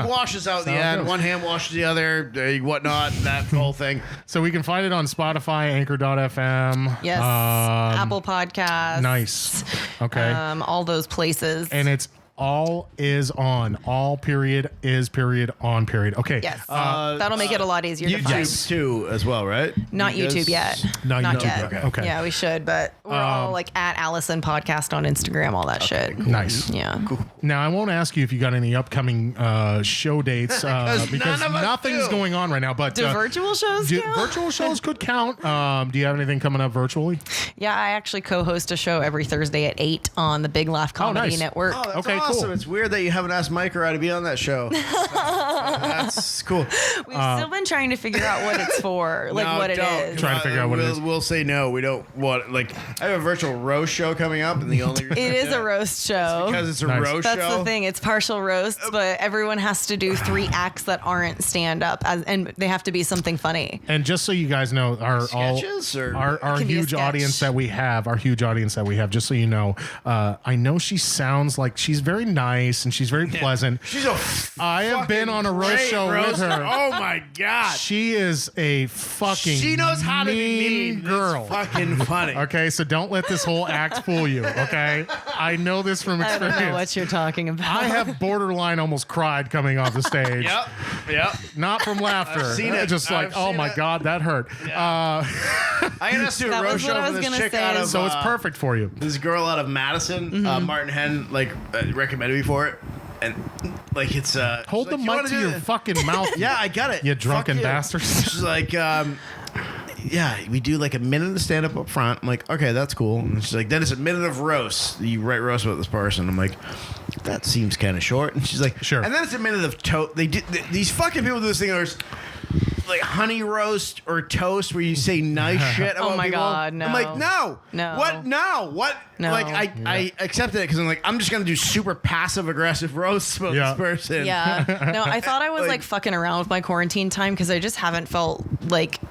washes out the end. One hand washes the other, whatnot, that whole thing. So we can find it on Spotify, Anchor.fm. Yes. Apple Podcasts. Nice. Okay. All those places. And it's All Is On. All period is period on period. Okay. Yes. That'll make it a lot easier to find. YouTube too, as well, right? Not YouTube yet. Not Not YouTube. yet. Okay. Yeah, we should, but we're all like at Allison Podcast on Instagram, all that shit. Cool. Nice. Yeah. Cool. Now, I won't ask you if you got any upcoming show dates because nothing's going on right now. But do virtual shows count? Virtual shows could count. Do you have anything coming up virtually? Yeah, I actually co-host a show every Thursday at 8 on the Big Laugh Comedy Network. Oh, that's okay, awesome. cool. It's weird that you haven't asked Mike or I to be on that show. That's cool. We've still been trying to figure out what it's for, like what it is. Trying to figure out what it is. We'll say no. We don't want, like, I have a virtual roast show coming up, and the only It is a roast show. because it's a roast show. That's the thing. It's partial roasts, but everyone has to do 3 acts that aren't stand up, and they have to be something funny. And just so you guys know, our huge audience that we have, just so you know, I know she sounds like she's very nice and she's very pleasant. I have been on a roast show with her. Oh my god, she is a fucking she knows how to be mean girl. It's fucking funny. Okay, so don't let this whole act fool you. Okay, I know this from experience. I don't know what you're talking about. I have borderline almost cried coming off the stage. Yep. Yeah. Not from laughter. I've seen it. Just like, oh my God, that hurt. I got us to a roast show from this chick out of. So it's perfect for you. This girl out of Madison, Martin Henn, recommended me for it. And it's hold the mic to your fucking mouth. Yeah, I got it. You drunken bastard. She's like, yeah, we do like a minute of stand up front. I'm like, okay, that's cool. And she's like, then it's a minute of roast. You write roast about this person. I'm like, that seems kind of short. And she's like, sure. And then it's a minute of toast. These fucking people do this thing where it's like honey roast or toast where you say nice shit about oh my people. God, no. I'm like, no. What? No. What? No. Like, I accepted it because I'm like, I'm just going to do super passive aggressive roasts about this person. Yeah. No, I thought I was like fucking around with my quarantine time because I just haven't felt like,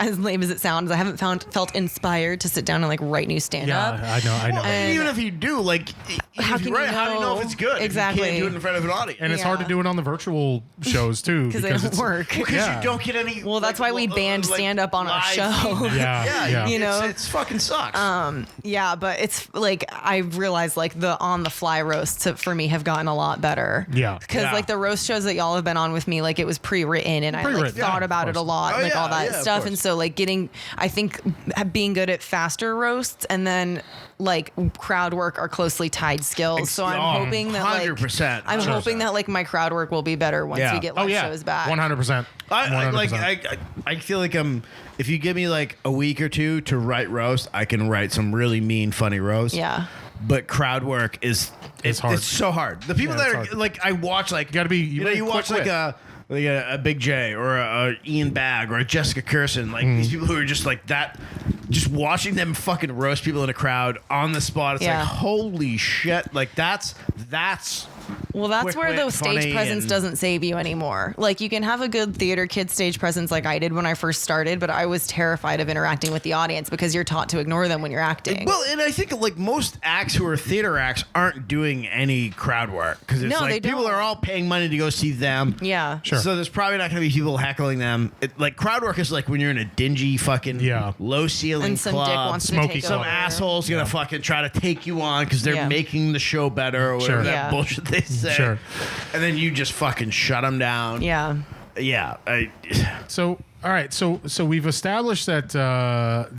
as lame as it sounds, I haven't felt inspired to sit down and like write new stand up. Yeah, I know. And even if you do, like, how do you know if it's good? Exactly. If you can't do it in front of an audience. And it's hard to do it on the virtual shows too because they don't work. Because you don't get any. Well, that's why we banned stand up on our show. Yeah. You know, it's fucking sucks. Yeah, but it's like I realized like the on the fly roasts for me have gotten a lot better. Yeah. Because like the roast shows that y'all have been on with me, like it was pre-written and I like thought about it a lot, all that stuff, and so like I think being good at faster roasts and then like crowd work are closely tied skills. So I'm hoping that 100%. I'm hoping that like my crowd work will be better once we get live shows back. 100%. I feel like if you give me like a week or two to write roast, I can write some really mean, funny roast. Yeah. But crowd work is hard. It's so hard. The people that are hard. like I watch like you watch like a Big J or a Ian Bagg or a Jessica Kirsten, like these people who are just like that, just watching them fucking roast people in a crowd on the spot. It's like, holy shit. Like that's well, that's quick, where the funny, stage presence doesn't save you anymore. Like you can have a good theater kid stage presence like I did when I first started, but I was terrified of interacting with the audience because you're taught to ignore them when you're acting. Well, and I think like most acts who are theater acts aren't doing any crowd work because it's like people are all paying money to go see them. Yeah. Sure. So there's probably not going to be people heckling them. Like crowd work is like when you're in a dingy fucking low ceiling and some club. dick wants to take Some over. asshole's going to fucking try to take you on because they're making the show better or whatever that bullshit they say. Sure. And then you just fucking shut them down. Yeah. Yeah. So, all right. So we've established that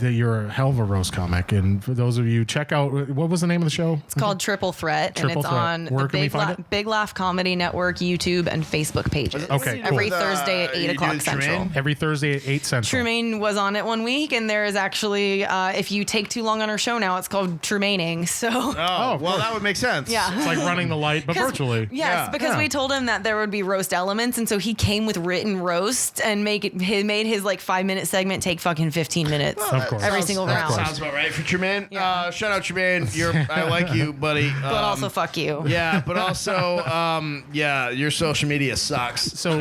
you're a hell of a roast comic. And for those of you, check out, what was the name of the show? It's called Triple Threat. Triple and it's Threat. on Where the can we find it? Big Laugh Comedy Network, YouTube, and Facebook pages. Okay, cool. Every Thursday at 8 o'clock Central. Every Thursday at 8 Central. Tremaine was on it one week, and there is actually, if you take too long on our show now, it's called Tremaining. So. Oh, well, that would make sense. Yeah. It's like running the light, but virtually. Yes, because we told him that there would be roast elements, and so he came with written roast and he made his like 5-minute segment take fucking 15 minutes. Of course. Every single round. Sounds about right for Tremaine. Shout out Tremaine. I like you, buddy. But also fuck you. Yeah, but also, your social media sucks. So,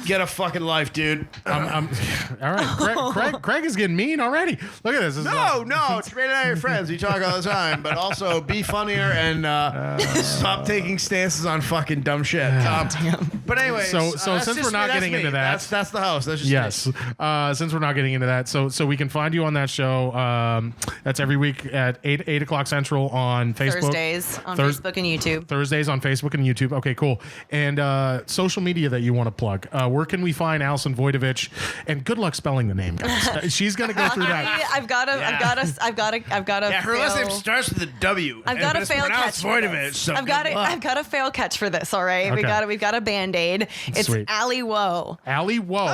get a fucking life, dude. All right, Craig is getting mean already. Look at this. No, Tremaine and I are friends. We talk all the time, but also be funnier and stop taking stances on fucking dumb shit. But anyway, so since we're not getting into that, that's the host. That's just yes. Since we're not getting into that, so we can find you on that show. That's every week at 8 o'clock Central on Facebook. Thursdays on Facebook and YouTube. Thursdays on Facebook and YouTube. Okay, cool. And social media that you want to plug. Where can we find Allison Wojdowecz? And good luck spelling the name, guys. She's gonna go through that. I've got a. Yeah, her last name starts with a W. I've got a fail catch for this. So I've got a fail catch for this. All right, Okay. we've got a Band-Aid. It's Sweet. Allie Woe. Allie Woe.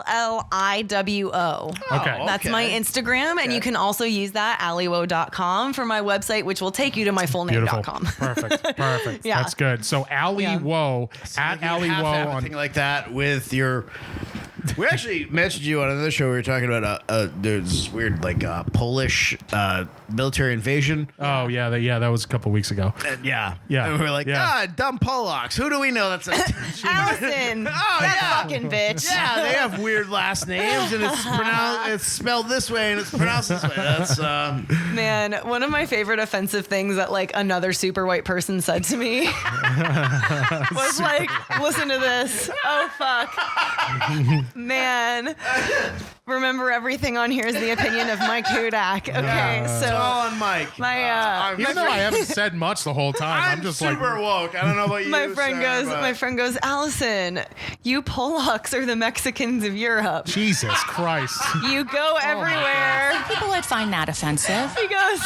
ALLIWO. Okay. That's my Instagram, and you can also use that allywoe.com for my website, which will take you to my full name.com. Perfect. Yeah. That's good. So Allie Woe at Allie Woe on thing like that with your. We actually mentioned you on another show. We were talking about there's this weird like Polish military invasion. Oh yeah, that was a couple weeks ago. And yeah. Yeah. And we were like, dumb Polacks. Who do we know that's Allison? That fucking bitch. Yeah, they have weird last names, and it's spelled this way and it's pronounced this way. That's man. One of my favorite offensive things that like another super white person said to me was like, "Listen to this. Oh fuck." Man, remember everything on here is the opinion of Mike Hudak. Okay, so it's all on Mike. Even though I haven't said much the whole time, I'm just super woke. I don't know about you. My friend goes, Allison, you Polacks are the Mexicans of Europe. Jesus Christ. You go everywhere. Some people would find that offensive. He goes,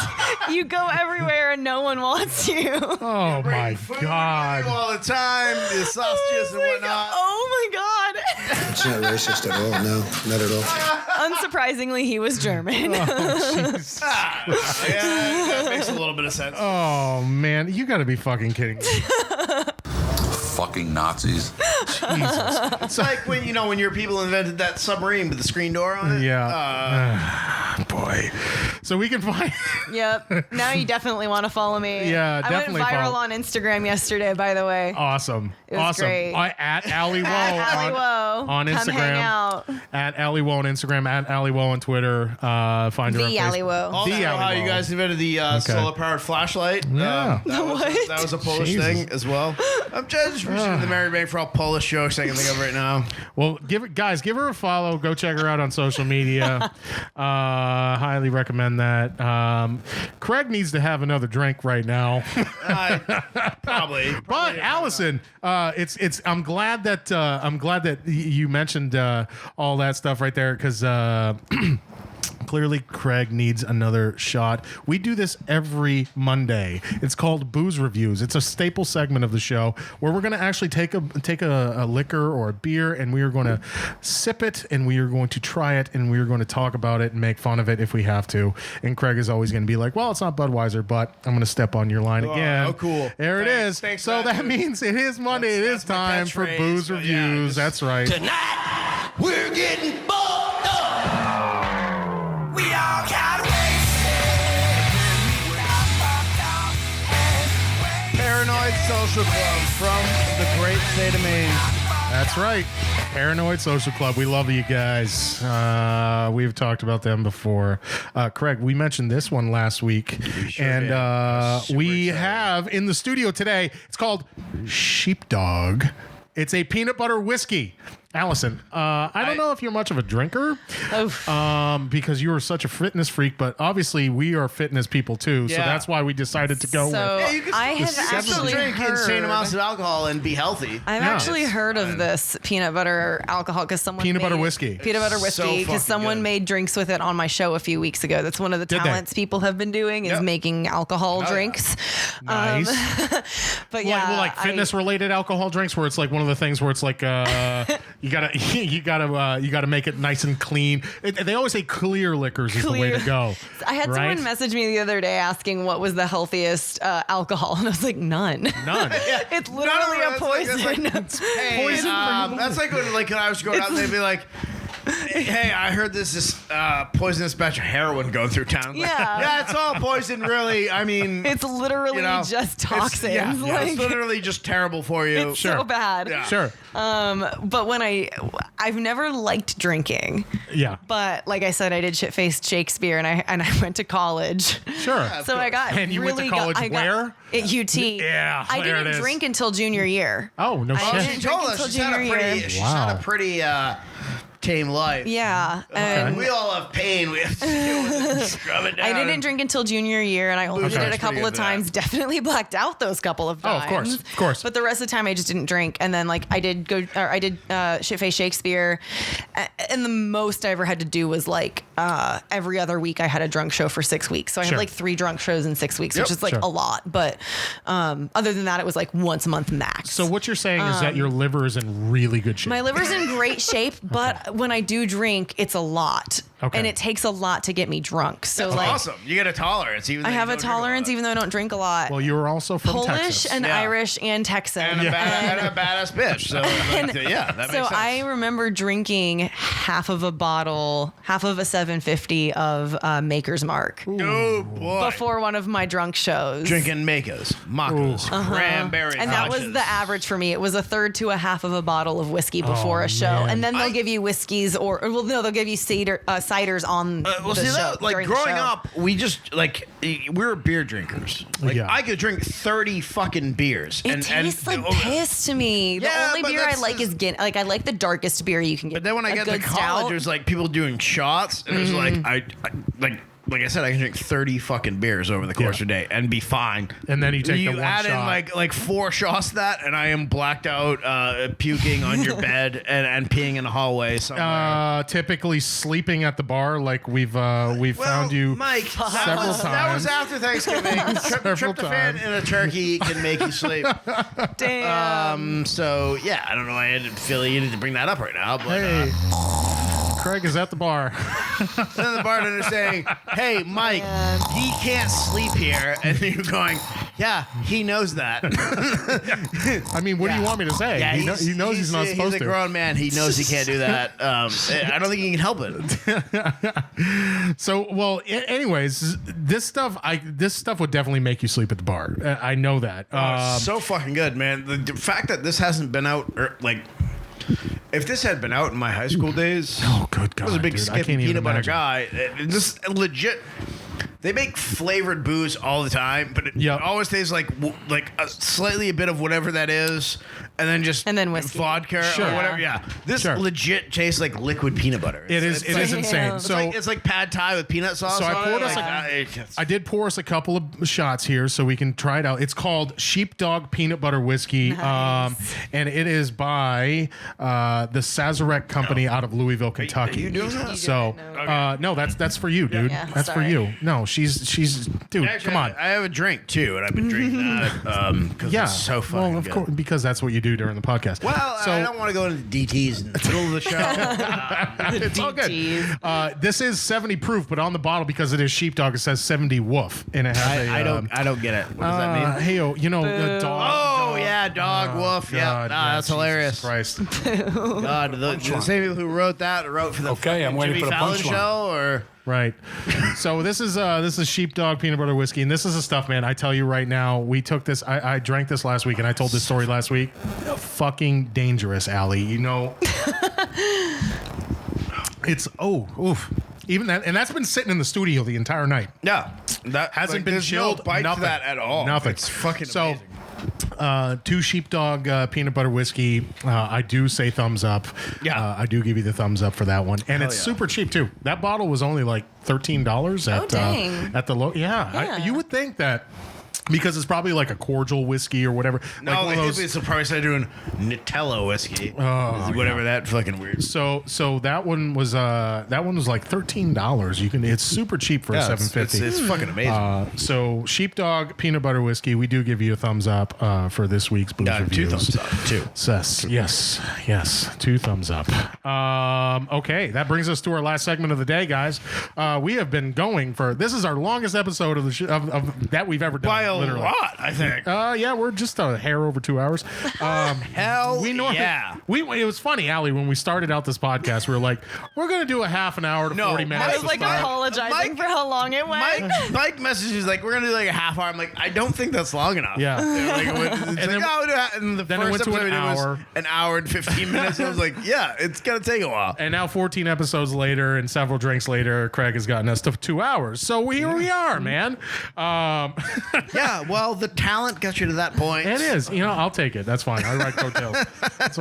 you go everywhere and no one wants you. Oh my God. All the time, the sausages and whatnot. Oh my God. It's not racist at all. No, not at all. Unsurprisingly, he was German. Yeah, that makes a little bit of sense. Oh man, you got to be fucking kidding me. Fucking Nazis. Jesus. It's like when your people invented that submarine with the screen door on it. Yeah. Boy. So we can find. Yep. Now you definitely want to follow me. Yeah, definitely I went viral follow. on Instagram yesterday, by the way. Awesome. It was great. At Allie Woe on Instagram. Come hang out. At Allie Woe on Instagram. At Allie Woe on Twitter. Find her on The Facebook. Allie Woe. Also, how you guys invented the solar-powered flashlight. Yeah. That was a Polish thing as well. I'm just wishing the Mary Bank for all Polish jokes I can think of right now. Well, give her a follow. Go check her out on social media. Highly recommend that. Craig needs to have another drink right now. Probably. But Allison, I'm glad that you mentioned all that stuff right there because clearly Craig needs another shot. We do this every Monday. It's called Booze Reviews. It's a staple segment of the show where we're going to actually take a liquor or a beer and we are going to sip it and we are going to try it and we are going to talk about it and make fun of it if we have to. And Craig is always going to be like, well, it's not Budweiser, but I'm going to step on your line again. Oh, cool. There it is. Thanks, so that means it is Monday. It is time for Booze Reviews. That's right. Tonight, we're getting fucked up. We all got wasted. Paranoid Social Club from the great state of Maine. That's right. Paranoid Social Club. We love you guys. We've talked about them before. Craig, we mentioned this one last week. We have in the studio today, it's called Sheepdog. It's a peanut butter whiskey. Allison, I don't know if you're much of a drinker because you are such a fitness freak, but obviously we are fitness people too, so that's why we decided to go with. Yeah, you I have actually drink heard insane amounts of alcohol and be healthy. I've actually heard of this peanut butter alcohol because someone peanut butter whiskey because someone made drinks with it on my show a few weeks ago. That's one of the talents people have been doing is making alcohol drinks. Nice. But yeah, like fitness related alcohol drinks where it's like one of the things where it's like you gotta make it nice and clean. They always say clear liquors is the way to go. I had someone message me the other day asking what was the healthiest alcohol, and I was like, none. It's literally a poison. That's like when I was growing up, they'd be like, hey, I heard there's this poisonous batch of heroin going through town. Yeah, it's all poison, really. I mean, it's literally just toxins. It's literally just terrible for you. It's so bad. Yeah. Sure. But when I've never liked drinking. Yeah. But like I said, I did shit-faced Shakespeare, and I went to college. Sure. So I got and you really went to college where? At UT. Yeah. I didn't drink until junior year. Oh no shit. I didn't drink until junior year. She's had a pretty tame life. Yeah. And we all have pain. We have to deal with it. Scrub it down. I didn't drink until junior year, and I only did it a couple of times. Definitely blacked out those couple of times. Oh, of course. But the rest of the time, I just didn't drink. And then, I did shit-faced Shakespeare, and the most I ever had to do was every other week I had a drunk show for 6 weeks. So I had 3 drunk shows in 6 weeks, which is a lot. But other than that, it was once a month max. So what you're saying is that your liver is in really good shape. My liver's in great shape, but when I do drink, it's a lot. Okay. And it takes a lot to get me drunk. So That's awesome. You get a tolerance. I have a tolerance even though I don't drink a lot. Well, you're also from Polish Texas. and Irish and Texan. And a badass bitch. So, that makes sense. I remember drinking half of a 750 of Maker's Mark. Oh, boy. Before one of my drunk shows. Drinking Makers, Macas, cranberry. And that was the average for me. It was a third to a half of a bottle of whiskey before a show. Man. And then they'll give you whiskeys they'll give you ciders on the show. Like growing up, we just like we were beer drinkers. Like I could drink 30 fucking beers. It tastes like piss to me. The only beer I like is Guinness. Like I like the darkest beer you can get. But then when I get to college, there's like people doing shots, and it's like like I said, I can drink 30 fucking beers over the course of a day and be fine. And then you take the one add shot. in like 4 shots to that, and I am blacked out, puking on your bed and peeing in the hallway somewhere. Typically sleeping at the bar, like we've found you Mike, several times. That was after Thanksgiving. Tryptophan in a turkey can make you sleep. Damn. So yeah, I don't know. I didn't feel you needed to bring that up right now, but. Hey. Craig is at the bar. Then the bartender's saying, "Hey, Mike, he can't sleep here," and you're going, "Yeah, he knows that." I mean, what do you want me to say? Yeah, he knows he's not supposed to. He's a grown man. He knows he can't do that. I don't think he can help it. So, well, anyways, this stuff would definitely make you sleep at the bar. I know that. So fucking good, man. The fact that this hasn't been out, if this had been out in my high school days, good God, I was a big dude, Skippy peanut butter guy. This legit. They make flavored booze all the time, but it always tastes like slightly a bit of whatever that is, and then whiskey, vodka or whatever. Yeah, this legit tastes like liquid peanut butter. It is insane. So it's like pad thai with peanut sauce. So I poured us. I did pour us a couple of shots here so we can try it out. It's called Sheepdog Peanut Butter Whiskey, and it is by the Sazerac Company out of Louisville, Kentucky. Are you doing that? So no, that's for you, dude. Yeah, that's for you. No, she's dude. Actually, come on. I have a drink too, and I've been drinking that because it's so fucking well, of course, because that's what you do during the podcast. Well, so, I don't want to go into DTs in the middle of the show. It's all good. This is 70 proof, but on the bottle, because it is sheepdog, it says 70 woof, and it has I don't get it. What does that mean? Hey, you know the dog. Oh yeah, dog woof. Yeah, that's hilarious. Christ. God, the same people who wrote that wrote for the I'm waiting Jimmy for the Fallon punchline. show, or. Right. So this is Sheepdog Peanut Butter Whiskey, and this is the stuff, man. I tell you right now, we took this. I drank this last week, and I told this story last week. Fucking dangerous, Allie. You know, it's oof. Even that, and that's been sitting in the studio the entire night. Yeah, that hasn't been there's chilled. No bite nothing. to that at all. Nothing. It's fucking amazing. 2 Sheepdog peanut butter whiskey. I do say thumbs up. Yeah, I do give you the thumbs up for that one, and it's super cheap too. That bottle was only like $13 at the low. Yeah. You would think that. Because it's probably like a cordial whiskey or whatever. No, like the hippies will probably start doing Nutella whiskey. Whatever that fucking weird. So that one was like $13. It's super cheap for a $7.50. It's fucking amazing. So Sheepdog Peanut Butter Whiskey, we do give you a thumbs up for this week's booze reviews. 2 thumbs up too. Yes, 2 thumbs up. Okay, that brings us to our last segment of the day, guys. We have been going for this is our longest episode of the of that we've ever done. Literally. A lot, I think. Yeah, we're just a hair over 2 hours. Hell yeah. It was funny, Allie, when we started out this podcast, we were like, we're going to do a half an hour to 40 minutes. I was like apologizing for how long it went. Mike messages like, we're going to do like a half hour. I'm like, I don't think that's long enough. Yeah. And the first it went to an hour. Was an hour and 15 minutes. I was like, yeah, it's going to take a while. And now 14 episodes later and several drinks later, Craig has gotten us to 2 hours. So here we are, man. Yeah, well, the talent got you to that point. It is. I'll take it. That's fine. I write coattails. That's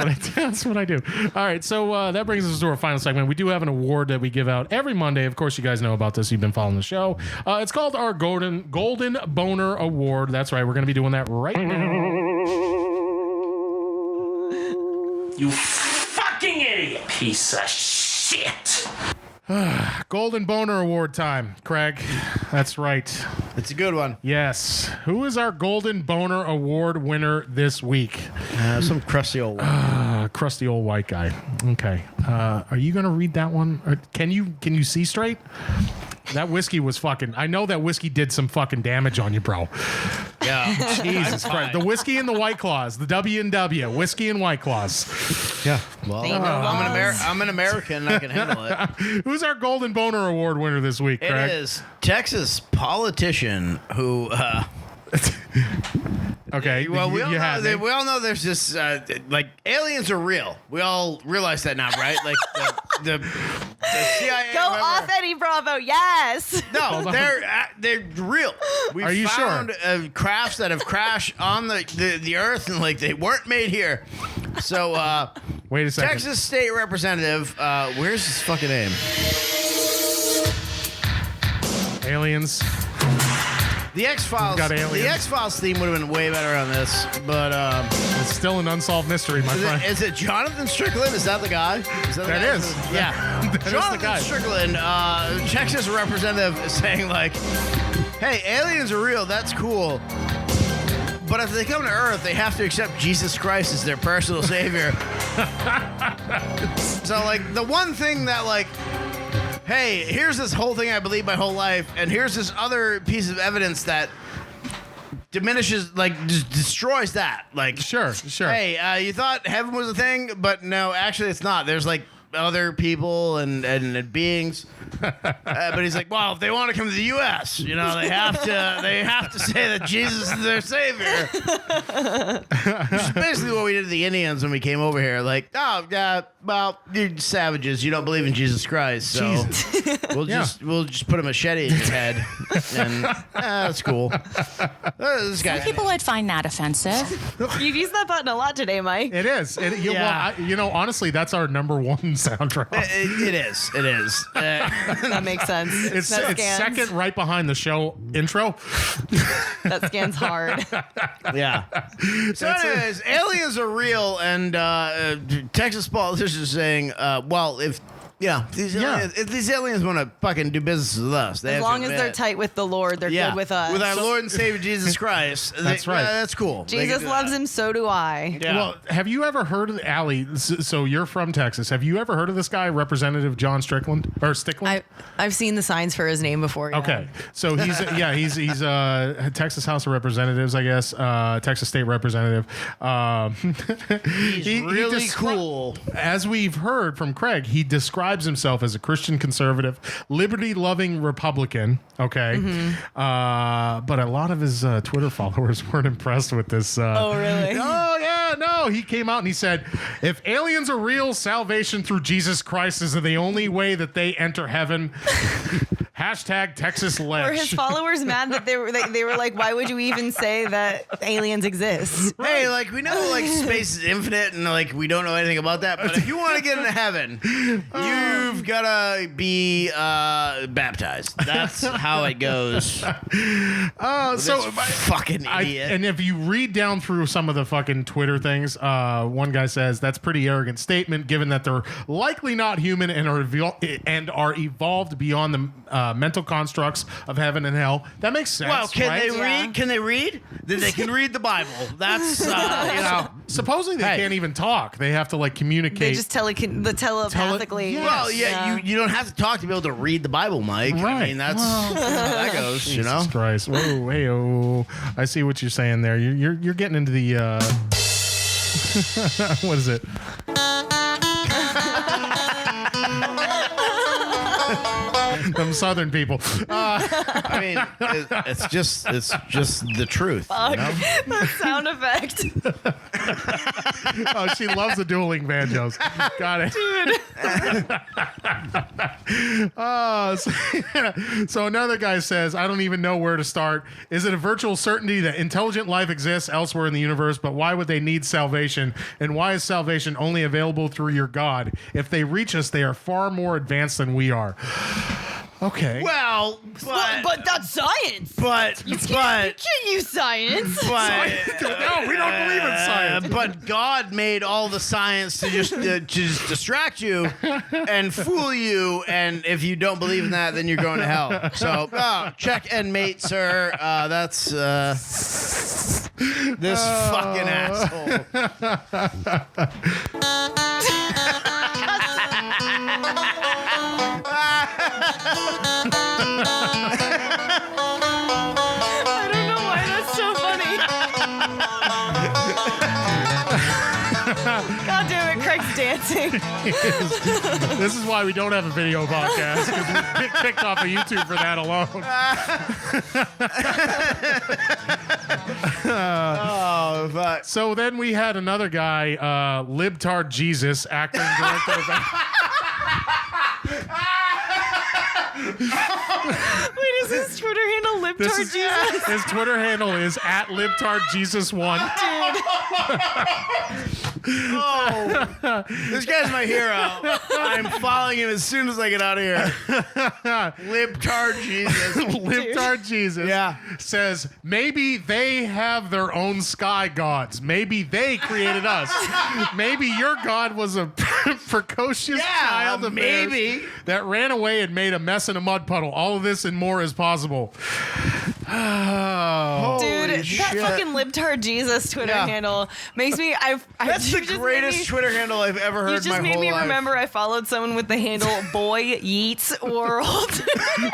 what I do. All right, so that brings us to our final segment. We do have an award that we give out every Monday. Of course, you guys know about this. You've been following the show. It's called our Golden Boner Award. That's right. We're going to be doing that right now. You fucking idiot. Piece of shit. Golden Boner Award time, Craig. That's right. It's a good one. Yes. Who is our Golden Boner Award winner this week? Some crusty old white. Crusty old white guy. Okay. Are you going to read that one? Or can you see straight? That whiskey was fucking... I know that whiskey did some fucking damage on you, bro. Yeah. Jesus Christ. The whiskey and the White Claws. The W&W. Whiskey and White Claws. Yeah. Well, I'm an American. I can handle it. Who's our Golden Boner Award winner this week, Craig? It is Texas politician who... Okay. Well, we all know there's this like aliens are real. We all realize that now, right? Like the The CIA. Go off, Eddie Bravo. Yes. No, they're real. We Are you found sure? Crafts that have crashed on the Earth, and like they weren't made here. So wait a second. Texas State Representative, where's his fucking name? Aliens. The X-Files. Got aliens. The X-Files theme would have been way better on this, but it's still an unsolved mystery, my friend. Is it Jonathan Strickland? Is that the guy? Is that the That guy? is. Yeah. That is Jonathan the guy. Strickland, Texas representative, is saying like, "Hey, aliens are real. That's cool. But if they come to Earth, they have to accept Jesus Christ as their personal savior." So like the one thing that like, hey, here's this whole thing I believe my whole life, and here's this other piece of evidence that diminishes, like, destroys that. Like, sure. Hey, you thought heaven was a thing, but no, actually it's not. There's like other people and beings. But he's like, well, if they want to come to the U.S., you know, they have to say that Jesus is their savior. Which is basically what we did to the Indians when we came over here. Like, oh, well, you're savages. You don't believe in Jesus Christ, so we'll just put a machete in your head, and that's cool. This guy. Some people would find that offensive. You've used that button a lot today, Mike. It is. Well, honestly, that's our number one soundtrack. It is. That makes sense. It's second right behind the show intro. That scans hard. Yeah. So anyways, aliens are real, and Texas politicians are saying, well, if these aliens want to fucking do business with us, they As have long to as admit. they're tight with the Lord, they're good with us. With our Lord and Savior Jesus Christ. That's right. That's cool. Jesus loves him, so do I. Yeah. Well, have you ever heard of Allie? So you're from Texas. Have you ever heard of this guy, Representative John Strickland or Stickland? I've seen the signs for his name before. Yeah. Okay, so he's Texas House of Representatives, I guess, Texas State Representative. He's really cool. As we've heard from Craig, he describes himself as a Christian conservative, liberty-loving Republican. Okay, but a lot of his Twitter followers weren't impressed with this. Oh, really? Oh, yeah, no. He came out and he said, if aliens are real, salvation through Jesus Christ is the only way that they enter heaven. Hashtag Texas Ledge. Were his followers mad that they were like, why would you even say that aliens exist? Right. Hey, like, we know like space is infinite and like we don't know anything about that, but if you want to get into heaven, you've gotta be baptized. That's how it goes. So fucking idiot. And if you read down through some of the fucking Twitter things, one guy says that's pretty arrogant statement, given that they're likely not human and are evolved beyond the mental constructs of heaven and hell. That makes sense. Well, can right? they read? Can they read? Then they can read the Bible. That's Supposedly they can't even talk. They have to like communicate. They just telepathically. Yes. Well, yeah, you don't have to talk to be able to read the Bible, Mike. Right. I mean, that's how that goes. Jesus you know. Christ. Whoa, hey, oh. I see what you're saying there. You're getting into the what is it? Them Southern people. I mean, it's just the truth. Fuck. You know? That sound effect. Oh, she loves the dueling banjos. Got it. Dude. So another guy says, I don't even know where to start. Is it a virtual certainty that intelligent life exists elsewhere in the universe, but why would they need salvation? And why is salvation only available through your God? If they reach us, they are far more advanced than we are. Okay. Well, but that's science. But you can't use science. But no, we don't believe in science. But God made all the science to just distract you and fool you, and if you don't believe in that, then you're going to hell. So check and mate, sir. That's this fucking asshole. I don't know why that's so funny. God damn it, Craig's dancing. This is why we don't have a video podcast, because we get kicked off of YouTube for that alone. So then we had another guy, Libtard Jesus, actor and director of Libtard Jesus. His Twitter handle is @LibtardJesus1. Oh, this guy's my hero. I'm following him as soon as I get out of here. Libtard Jesus. Libtard Jesus says, maybe they have their own sky gods. Maybe they created us. Maybe your god was a precocious child of theirs that ran away and made a mess in a mud puddle. All of this and more is possible. Oh, dude, that fucking Libtard Jesus Twitter handle makes me. That's the greatest Twitter handle I've ever heard. You just made me remember I followed someone with the handle Boy Yeats World.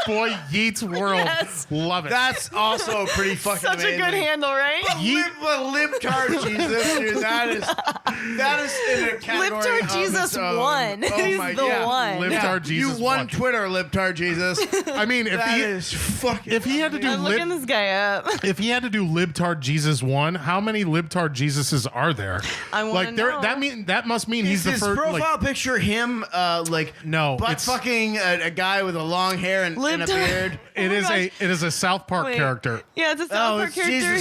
Boy Yeats World. Yes. Love it. That's also pretty fucking such amazing. a good handle, right? Libtard Jesus, dude. That is in a category. Libtard Jesus won. He's the one. Libtard Jesus. You won Twitter, Libtard Jesus. I mean, if he had to do looking this guy up. If he had to do Libtard Jesus 1, how many Libtard Jesuses are there? I want to know. That must mean he's the his first. Profile picture him butt fucking a guy with a long hair and a beard. It is a South Park character. Yeah, it's a South Park character.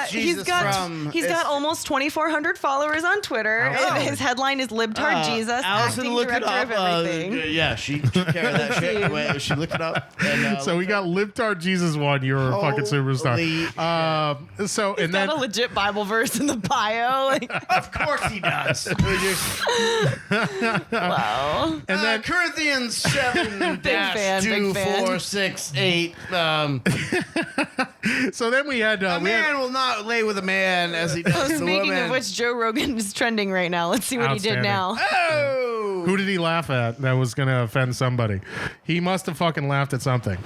He's got almost 2,400 followers on Twitter. His headline is Libtard Jesus, Allison looked it up. She took care of that shit. She looked it up. And, so we got Libtard Jesus 1. You're a fucking superstar. He's got a legit Bible verse in the bio. Of course he does. Wow. And then Corinthians 7 2, 4, 6, 8. So then we had a man will not lay with a man as he does the Speaking woman. of which, Joe Rogan is trending right now. Let's see what he did now. Oh! Who did he laugh at that was going to offend somebody? He must have fucking laughed at something,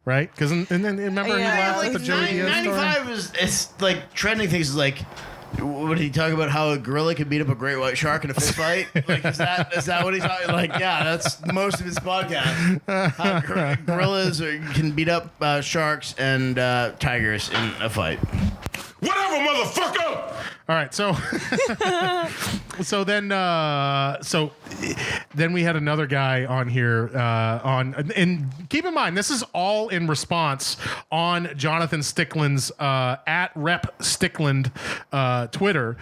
right? Because and then remember he laughed at the Joe Diaz story? 95 is like trending things is like. What did he talk about? How a gorilla can beat up a great white shark in a fist fight? Like, is that what he's talking? Like, yeah, that's most of his podcast. How gorillas can beat up sharks and tigers in a fight. Whatever, motherfucker! All right, so then we had another guy on here and keep in mind this is all in response on Jonathan Stickland's @RepStickland Twitter.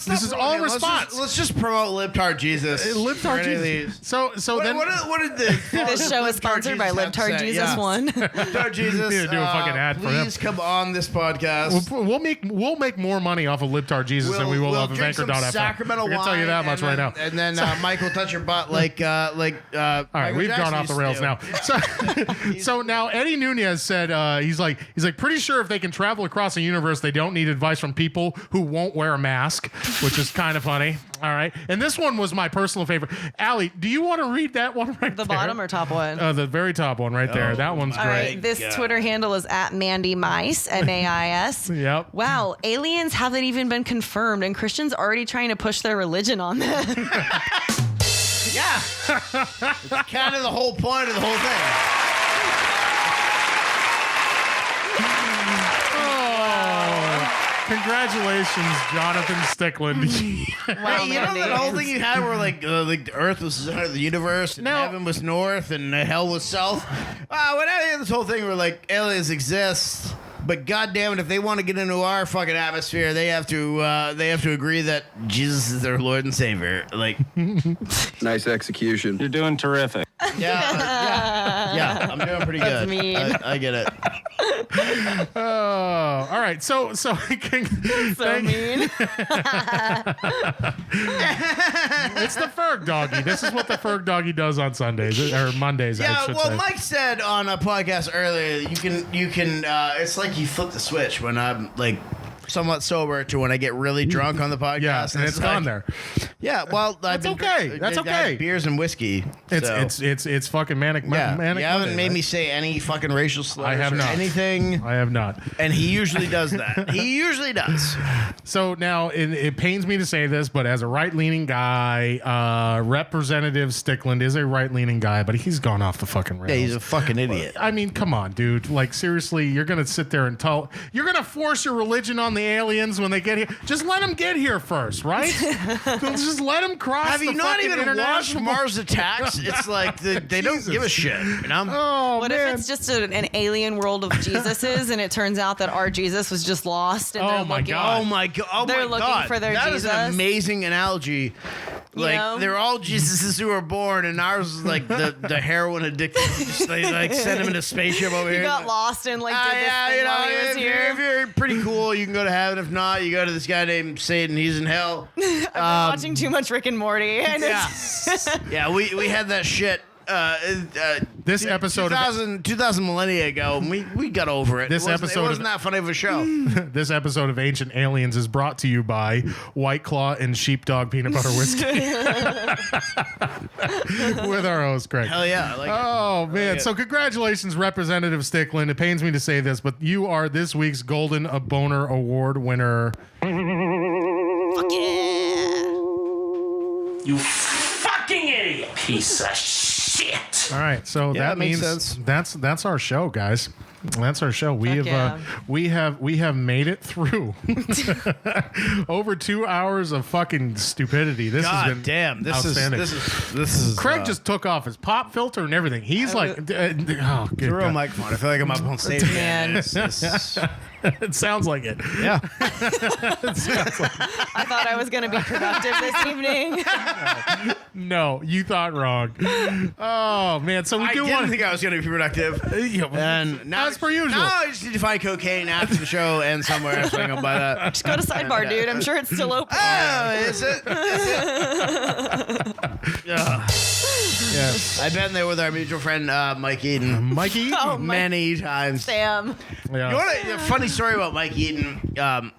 This is all in response. Let's just promote Libtard Jesus. Libtard Jesus. So then what did this show is sponsored by Libtard Jesus 1. Libtard Jesus. We need to do a fucking ad for him. Please come on this podcast. We'll make more money off of Libtard Jesus than we will off of Anchor.fm. Sacramento I can tell you that much right now. And then Mike will touch your butt like. All right, we've gone off the rails now. So now Eddie Nunez said he's like pretty sure if they can travel across the universe, they don't need advice from people who won't wear a mask, which is kind of funny. All right, and this one was my personal favorite. Allie, do you want to read that one right The there? bottom or top one? The very top one right there. That one's great. All right, this Twitter handle is @MandyMice, MAIS. Yep. Wow, aliens haven't even been confirmed, and Christians already trying to push their religion on them. Yeah. It's kind of the whole point of the whole thing. Congratulations, Jonathan Stickland. Wow, you know that whole thing you had where like the Earth was the center of the universe and heaven was north and hell was south? When I hear this whole thing where like aliens exist, but goddamn it, if they want to get into our fucking atmosphere, they have to agree that Jesus is their Lord and Savior. Like, nice execution. You're doing terrific. Yeah, I'm doing pretty That's good. mean. I get it. All right, so So mean. It's the Ferg Doggy. This is what the Ferg Doggy does on Sundays or Mondays. I should say. Mike said on a podcast earlier, you can. It's like you flip the switch when I'm like somewhat sober to when I get really drunk on the podcast. Yeah, and it's gone there. Yeah, well, That's okay. That's okay. Beers and whiskey. It's fucking manic. Manic you haven't Monday, made right? me say any fucking racial slurs. I have or not. anything. I have not. And he usually does that. He usually does. So now it pains me to say this, but as a right-leaning guy, Representative Stickland is a right-leaning guy, but he's gone off the fucking rails. Yeah, he's a fucking idiot. I mean, come on, dude. Like, seriously, you're going to sit there and you're going to force your religion on the aliens when they get here. Just let them get here first, right? Just let them cross. Have you not even watched Mars Attacks? it's like they don't give a shit, you know? Oh, What man. if it's just an alien world of Jesuses, and it turns out that our Jesus was just lost, and they're looking. Oh my god! They're looking for their That Jesus. is an amazing analogy. Like know? they're all Jesuses who were born, and ours is like the heroin addicted. Just they like send him in a spaceship over He here. got lost and did this thing while he was if here. you're pretty cool, you can go to heaven. If not, you go to this guy named Satan. He's in hell. I've been watching too much Rick and Morty. And Yeah, we had that shit. This episode 2000 millennia ago, and we got over it. This It episode wasn't that funny of a show. This episode of Ancient Aliens is brought to you by White Claw and Sheepdog Peanut Butter Whiskey. With our host, Greg. Hell yeah. I like Oh, man. it. So congratulations, Representative Stickland. It pains me to say this, but you are this week's Golden Boner Award winner. Fuck yeah. You fucking idiot. Piece of shit. All right, so that makes means sense. that's our show, guys. That's our show. We have made it through over 2 hours of fucking stupidity. This has been damn. outstanding. This is Craig just took off his pop filter and everything. He's like, oh, good the real God. microphone. I feel like I'm up on stage. Man. It sounds like it. Yeah. I thought I was going to be productive this evening. No, you thought wrong. Oh man, so we I do didn't want think I was going to be productive. And now, as per usual. Now I just need to find cocaine after the show and somewhere else so I can buy that. Just go to Sidebar, dude. I'm sure it's still open. Oh, is it? Yes. I've been there with our mutual friend Mike Eaton. Mike Eaton. Oh, many times. Sam. Yeah. You want a funny story about Mike Eaton?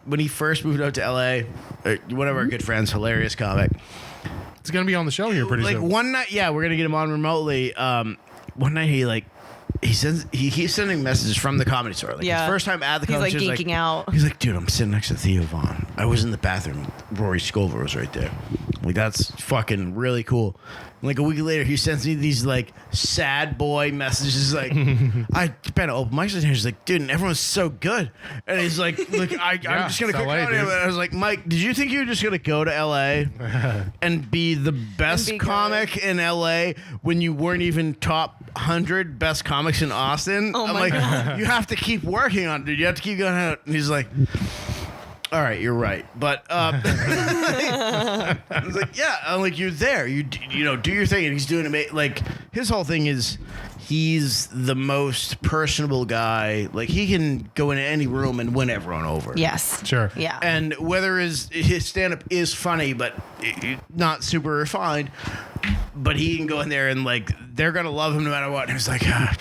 When he first moved out to LA, one of our good friends, hilarious comic. It's gonna be on the show here pretty Like soon. one night, yeah, we're gonna get him on remotely. One night he keeps sending messages from the Comedy Store. Like Yeah. his first time at the He's Comedy like Store, geeking out. He's like, dude, I'm sitting next to Theo Vaughn. I was in the bathroom. Rory Scovel was right there. Like that's fucking really cool. And like a week later, he sends me these like sad boy messages. Like I've been to open mics and he's like, dude, and everyone's so good. And he's like, look, I'm just gonna it's quick LA, out him. dude. And I was like, Mike, did you think you were just gonna go to LA and be the best be comic in LA when you weren't even top 100 best comics in Austin? Oh I'm my like, God. you have to keep working on it, dude. You have to keep going out. And he's like, all right, you're right, but I was like, yeah, I'm like, you're there, you know, do your thing, and he's doing it. Like his whole thing is, he's the most personable guy. Like he can go into any room and win everyone over. Yes. Sure. Yeah. And whether his stand-up is funny, but not super refined, but he can go in there and like they're gonna love him no matter what. And he's like, I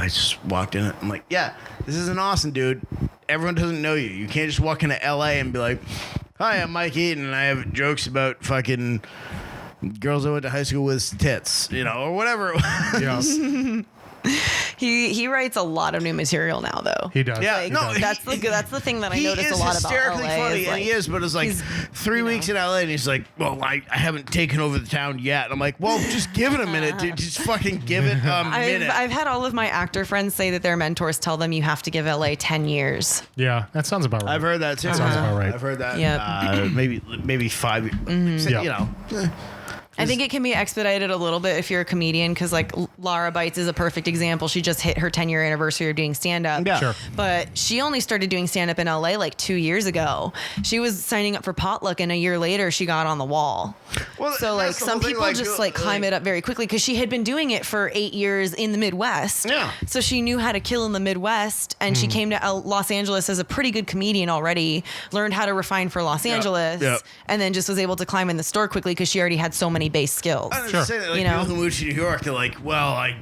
just walked in it. I'm like, yeah, this is in Austin, dude. Everyone doesn't know you. You can't just walk into LA and be like, hi, I'm Mike Eaton, and I have jokes about fucking girls I went to high school with tits, you know, or whatever. Yeah. He writes a lot of new material now, though. He does. Yeah, Like, no, that's the thing that I notice a lot about hysterically LA. funny, is, and like, he is, but it's like he's, 3 weeks in LA, and he's like, well, I haven't taken over the town yet. And I'm like, well, just give it a minute, dude. Just fucking give it a minute. I've had all of my actor friends say that their mentors tell them you have to give LA 10 years. Yeah, that sounds about right. I've heard that too. Sounds about right. I've heard that. Yep. Maybe 5 years. Yeah. You know. I think it can be expedited a little bit if you're a comedian, because like Lara Bites is a perfect example. She just hit her 10-year anniversary of doing stand-up. Yeah. Sure. But she only started doing stand-up in LA like 2 years ago. She was signing up for Potluck, and a year later she got on the wall. Well, So like that's the some whole thing, people just like climb it up very quickly, because she had been doing it for 8 years in the Midwest. Yeah. So she knew how to kill in the Midwest, and she came to Los Angeles as a pretty good comedian already, learned how to refine for Los Angeles, Yeah. and then just was able to climb in the store quickly because she already had so many base skills. I was saying that, like, You know? people who move to New York, they're like, well, I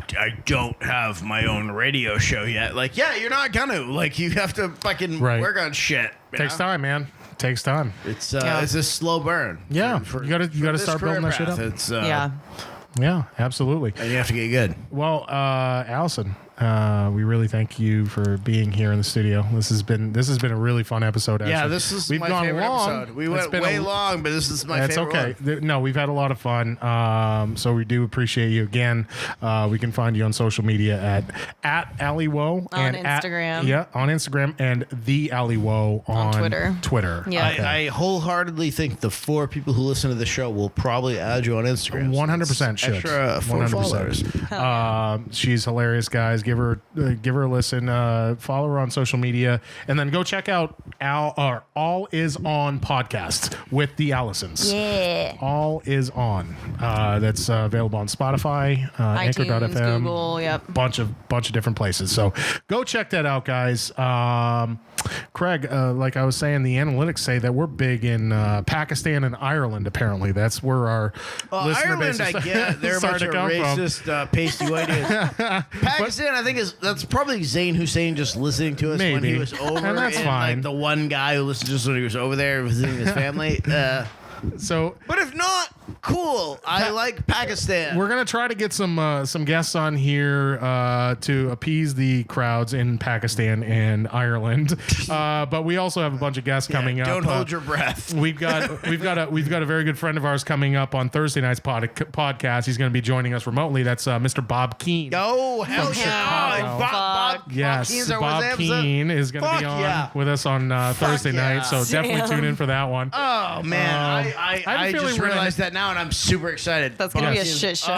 don't have my own radio show yet. Like, yeah, you're not gonna. Like, you have to fucking Right. work on shit. you Takes know? time, man. Takes time. It's a slow burn. Yeah, For you gotta this start building career that shit path, up. It's Yeah. Yeah, absolutely. and you have to get good. Well, Allison, We really thank you for being here in the studio. This has been a really fun episode. Actually. Yeah, this is my favorite episode. We went way long, but this is my favorite. It's okay. No, we've had a lot of fun. So we do appreciate you again. We can find you on social media at AlliWo on Instagram. On Instagram, and the AlliWo on Twitter. Yeah, okay. I wholeheartedly think the 4 people who listen to the show will probably add you on Instagram. 100% should. Extra 4 followers. She's hilarious, guys. Give her a listen. Follow her on social media, and then go check out All Is On podcast with the Allisons. Yeah, All Is On. That's available on Spotify, iTunes, Anchor.fm, Google, yep, bunch of different places. So go check that out, guys. Craig, like I was saying, the analytics say that we're big in Pakistan and Ireland. Apparently, that's where our listener Ireland, base I get they're a bunch of racist, pasty whiteys. Pakistan, I think that's probably Zayn Hussein just listening to us when he was over, and that's fine. Like the one guy who listened to us when he was over there visiting his family. But if not, cool. I like Pakistan. We're gonna try to get some guests on here to appease the crowds in Pakistan and Ireland. But we also have a bunch of guests coming up. Don't hold your breath. We've got a very good friend of ours coming up on Thursday night's podcast. He's going to be joining us remotely. That's Mr. Bob Keane. Oh, hell yeah! Bob Keane is going to be on with us on Thursday night. So definitely tune in for that one. Oh man, I just realized that now, and I'm super excited. That's going to be a shit show.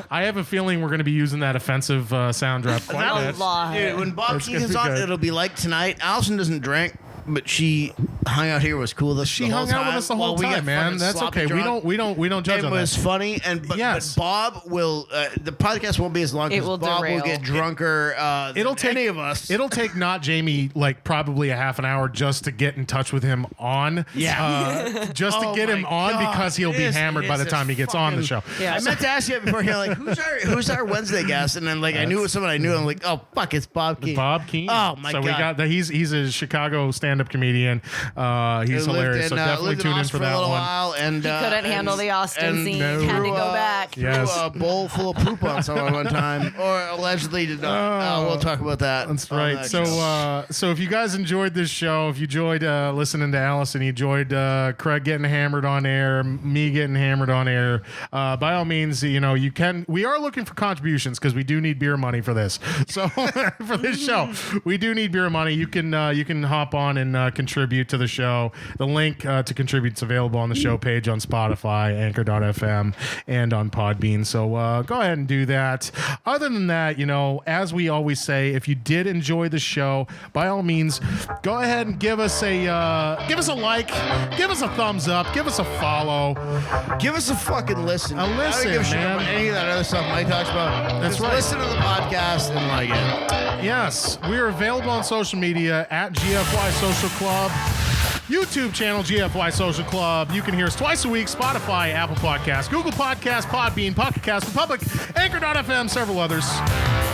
I have a feeling we're going to be using that offensive sound drop quite a bit. Dude, when Bob Keane is on, it'll be like tonight. Allison doesn't drink, but she hung out here, was cool. She hung out with us the whole time, man. That's okay. Drunk. We don't judge on that. It was funny, but Bob will. The podcast won't be as long because Bob will get drunker. It'll take any of us. It'll take not Jamie like probably a half an hour just to get in touch with him on. Yeah, just to get him on because he'll be hammered by the time he gets on the show. Yeah, I meant to ask you before here, like who's our Wednesday guest, and then like I knew it was someone I knew. I'm like, oh fuck, it's Bob Keane. Bob Keane. Oh my god. So we got he's a Chicago stand-up comedian. He's hilarious. So definitely tune in for that one. And he couldn't handle the Austin scene. Had to go back. Threw a bowl full of poop on someone one time, or allegedly did not. We'll talk about that. That's right. So if you guys enjoyed this show, if you enjoyed listening to Allison, you enjoyed Craig getting hammered on air, me getting hammered on air, by all means, you can. We are looking for contributions because we do need beer money for this. So for this show, we do need beer money. You can hop on and contribute to the show. The link to contribute is available on the show page on Spotify, Anchor.fm, and on Podbean. So go ahead and do that. Other than that, as we always say, if you did enjoy the show, by all means, go ahead and give us a like, give us a thumbs up, give us a follow, give us a fucking listen. A listen, man. About any of that other stuff Mike talks about. That's right. Listen to the podcast and like it. Yes, we are available on social media at GFY Social Club. YouTube channel, GFY Social Club. You can hear us twice a week, Spotify, Apple Podcasts, Google Podcasts, Podbean, Pocket Cast, Republic, Anchor.fm, several others.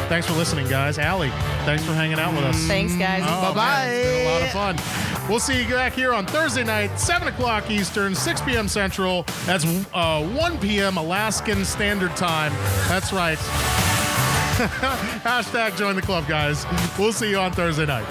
Thanks for listening, guys. Allie, thanks for hanging out with us. Thanks, guys. Bye-bye. It's been a lot of fun. We'll see you back here on Thursday night, 7 o'clock Eastern, 6 p.m. Central. That's 1 p.m. Alaskan Standard Time. That's right. Hashtag join the club, guys. We'll see you on Thursday night.